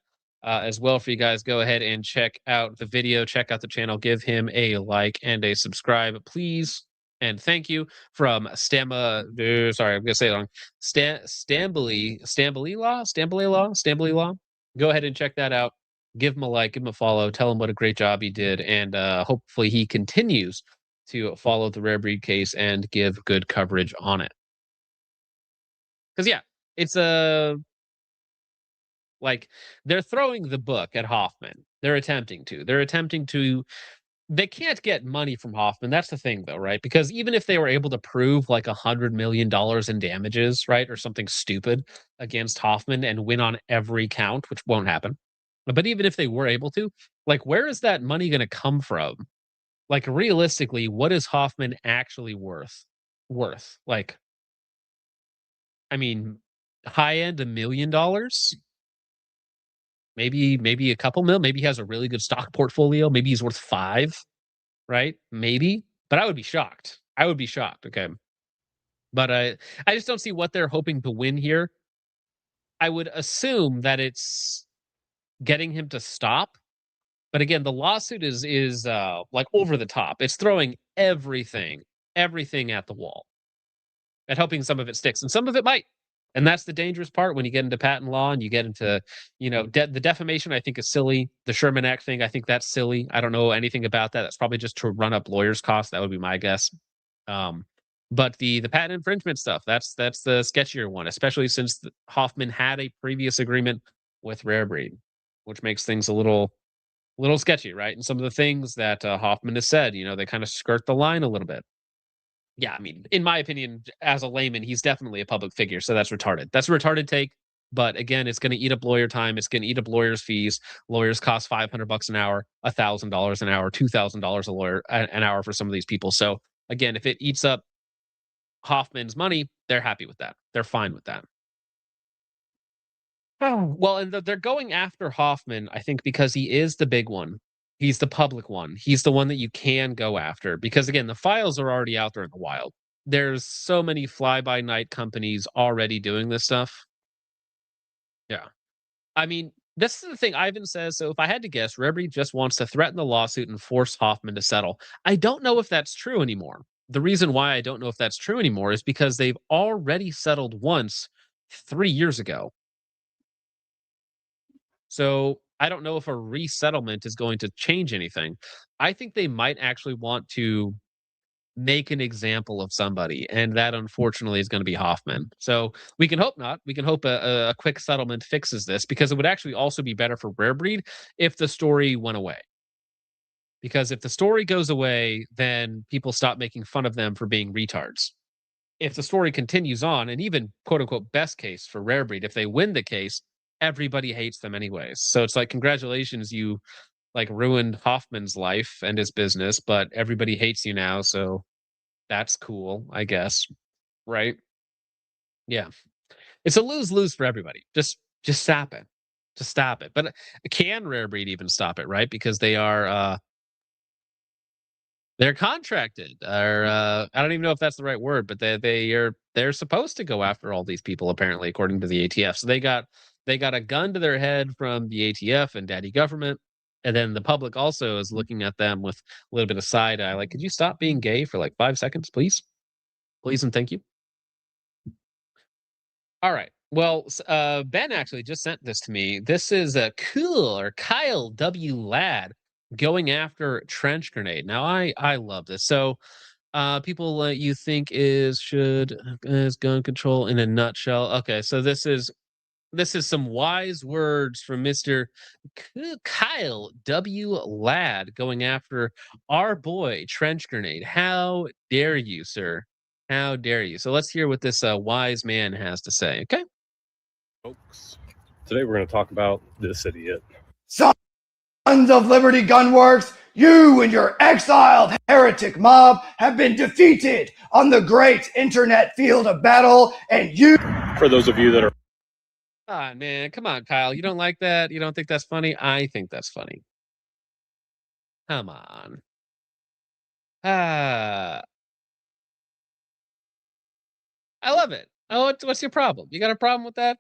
as well for you guys. Go ahead and check out the video, check out the channel, give him a like and a subscribe, please. And thank you from Stamba. Sorry, I'm gonna say it wrong. Stambly Law. Go ahead and check that out. Give him a like, give him a follow, tell him what a great job he did, and hopefully he continues to follow the Rare Breed case and give good coverage on it. Because yeah, it's like they're throwing the book at Hoffman. They're attempting to. They can't get money from Hoffman. That's the thing, though, right? Because even if they were able to prove like $100 million in damages, right, or something stupid against Hoffman and win on every count, which won't happen. But even if they were able to, like, where is that money going to come from? Like, realistically, what is Hoffman actually worth? Like, I mean, high end $1 million, maybe a couple mil. Maybe he has a really good stock portfolio. Maybe he's worth 5, right? Maybe, but I would be shocked. Okay, but I just don't see what they're hoping to win here. I would assume that it's getting him to stop. But again, the lawsuit is like over the top. It's throwing everything at the wall and hoping some of it sticks, and some of it might. And that's the dangerous part when you get into patent law and you get into, the defamation. I think is silly. The Sherman Act thing, I think that's silly. I don't know anything about that. That's probably just to run up lawyers' costs. That would be my guess. But the patent infringement stuff, that's the sketchier one, especially since Hoffman had a previous agreement with Rare Breed, which makes things a little sketchy, right? And some of the things that Hoffman has said, they kind of skirt the line a little bit. Yeah, I mean, in my opinion, as a layman, he's definitely a public figure, so that's retarded. That's a retarded take, but again, it's going to eat up lawyer time. It's going to eat up lawyers' fees. Lawyers cost $500 an hour, $1,000 an hour, $2,000 an hour for some of these people. So again, if it eats up Hoffman's money, they're happy with that. They're fine with that. Oh, well, and they're going after Hoffman, I think, because he is the big one. He's the public one. He's the one that you can go after because, again, the files are already out there in the wild. There's so many fly-by-night companies already doing this stuff. Yeah. I mean, this is the thing Ivan says. So if I had to guess, Rare Breed just wants to threaten the lawsuit and force Hoffman to settle. I don't know if that's true anymore. The reason why I don't know if that's true anymore is because they've already settled once 3 years ago. So I don't know if a resettlement is going to change anything. I think they might actually want to make an example of somebody, and that unfortunately is going to be Hoffman. So we can hope not. We can hope a quick settlement fixes this, because it would actually also be better for Rare Breed if the story went away. Because if the story goes away, then people stop making fun of them for being retards. If the story continues on, and even quote unquote best case for Rare Breed, if they win the case, everybody hates them anyways. So it's like, congratulations, you like ruined Hoffman's life and his business, but everybody hates you now, so that's cool, I guess. Right? Yeah. It's a lose-lose for everybody. Just stop it. Just stop it. But can Rare Breed even stop it, right? Because they're contracted, or I don't even know if that's the right word, but they're supposed to go after all these people, apparently, according to the ATF. So they got a gun to their head from the ATF and daddy government, and then the public also is looking at them with a little bit of side eye, like, could you stop being gay for like 5 seconds, please? Please and thank you. All right. Well, Ben actually just sent this to me. This is a cool, or Kyle W. Ladd going after trench grenade. Now, I love this. So, people you think is gun control in a nutshell. Okay, so this is some wise words from Mr. Kyle W. Ladd going after our boy trench grenade. How dare you, sir? How dare you? So let's hear what this wise man has to say. Okay. Folks, today we're going to talk about this idiot. Sons of Liberty Gunworks, you and your exiled heretic mob have been defeated on the great internet field of battle, and you... For those of you that are... Ah, man, come on, Kyle. You don't like that? You don't think that's funny? I think that's funny. Come on. I love it. Oh, what's your problem? You got a problem with that?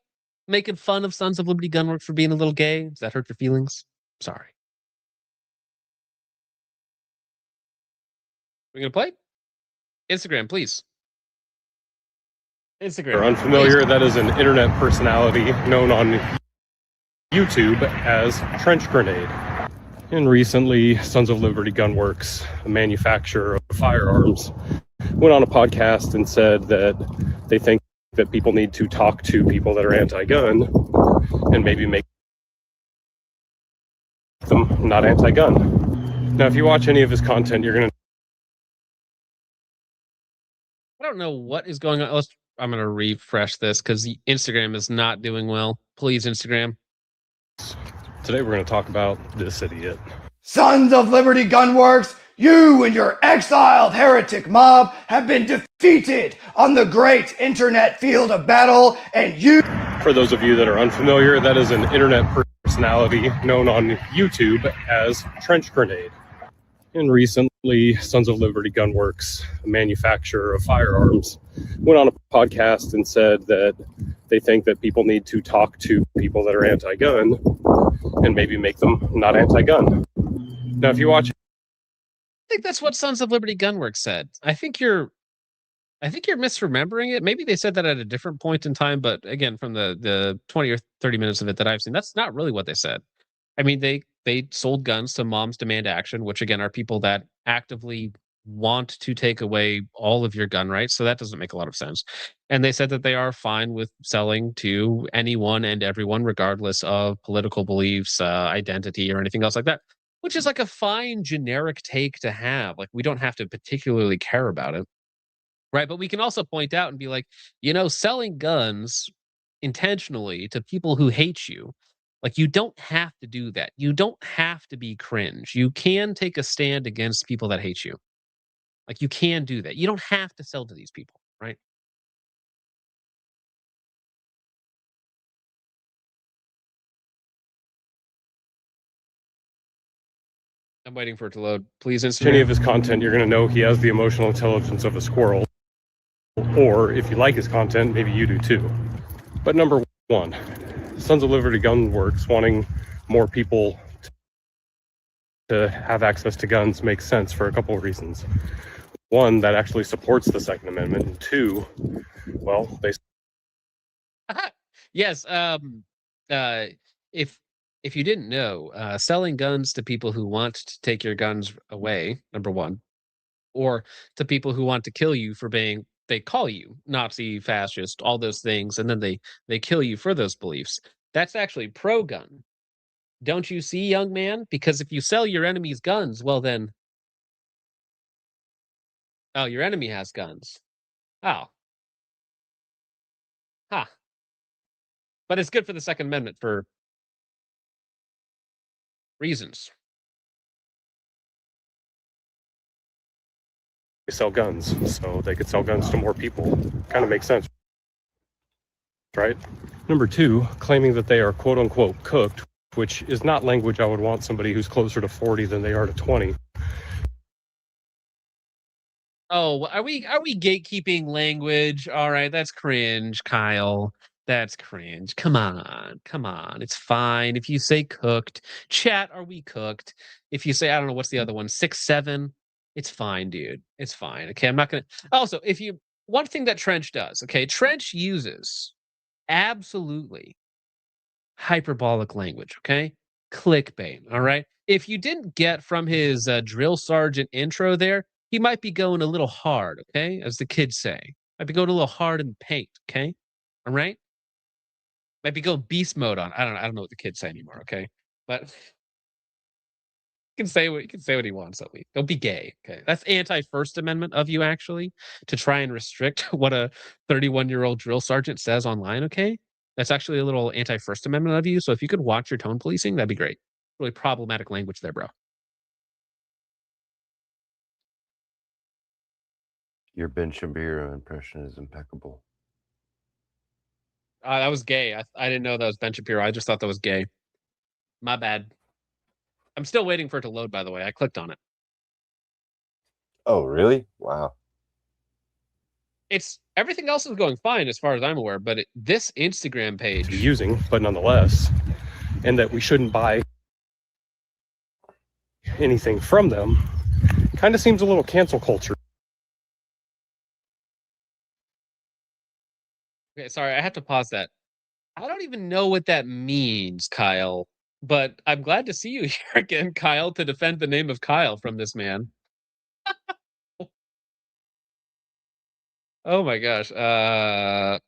Making fun of Sons of Liberty Gunworks for being a little gay? Does that hurt your feelings? Sorry. We're gonna play? Instagram, please. Instagram. Are unfamiliar, that is an internet personality known on YouTube as Trench Grenade. And recently, Sons of Liberty Gunworks, a manufacturer of firearms, went on a podcast and said that they think that people need to talk to people that are anti-gun and maybe make them not anti-gun. Now, if you watch any of his content, you're going to... I don't know what is going on. I'm going to refresh this because Instagram is not doing well. Please, Instagram. Today we're going to talk about this idiot. Sons of Liberty Gunworks, you and your exiled heretic mob have been defeated on the great internet field of battle, and you... For those of you that are unfamiliar, that is an internet personality known on YouTube as Trench Grenade. And recently, Sons of Liberty Gunworks, a manufacturer of firearms, went on a podcast and said that they think that people need to talk to people that are anti-gun and maybe make them not anti-gun. Now, if you watch... I think that's what Sons of Liberty Gunworks said. I think you're misremembering it. Maybe they said that at a different point in time, but again, from the 20 or 30 minutes of it that I've seen, that's not really what they said. I mean, they sold guns to Moms Demand Action, which again are people that actively want to take away all of your gun rights. So that doesn't make a lot of sense. And they said that they are fine with selling to anyone and everyone, regardless of political beliefs, identity, or anything else like that, which is like a fine generic take to have. Like, we don't have to particularly care about it. Right. But we can also point out and be like, selling guns intentionally to people who hate you, like, you don't have to do that. You don't have to be cringe. You can take a stand against people that hate you. Like, you can do that. You don't have to sell to these people, right? I'm waiting for it to load. Please, Instagram. Any of his content, you're going to know he has the emotional intelligence of a squirrel. Or if you like his content, maybe you do too. But number one, Sons of Liberty Gunworks wanting more people to have access to guns makes sense for a couple of reasons. One, that actually supports the Second Amendment. And two, well, they... Yes. If if you didn't know, selling guns to people who want to take your guns away, number one, or to people who want to kill you for being, they call you Nazi, fascist, all those things, and then they kill you for those beliefs. That's actually pro-gun. Don't you see, young man? Because if you sell your enemy's guns, well then, oh, your enemy has guns. Oh, huh. But it's good for the Second Amendment for reasons. They sell guns, so they could sell guns to more people. Kind of makes sense, right? Number two, claiming that they are quote unquote cooked, which is not language I would want somebody who's closer to 40 than they are to 20. Oh, are we gatekeeping language? All right, that's cringe, Kyle. That's cringe. Come on, come on. It's fine if you say cooked. Chat, are we cooked? If you say, I don't know, what's the other one? 6'7". It's fine, dude. It's fine. Okay, I'm not gonna. Also, if you one thing that Trench does, okay, Trench uses absolutely hyperbolic language. Okay, clickbait. All right. If you didn't get from his drill sergeant intro there, he might be going a little hard, okay? As the kids say. Might be going a little hard in the paint, okay? All right? Might be going beast mode on. I don't know what the kids say anymore, okay? But he can say what he wants at least. Don't be gay, okay? That's anti-First Amendment of you, actually, to try and restrict what a 31-year-old drill sergeant says online, okay? That's actually a little anti-First Amendment of you. So if you could watch your tone policing, that'd be great. Really problematic language there, bro. Your Ben Shapiro impression is impeccable. That was gay. I didn't know that was Ben Shapiro. I just thought that was gay. My bad. I'm still waiting for it to load, by the way. I clicked on it. Oh, really? Wow. It's everything else is going fine as far as I'm aware, but this Instagram page To be using, but nonetheless, and that we shouldn't buy anything from them, kind of seems a little cancel culture. Okay, sorry, I have to pause that. I don't even know what that means, Kyle, but I'm glad to see you here again, Kyle, to defend the name of Kyle from this man. Oh my gosh. Oh.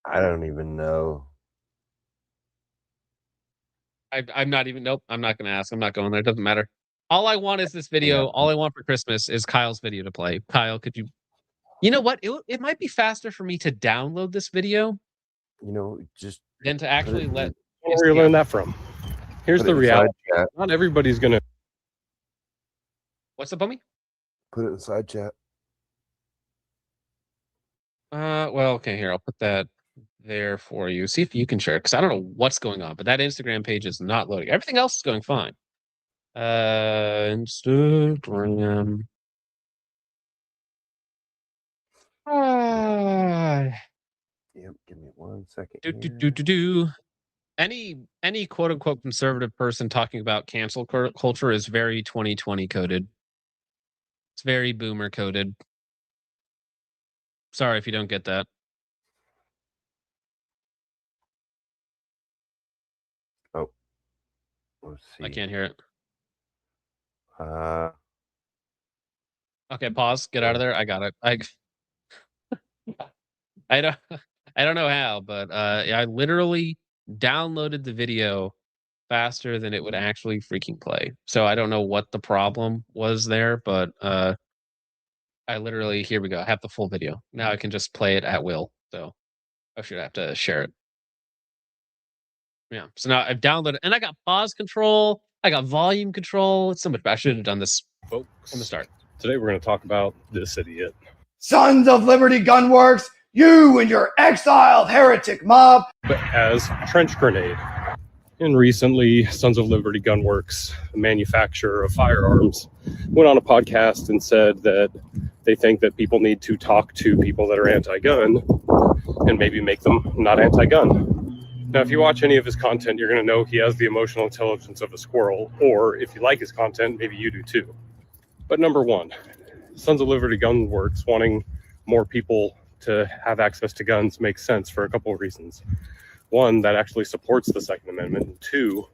I don't even know. I'm not even, nope, I'm not going to ask. I'm not going there. It doesn't matter. All I want is this video. Yeah. All I want for Christmas is Kyle's video to play. Kyle, could you, you know what? It might be faster for me to download this video You know, just than to actually let. Where you learn that from? Here's put the it inside reality. chat. Not everybody's going to. What's up, homie? Put it inside chat. Well, okay, here, I'll put that there for you. See if you can share it, because I don't know what's going on, but that Instagram page is not loading. Everything else is going fine. Instagram. Yep, give me 1 second. Any quote unquote conservative person talking about cancel culture is very 2020 coded. It's very boomer coded. Sorry if you don't get that. Oh, let's see. I can't hear it. Uh, Okay, pause. Get out of there. I got it. I don't know how, but I literally downloaded the video faster than it would actually freaking play. So I don't know what the problem was there, but I literally, here we go. I have the full video. Now I can just play it at will. So I should have to share it. Yeah. So now I've downloaded and I got pause control. I got volume control. It's so much better. I should have done this Folks, from the start. today we're going to talk about this idiot. Sons of Liberty Gunworks, you and your exiled heretic mob. But as trench grenade. And recently, Sons of Liberty Gunworks, a manufacturer of firearms, went on a podcast and said that they think that people need to talk to people that are anti-gun and maybe make them not anti-gun. Now, if you watch any of his content, you're going to know he has the emotional intelligence of a squirrel, or if you like his content, maybe you do too. But number one, Sons of Liberty Gunworks wanting more people to have access to guns makes sense for a couple of reasons. one, that actually supports the Second Amendment, and two,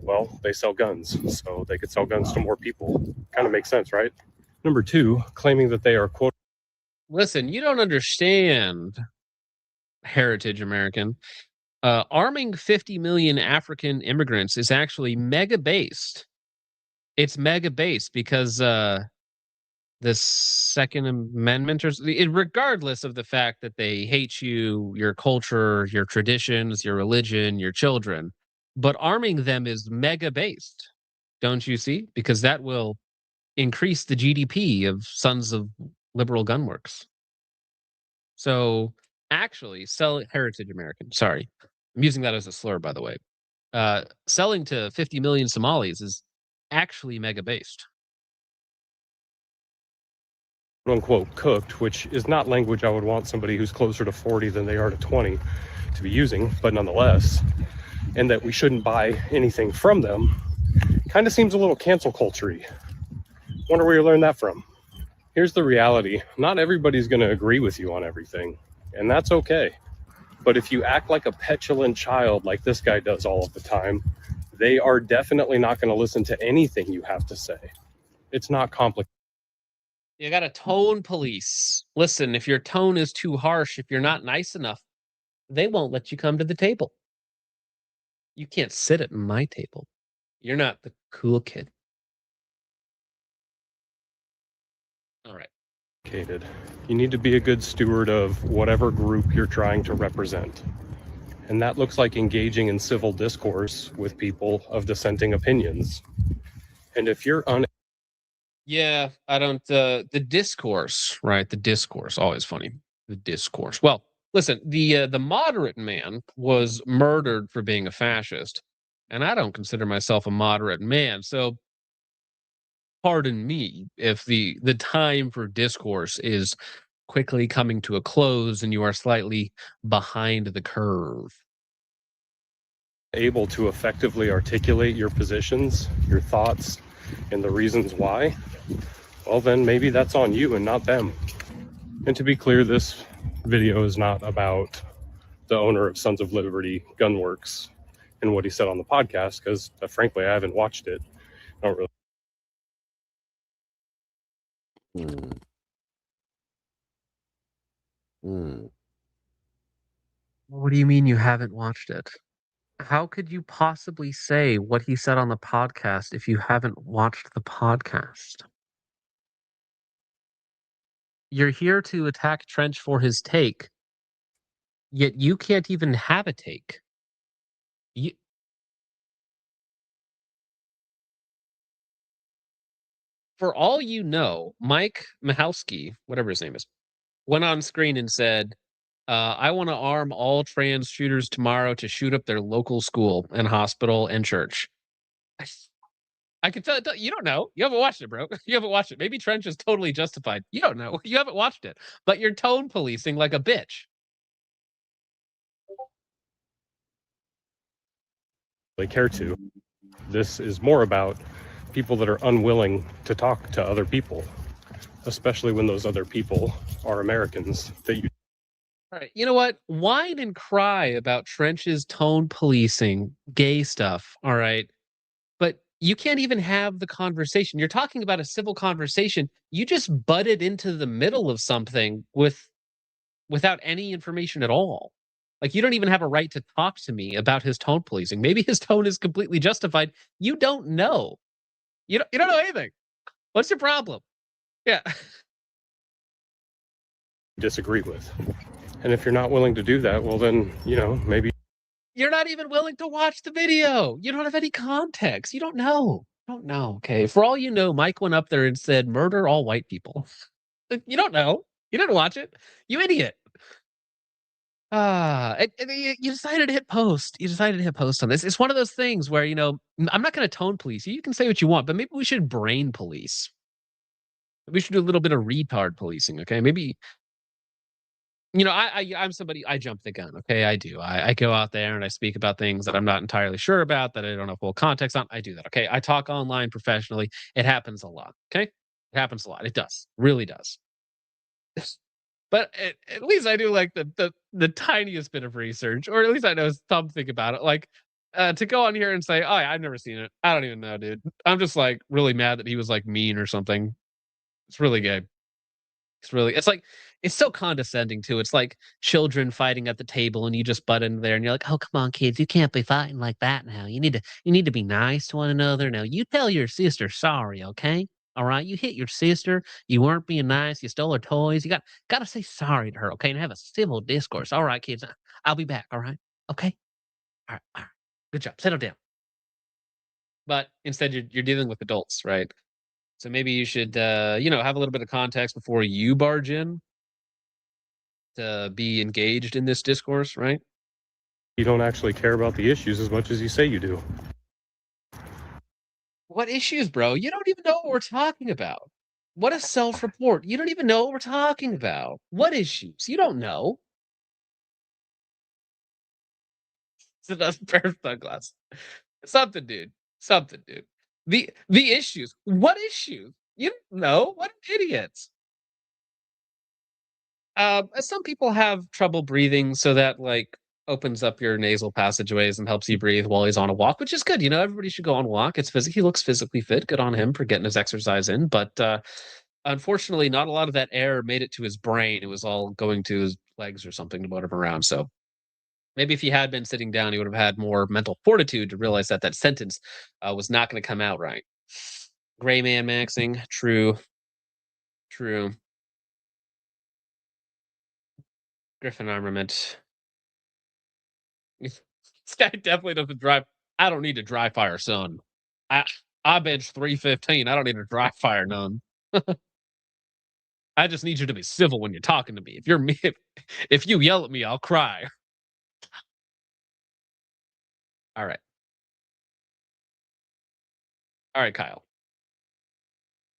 well, they sell guns, so they could sell guns to more people. Kind of makes sense, right? Number two, claiming that they are, quote, Listen, you don't understand, heritage American. Arming 50 million African immigrants is actually mega based. It's mega based because the Second Amendment, regardless of the fact that they hate you, your culture, your traditions, your religion, your children, but arming them is mega based. Don't you see? Because that will increase the GDP of Sons of Liberal Gunworks. So actually, sell heritage American. Sorry, I'm using that as a slur, by the way. Selling to 50 million Somalis is actually mega based. unquote, cooked, which is not language I would want somebody who's closer to 40 than they are to 20 to be using, but nonetheless, and that we shouldn't buy anything from them, kind of seems a little cancel culture-y. Wonder where you learned that from. Here's the reality. Not everybody's going to agree with you on everything, and that's okay. But if you act like a petulant child like this guy does all of the time, they are definitely not going to listen to anything you have to say. It's not complicated. You got a tone police. Listen, if your tone is too harsh, if you're not nice enough, they won't let you come to the table. You can't sit at my table. You're not the cool kid. All right. You need to be a good steward of whatever group you're trying to represent. And that looks like engaging in civil discourse with people of dissenting opinions. And if you're Yeah, I don't the discourse, right? The discourse, always funny. The discourse. Well, listen, the moderate man was murdered for being a fascist, and I don't consider myself a moderate man. So pardon me if the time for discourse is quickly coming to a close and you are slightly behind the curve. able to effectively articulate your positions, your thoughts, and the reasons why, well, then maybe that's on you and not them. And to be clear, this video is not about the owner of Sons of Liberty Gunworks and what he said on the podcast, because frankly, I haven't watched it. I don't really. What do you mean you haven't watched it? How could you possibly say what he said on the podcast if you haven't watched the podcast? You're here to attack Trench for his take, yet you can't even have a take. You... For all you know, Mike Michalski, whatever his name is, went on screen and said, I want to arm all trans shooters tomorrow to shoot up their local school and hospital and church. I can tell you don't know. You haven't watched it, bro. You haven't watched it. Maybe Trench is totally justified. You don't know. You haven't watched it. But you're tone policing like a bitch. They care to. This is more about people that are unwilling to talk to other people, especially when those other people are Americans that you. All right, you know what? Whine and cry about Trench's tone policing, gay stuff, all right? But you can't even have the conversation. You're talking about a civil conversation. You just butted into the middle of something without any information at all. Like, you don't even have a right to talk to me about his tone policing. Maybe his tone is completely justified. You don't know. You don't know anything. What's your problem? Yeah. Disagree with. And if you're not willing to do that, well, then, maybe. You're not even willing to watch the video. You don't have any context. You don't know. Okay. For all you know, Mike went up there and said, murder all white people. You don't know. You didn't watch it. You idiot. You decided to hit post. You decided to hit post on this. It's one of those things where, I'm not going to tone police you. You can say what you want, but maybe we should brain police. We should do a little bit of retard policing, okay? Maybe, I'm somebody, I jump the gun, okay? I do. I go out there and I speak about things that I'm not entirely sure about, that I don't know full context on. I do that, okay? I talk online professionally. It happens a lot, okay? It happens a lot. It does. Really does. But at least I do like the tiniest bit of research, or at least I know something about it. Like to go on here and say, "Oh, yeah, I've never seen it. I don't even know, dude." I'm just like really mad that he was like mean or something. It's really gay. It's like it's so condescending too. It's like children fighting at the table and you just butt in there and you're like, "Oh, come on, kids, you can't be fighting like that now. You need to be nice to one another. Now you tell your sister sorry, okay? All right, you hit your sister, you weren't being nice, you stole her toys. You got to say sorry to her, okay? And have a civil discourse. All right, kids. I'll be back, all right? Okay? All right. All right. Good job. Settle down." But instead you're dealing with adults, right? So maybe you should have a little bit of context before you barge in to be engaged in this discourse, right? You don't actually care about the issues as much as you say you do. What issues, bro? You don't even know what we're talking about. What a self-report. You don't even know what we're talking about. What issues? You don't know. It's another pair of sunglasses. Something, dude. Something, dude. The issues. What issues? You don't know. What idiots. Some people have trouble breathing, so that like opens up your nasal passageways and helps you breathe while he's on a walk, which is good. Everybody should go on a walk. He looks physically fit. Good on him for getting his exercise in. But unfortunately, not a lot of that air made it to his brain. It was all going to his legs or something to move him around. So maybe if he had been sitting down, he would have had more mental fortitude to realize that that sentence was not going to come out right. Gray man maxing. True. True. Griffin armament. This guy definitely doesn't drive. I don't need to dry fire, son. I bench 315. I don't need to dry fire none. I just need you to be civil when you're talking to me. If you're me, if you yell at me, I'll cry. All right. All right, Kyle.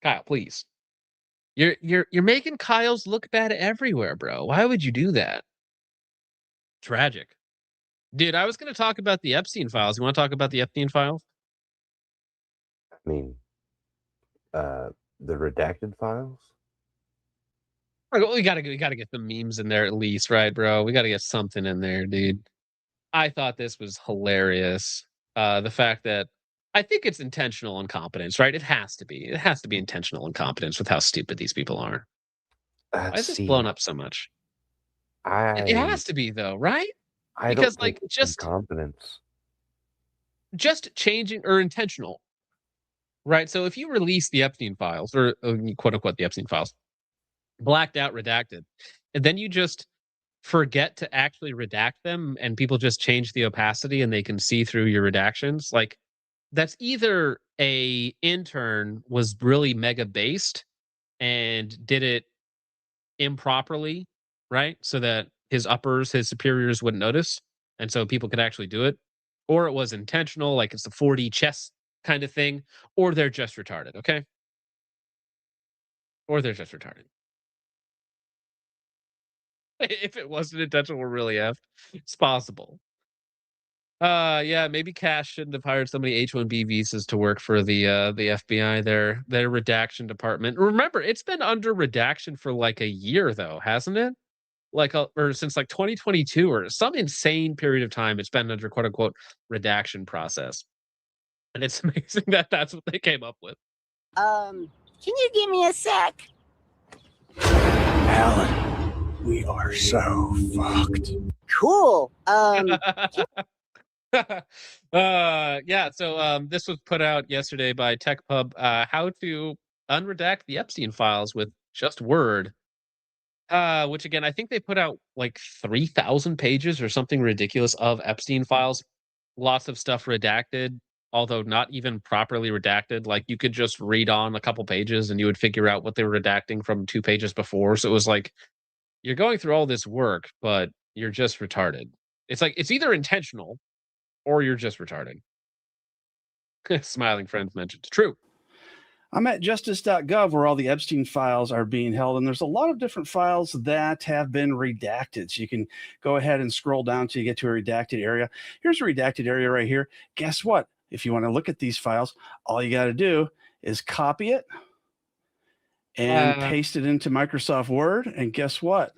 Kyle, please. You're making Kyle's look bad everywhere, bro. Why would you do that? Tragic. Dude, I was going to talk about the Epstein files. You want to talk about the Epstein files? I mean, the redacted files. We gotta get the memes in there at least, right, bro? We gotta get something in there, dude. I thought this was hilarious. The fact that I think it's intentional incompetence, right? It has to be. It has to be intentional incompetence with how stupid these people are. Why is this blown up so much? It has to be though, right? I Because don't think like it's just incompetence. changing or intentional, right? So if you release the Epstein files or quote unquote the Epstein files, blacked out, redacted, and then you just forget to actually redact them and people just change the opacity and they can see through your redactions, like that's either a intern was really mega based and did it improperly, right? So that his superiors wouldn't notice. And so people could actually do it. Or it was intentional, like it's the 4D chess kind of thing, or they're just retarded, okay? Or they're just retarded. If it wasn't intentional, we're really effed. It's possible. Yeah, maybe Cash shouldn't have hired so many H-1B visas to work for the FBI, their redaction department. Remember, it's been under redaction for like a year though, hasn't it? Like or since like 2022 or some insane period of time, it's been under quote unquote redaction process. And it's amazing that that's what they came up with. Can you give me a sec? Alan, we are so fucked. Cool. Yeah, so this was put out yesterday by TechPub, how to unredact the Epstein files with just Word. Which again, I think they put out like 3,000 pages or something ridiculous of Epstein files. Lots of stuff redacted, although not even properly redacted. Like you could just read on a couple pages and you would figure out what they were redacting from 2 pages before. So it was like, you're going through all this work, but you're just retarded. It's like, it's either intentional or you're just retarded. Smiling friends mentioned. True. I'm at justice.gov where all the Epstein files are being held, and there's a lot of different files that have been redacted. So you can go ahead and scroll down till you get to a redacted area. Here's a redacted area right here. Guess what? If you want to look at these files, all you got to do is copy it and paste it into Microsoft Word. And guess what?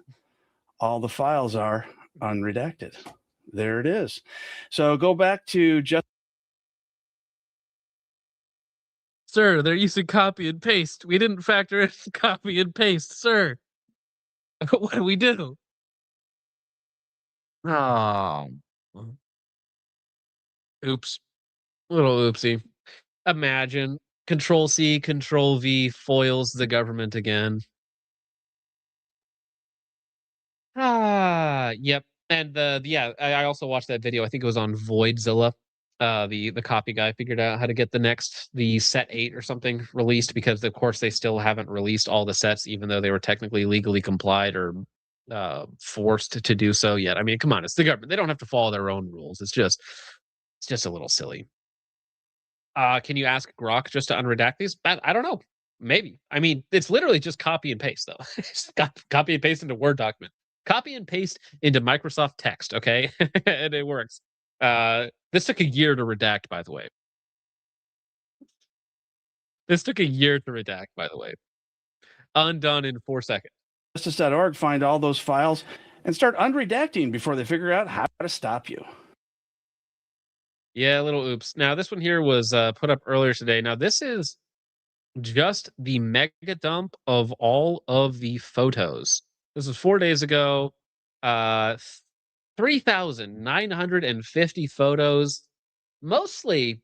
all the files are unredacted. There it is. So go back to just. Sir, they're using copy and paste. We didn't factor in copy and paste, sir. What do we do? Oh. Oops. Little oopsie. Imagine Control C, Control V foils the government again. Yep. And I also watched that video. I think it was on Voidzilla. The copy guy figured out how to get the set 8 or something released, because of course they still haven't released all the sets, even though they were technically legally complied or forced to do so yet. I mean, come on, it's the government. They don't have to follow their own rules. It's just a little silly. Can you ask Grok just to unredact these? I don't know. Maybe. I mean, it's literally just copy and paste, though. Just copy and paste into Word document. Copy and paste into Microsoft Text, okay? And it works. This took a year to redact, by the way. Undone in 4 seconds. Justice.org, find all those files and start unredacting before they figure out how to stop you. Yeah, little oops. Now, this one here was put up earlier today. Now, this is just the mega dump of all of the photos. This was 4 days ago. 3,950 photos. Mostly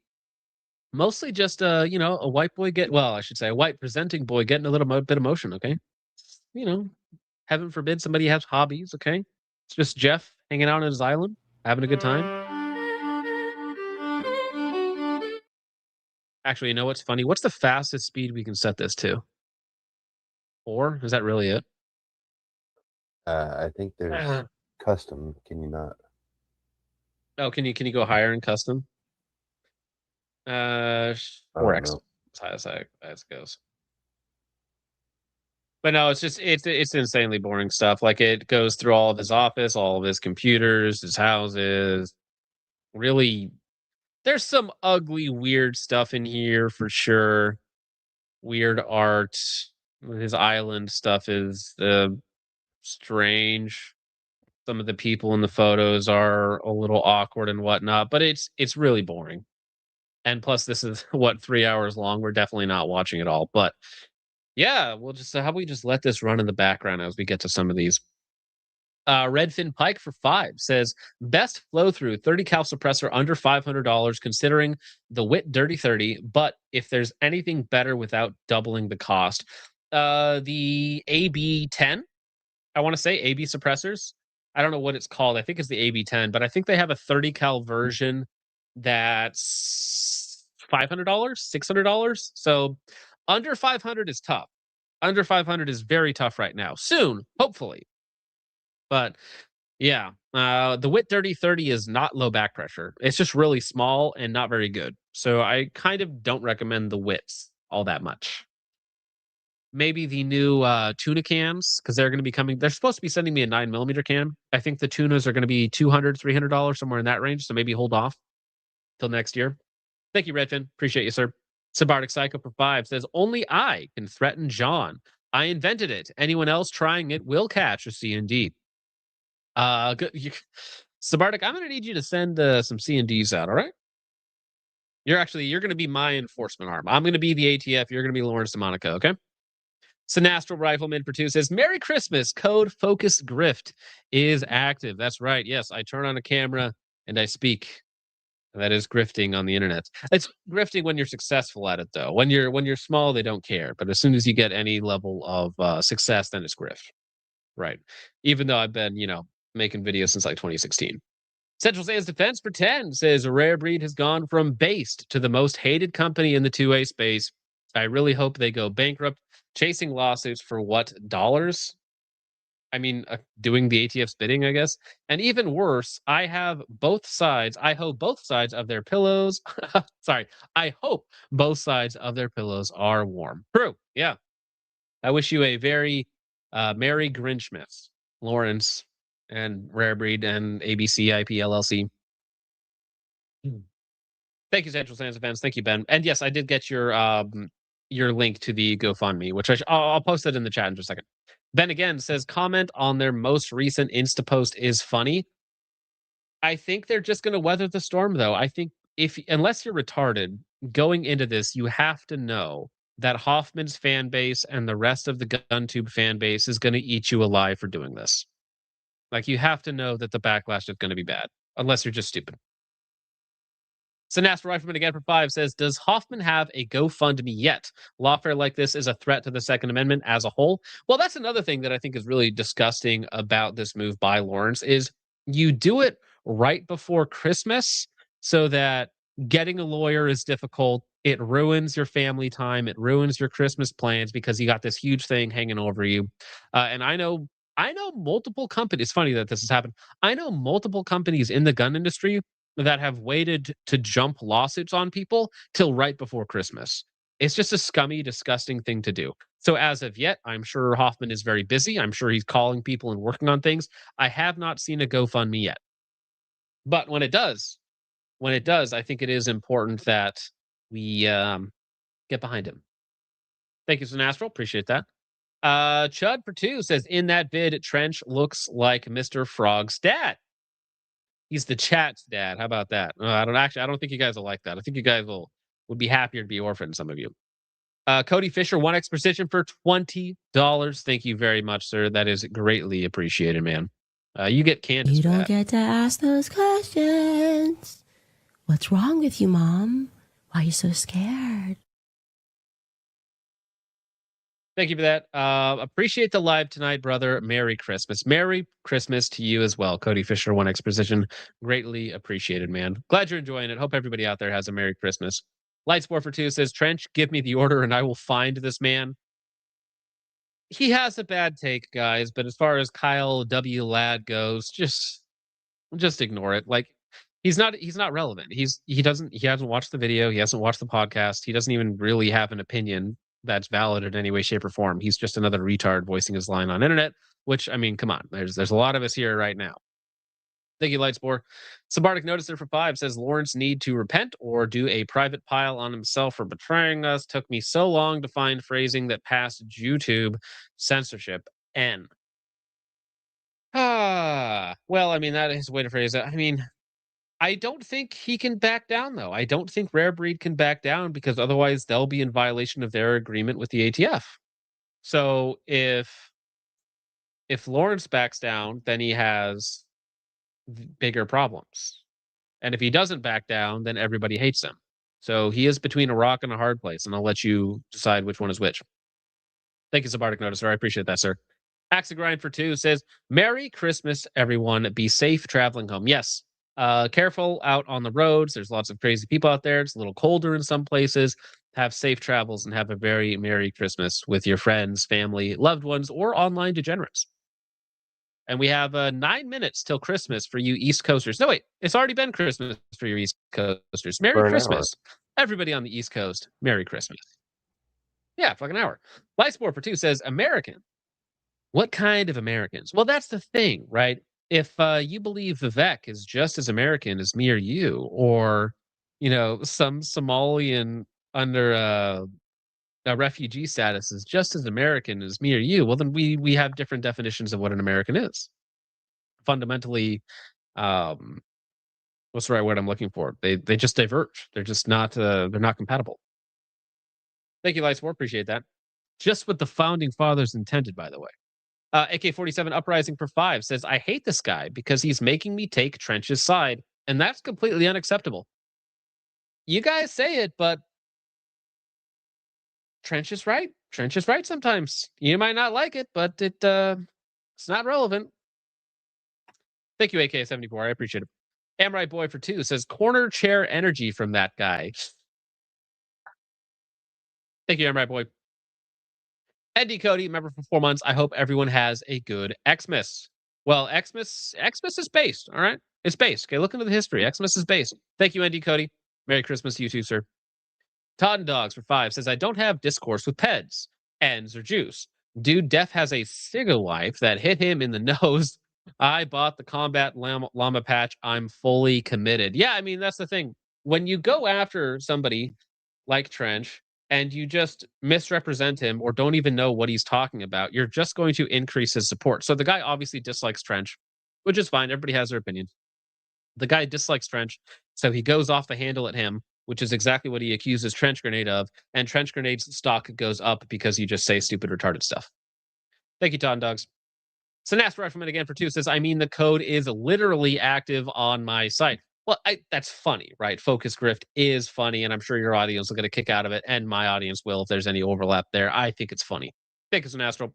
just a white boy a white presenting boy getting a little bit of motion, okay? Heaven forbid somebody has hobbies, okay? It's just Jeff hanging out on his island, having a good time. Actually, you know what's funny? What's the fastest speed we can set this to? 4? Is that really it? I think there's custom. Can you not? Oh, can you go higher in custom? 4x. As high as it goes. But no, it's insanely boring stuff. Like, it goes through all of his office, all of his computers, his houses. Really, there's some ugly, weird stuff in here for sure. Weird art. His island stuff is strange. Some of the people in the photos are a little awkward and whatnot, but it's really boring. And plus, this is 3 hours long. We're definitely not watching it all. But yeah, we'll just how about we just let this run in the background as we get to some of these. Redfin Pike for 5 says best flow through 30 cal suppressor under $500 considering the WIT Dirty 30, but if there's anything better without doubling the cost. The AB10, I want to say AB suppressors. I don't know what it's called. I think it's the AB10, but I think they have a 30 cal version that's $500, $600. So under 500 is tough. Under 500 is very tough right now. Soon, hopefully. But yeah, the WIT Dirty 30 is not low back pressure. It's just really small and not very good. So I kind of don't recommend the WITs all that much. Maybe the new tuna cans, because they're going to be coming. They're supposed to be sending me a 9mm can. I think the tunas are going to be $200, $300, somewhere in that range. So maybe hold off till next year. Thank you, Redfin. Appreciate you, sir. Subarctic Psycho for 5 says, only I can threaten John. I invented it. Anyone else trying it will catch a C&D. Subarctic, I'm going to need you to send some C&Ds out, all right? You're going to be my enforcement arm. I'm going to be the ATF. You're going to be Lawrence DeMonaco, okay? Sinastral Rifleman for 2 says, Merry Christmas. Code Focus Grift is active. That's right. Yes, I turn on a camera and I speak. That is grifting on the internet. It's grifting when you're successful at it, though. When you're small, they don't care. But as soon as you get any level of success, then it's grift. Right. Even though I've been, making videos since like 2016. Central Sands Defense for 10 says a rare breed has gone from based to the most hated company in the 2A space. I really hope they go bankrupt, chasing lawsuits for what, dollars? I mean, doing the ATF's bidding, I guess. And even worse, I hope both sides of their pillows. I hope both sides of their pillows are warm. True. Yeah. I wish you a very Merry Grinchmas, Lawrence and Rare Breed and ABC IP LLC. Thank you, Central Sands Defense. Thank you, Ben. And yes, I did get your link to the GoFundMe, which I'll post it in the chat in just a second. Then again, says comment on their most recent Insta post is funny. I think they're just going to weather the storm, though. I think unless you're retarded, going into this, you have to know that Hoffman's fan base and the rest of the GunTube fan base is going to eat you alive for doing this. Like, you have to know that the backlash is going to be bad, unless you're just stupid. So Nasty Rifleman again for 5 says, does Hoffman have a GoFundMe yet? Lawfare like this is a threat to the Second Amendment as a whole. Well, that's another thing that I think is really disgusting about this move by Lawrence is you do it right before Christmas so that getting a lawyer is difficult. It ruins your family time. It ruins your Christmas plans because you got this huge thing hanging over you. And I know multiple companies. It's funny that this has happened. I know multiple companies in the gun industry that have waited to jump lawsuits on people till right before Christmas. It's just a scummy, disgusting thing to do. So as of yet, I'm sure Hoffman is very busy. I'm sure he's calling people and working on things. I have not seen a GoFundMe yet. But when it does, I think it is important that we get behind him. Thank you, Sinastral. Appreciate that. Chud for 2 says, in that vid, Trench looks like Mr. Frog's dad. He's the chat's dad. How about that? I don't think you guys will like that. I think you guys would be happier to be orphaned, some of you. Cody Fisher, 1x Precision for $20. Thank you very much, sir. That is greatly appreciated, man. You get Candace. You don't get to ask those questions. What's wrong with you, Mom? Why are you so scared? Thank you for that. Appreciate the live tonight, brother. Merry Christmas. Merry Christmas to you as well, Cody Fisher, 1x Precision. Greatly appreciated, man. Glad you're enjoying it. Hope everybody out there has a Merry Christmas. Lightsport for 2 says, Trench, give me the order and I will find this man. He has a bad take, guys, but as far as Kyle W. Ladd goes, just ignore it. Like, he's not relevant. He hasn't watched the video, he hasn't watched the podcast, he doesn't even really have an opinion that's valid in any way, shape, or form. He's just another retard voicing his line on internet, which, I mean, come on. There's a lot of us here right now. Thank you, Lightspore. Sabardic Notice there for 5 says, Lawrence need to repent or do a private pile on himself for betraying us. Took me so long to find phrasing that passed YouTube censorship. N. Well, I mean, that is a way to phrase it. I mean, I don't think he can back down, though. I don't think Rare Breed can back down because otherwise they'll be in violation of their agreement with the ATF. So if Lawrence backs down, then he has bigger problems. And if he doesn't back down, then everybody hates him. So he is between a rock and a hard place, and I'll let you decide which one is which. Thank you, Sabardic Notice, sir. I appreciate that, sir. Axe Grind for 2 says, Merry Christmas, everyone. Be safe traveling home. Yes. Careful out on the roads. There's lots of crazy people out there. It's a little colder in some places. Have safe travels and have a very Merry Christmas with your friends, family, loved ones, or online degenerates. And we have 9 minutes till Christmas for you East Coasters. No, wait. It's already been Christmas for your East Coasters. Merry Christmas. Everybody on the East Coast, Merry Christmas. Yeah, fucking hour. Lightsport for 2 says, American. What kind of Americans? Well, that's the thing, right? If you believe Vivek is just as American as me or you, or, some Somalian under a refugee status is just as American as me or you, well, then we have different definitions of what an American is. Fundamentally, what's the right word I'm looking for? They just diverge. They're just not they're not compatible. Thank you, Lightsport. Appreciate that. Just what the founding fathers intended, by the way. AK-47 Uprising for 5 says, I hate this guy because he's making me take Trench's side, and that's completely unacceptable. You guys say it, but Trench is right. Trench is right sometimes. You might not like it, but it's not relevant. Thank you, AK-74. I appreciate it. Amrite Boy for 2 says, corner chair energy from that guy. Thank you, Amrite Boy. Eddie Cody, member for 4 months. I hope everyone has a good Xmas. Well, Xmas is based, all right? It's based. Okay, look into the history. Xmas is based. Thank you, Eddie Cody. Merry Christmas to you too, sir. Todd and Dogs for 5 says, I don't have discourse with peds, ends, or juice. Dude Def has a Siga wife that hit him in the nose. I bought the combat llama patch. I'm fully committed. Yeah, I mean, that's the thing. When you go after somebody like Trench, and you just misrepresent him or don't even know what he's talking about, you're just going to increase his support. So the guy obviously dislikes Trench, which is fine. Everybody has their opinion. The guy dislikes Trench, so he goes off the handle at him, which is exactly what he accuses Trench Grenade of. And Trench Grenade's stock goes up because you just say stupid, retarded stuff. Thank you, Ton Dogs. Sinas Rushman again for 2 says, I mean, the code is literally active on my site. Well, that's funny, right? Focus Grift is funny, and I'm sure your audience will get a kick out of it, and my audience will if there's any overlap there. I think it's funny. Thank you, Sinastro.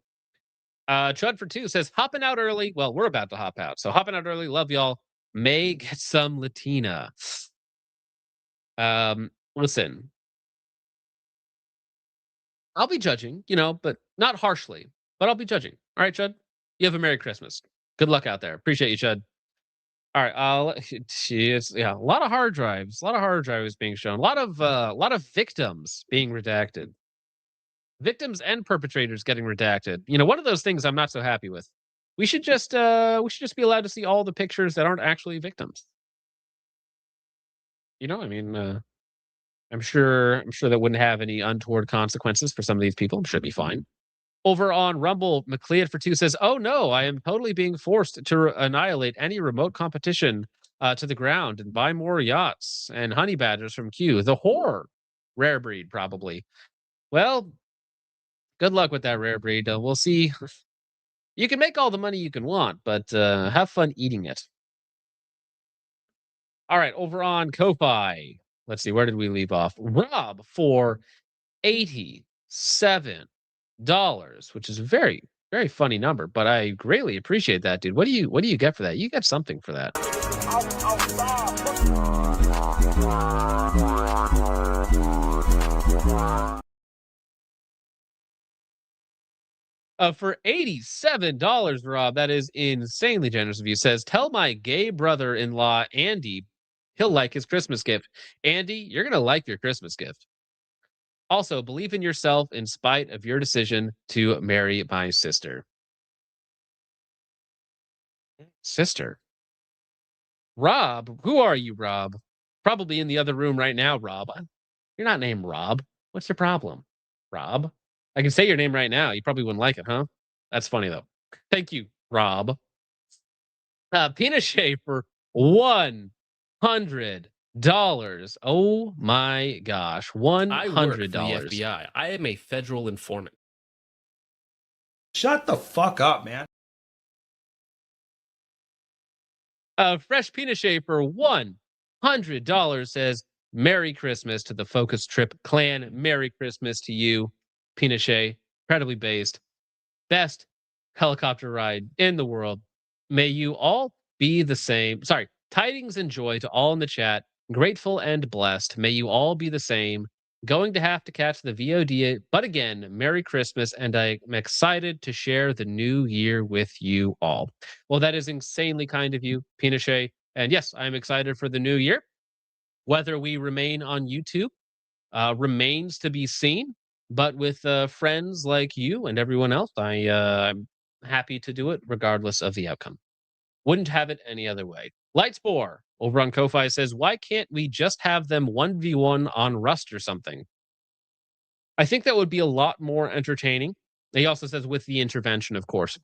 Chud for 2 says, hopping out early. Well, we're about to hop out, so hopping out early. Love y'all. May get some Latina. Listen, I'll be judging, but not harshly, but I'll be judging. All right, Chud? You have a Merry Christmas. Good luck out there. Appreciate you, Chud. All right, a lot of hard drives, being shown, a lot of victims being redacted, victims and perpetrators getting redacted. One of those things I'm not so happy with. We should just be allowed to see all the pictures that aren't actually victims. I'm sure that wouldn't have any untoward consequences for some of these people. I'm sure it'd be fine. Over on Rumble, McLeod for 2 says, oh no, I am totally being forced to annihilate any remote competition to the ground and buy more yachts and honey badgers from Q. The horror. Rare breed, probably. Well, good luck with that, rare breed. We'll see. You can make all the money you can want, but have fun eating it. All right, over on Ko-Fi. Let's see, where did we leave off? Rob for $87, which is a very, very funny number, but I greatly appreciate that, dude. What do you get for that? You get something for that. For $87, Rob, that is insanely generous of you. Says, tell my gay brother-in-law, Andy, he'll like his Christmas gift. Andy, you're going to like your Christmas gift. Also, believe in yourself in spite of your decision to marry my sister. Sister? Rob? Who are you, Rob? Probably in the other room right now, Rob. You're not named Rob. What's your problem? Rob? I can say your name right now. You probably wouldn't like it, huh? That's funny, though. Thank you, Rob. Pinochet for $100. Oh my gosh. $100. I work for the FBI. I am a federal informant. Shut the fuck up, man. Fresh Pinochet for $100 says, Merry Christmas to the Focus Trip clan. Merry Christmas to you, Pinochet. Incredibly based. Best helicopter ride in the world. May you all be the same. Sorry. Tidings and joy to all in the chat. Grateful and blessed. May you all be the same. Going to have to catch the VOD, but again, Merry Christmas, and I'm excited to share the new year with you all. Well, that is insanely kind of you, Pinochet. And yes, I'm excited for the new year. Whether we remain on YouTube remains to be seen, but with friends like you and everyone else, I'm happy to do it regardless of the outcome. Wouldn't have it any other way. Lightspore over on Ko-Fi says, why can't we just have them 1v1 on Rust or something? I think that would be a lot more entertaining. He also says with the intervention, of course.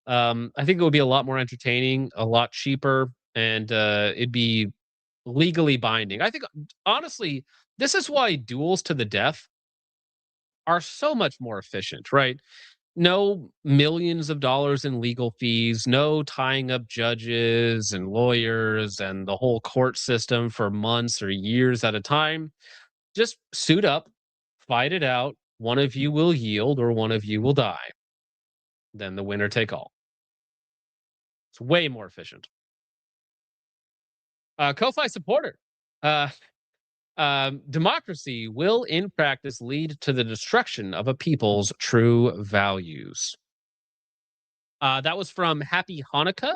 I think it would be a lot more entertaining, a lot cheaper, and it'd be legally binding. I think, honestly, this is why duels to the death are so much more efficient, right? No millions of dollars in legal fees, no tying up judges and lawyers and the whole court system for months or years at a time. Just suit up, fight it out. One of you will yield or one of you will die. Then the winner take all. It's way more efficient. Ko-Fi supporter. Democracy will, in practice, lead to the destruction of a people's true values. That was from Happy Hanukkah,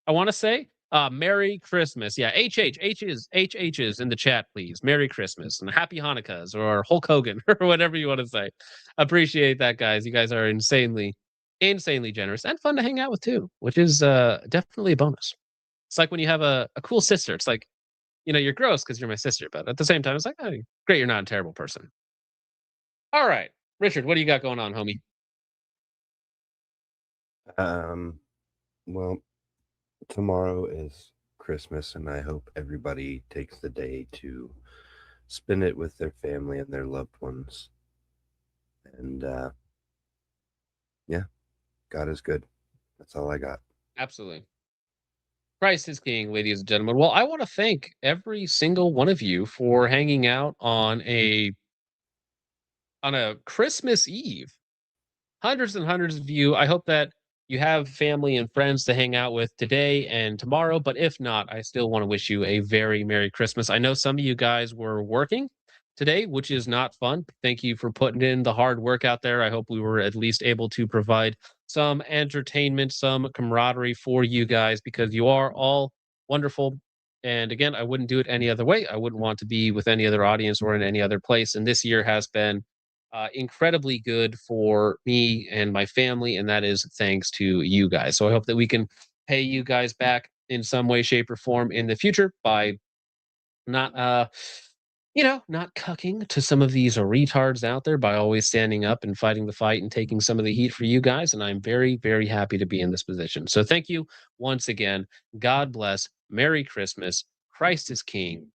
I want to say. Merry Christmas. Yeah, HH's in the chat, please. Merry Christmas and Happy Hanukkahs or Hulk Hogan or whatever you want to say. Appreciate that, guys. You guys are insanely generous and fun to hang out with, too, which is definitely a bonus. It's like when you have a cool sister. It's like, you're gross because you're my sister, but at the same time, it's like, oh, great, you're not a terrible person. All right, Richard, what do you got going on, homie? Well, tomorrow is Christmas, and I hope everybody takes the day to spend it with their family and their loved ones. And yeah, God is good. That's all I got. Absolutely. Christ is King, ladies and gentlemen. Well, I want to thank every single one of you for hanging out on a Christmas Eve. Hundreds and hundreds of you. I hope that you have family and friends to hang out with today and tomorrow. But if not, I still want to wish you a very Merry Christmas. I know some of you guys were working today, which is not fun. Thank you for putting in the hard work out there. I hope we were at least able to provide some entertainment, some camaraderie for you guys because you are all wonderful. And again, I wouldn't do it any other way. I wouldn't want to be with any other audience or in any other place. And this year has been incredibly good for me and my family, and that is thanks to you guys. So I hope that we can pay you guys back in some way, shape, or form in the future by not, not cucking to some of these retards out there by always standing up and fighting the fight and taking some of the heat for you guys. And I'm very, very happy to be in this position. So thank you once again. God bless. Merry Christmas. Christ is King.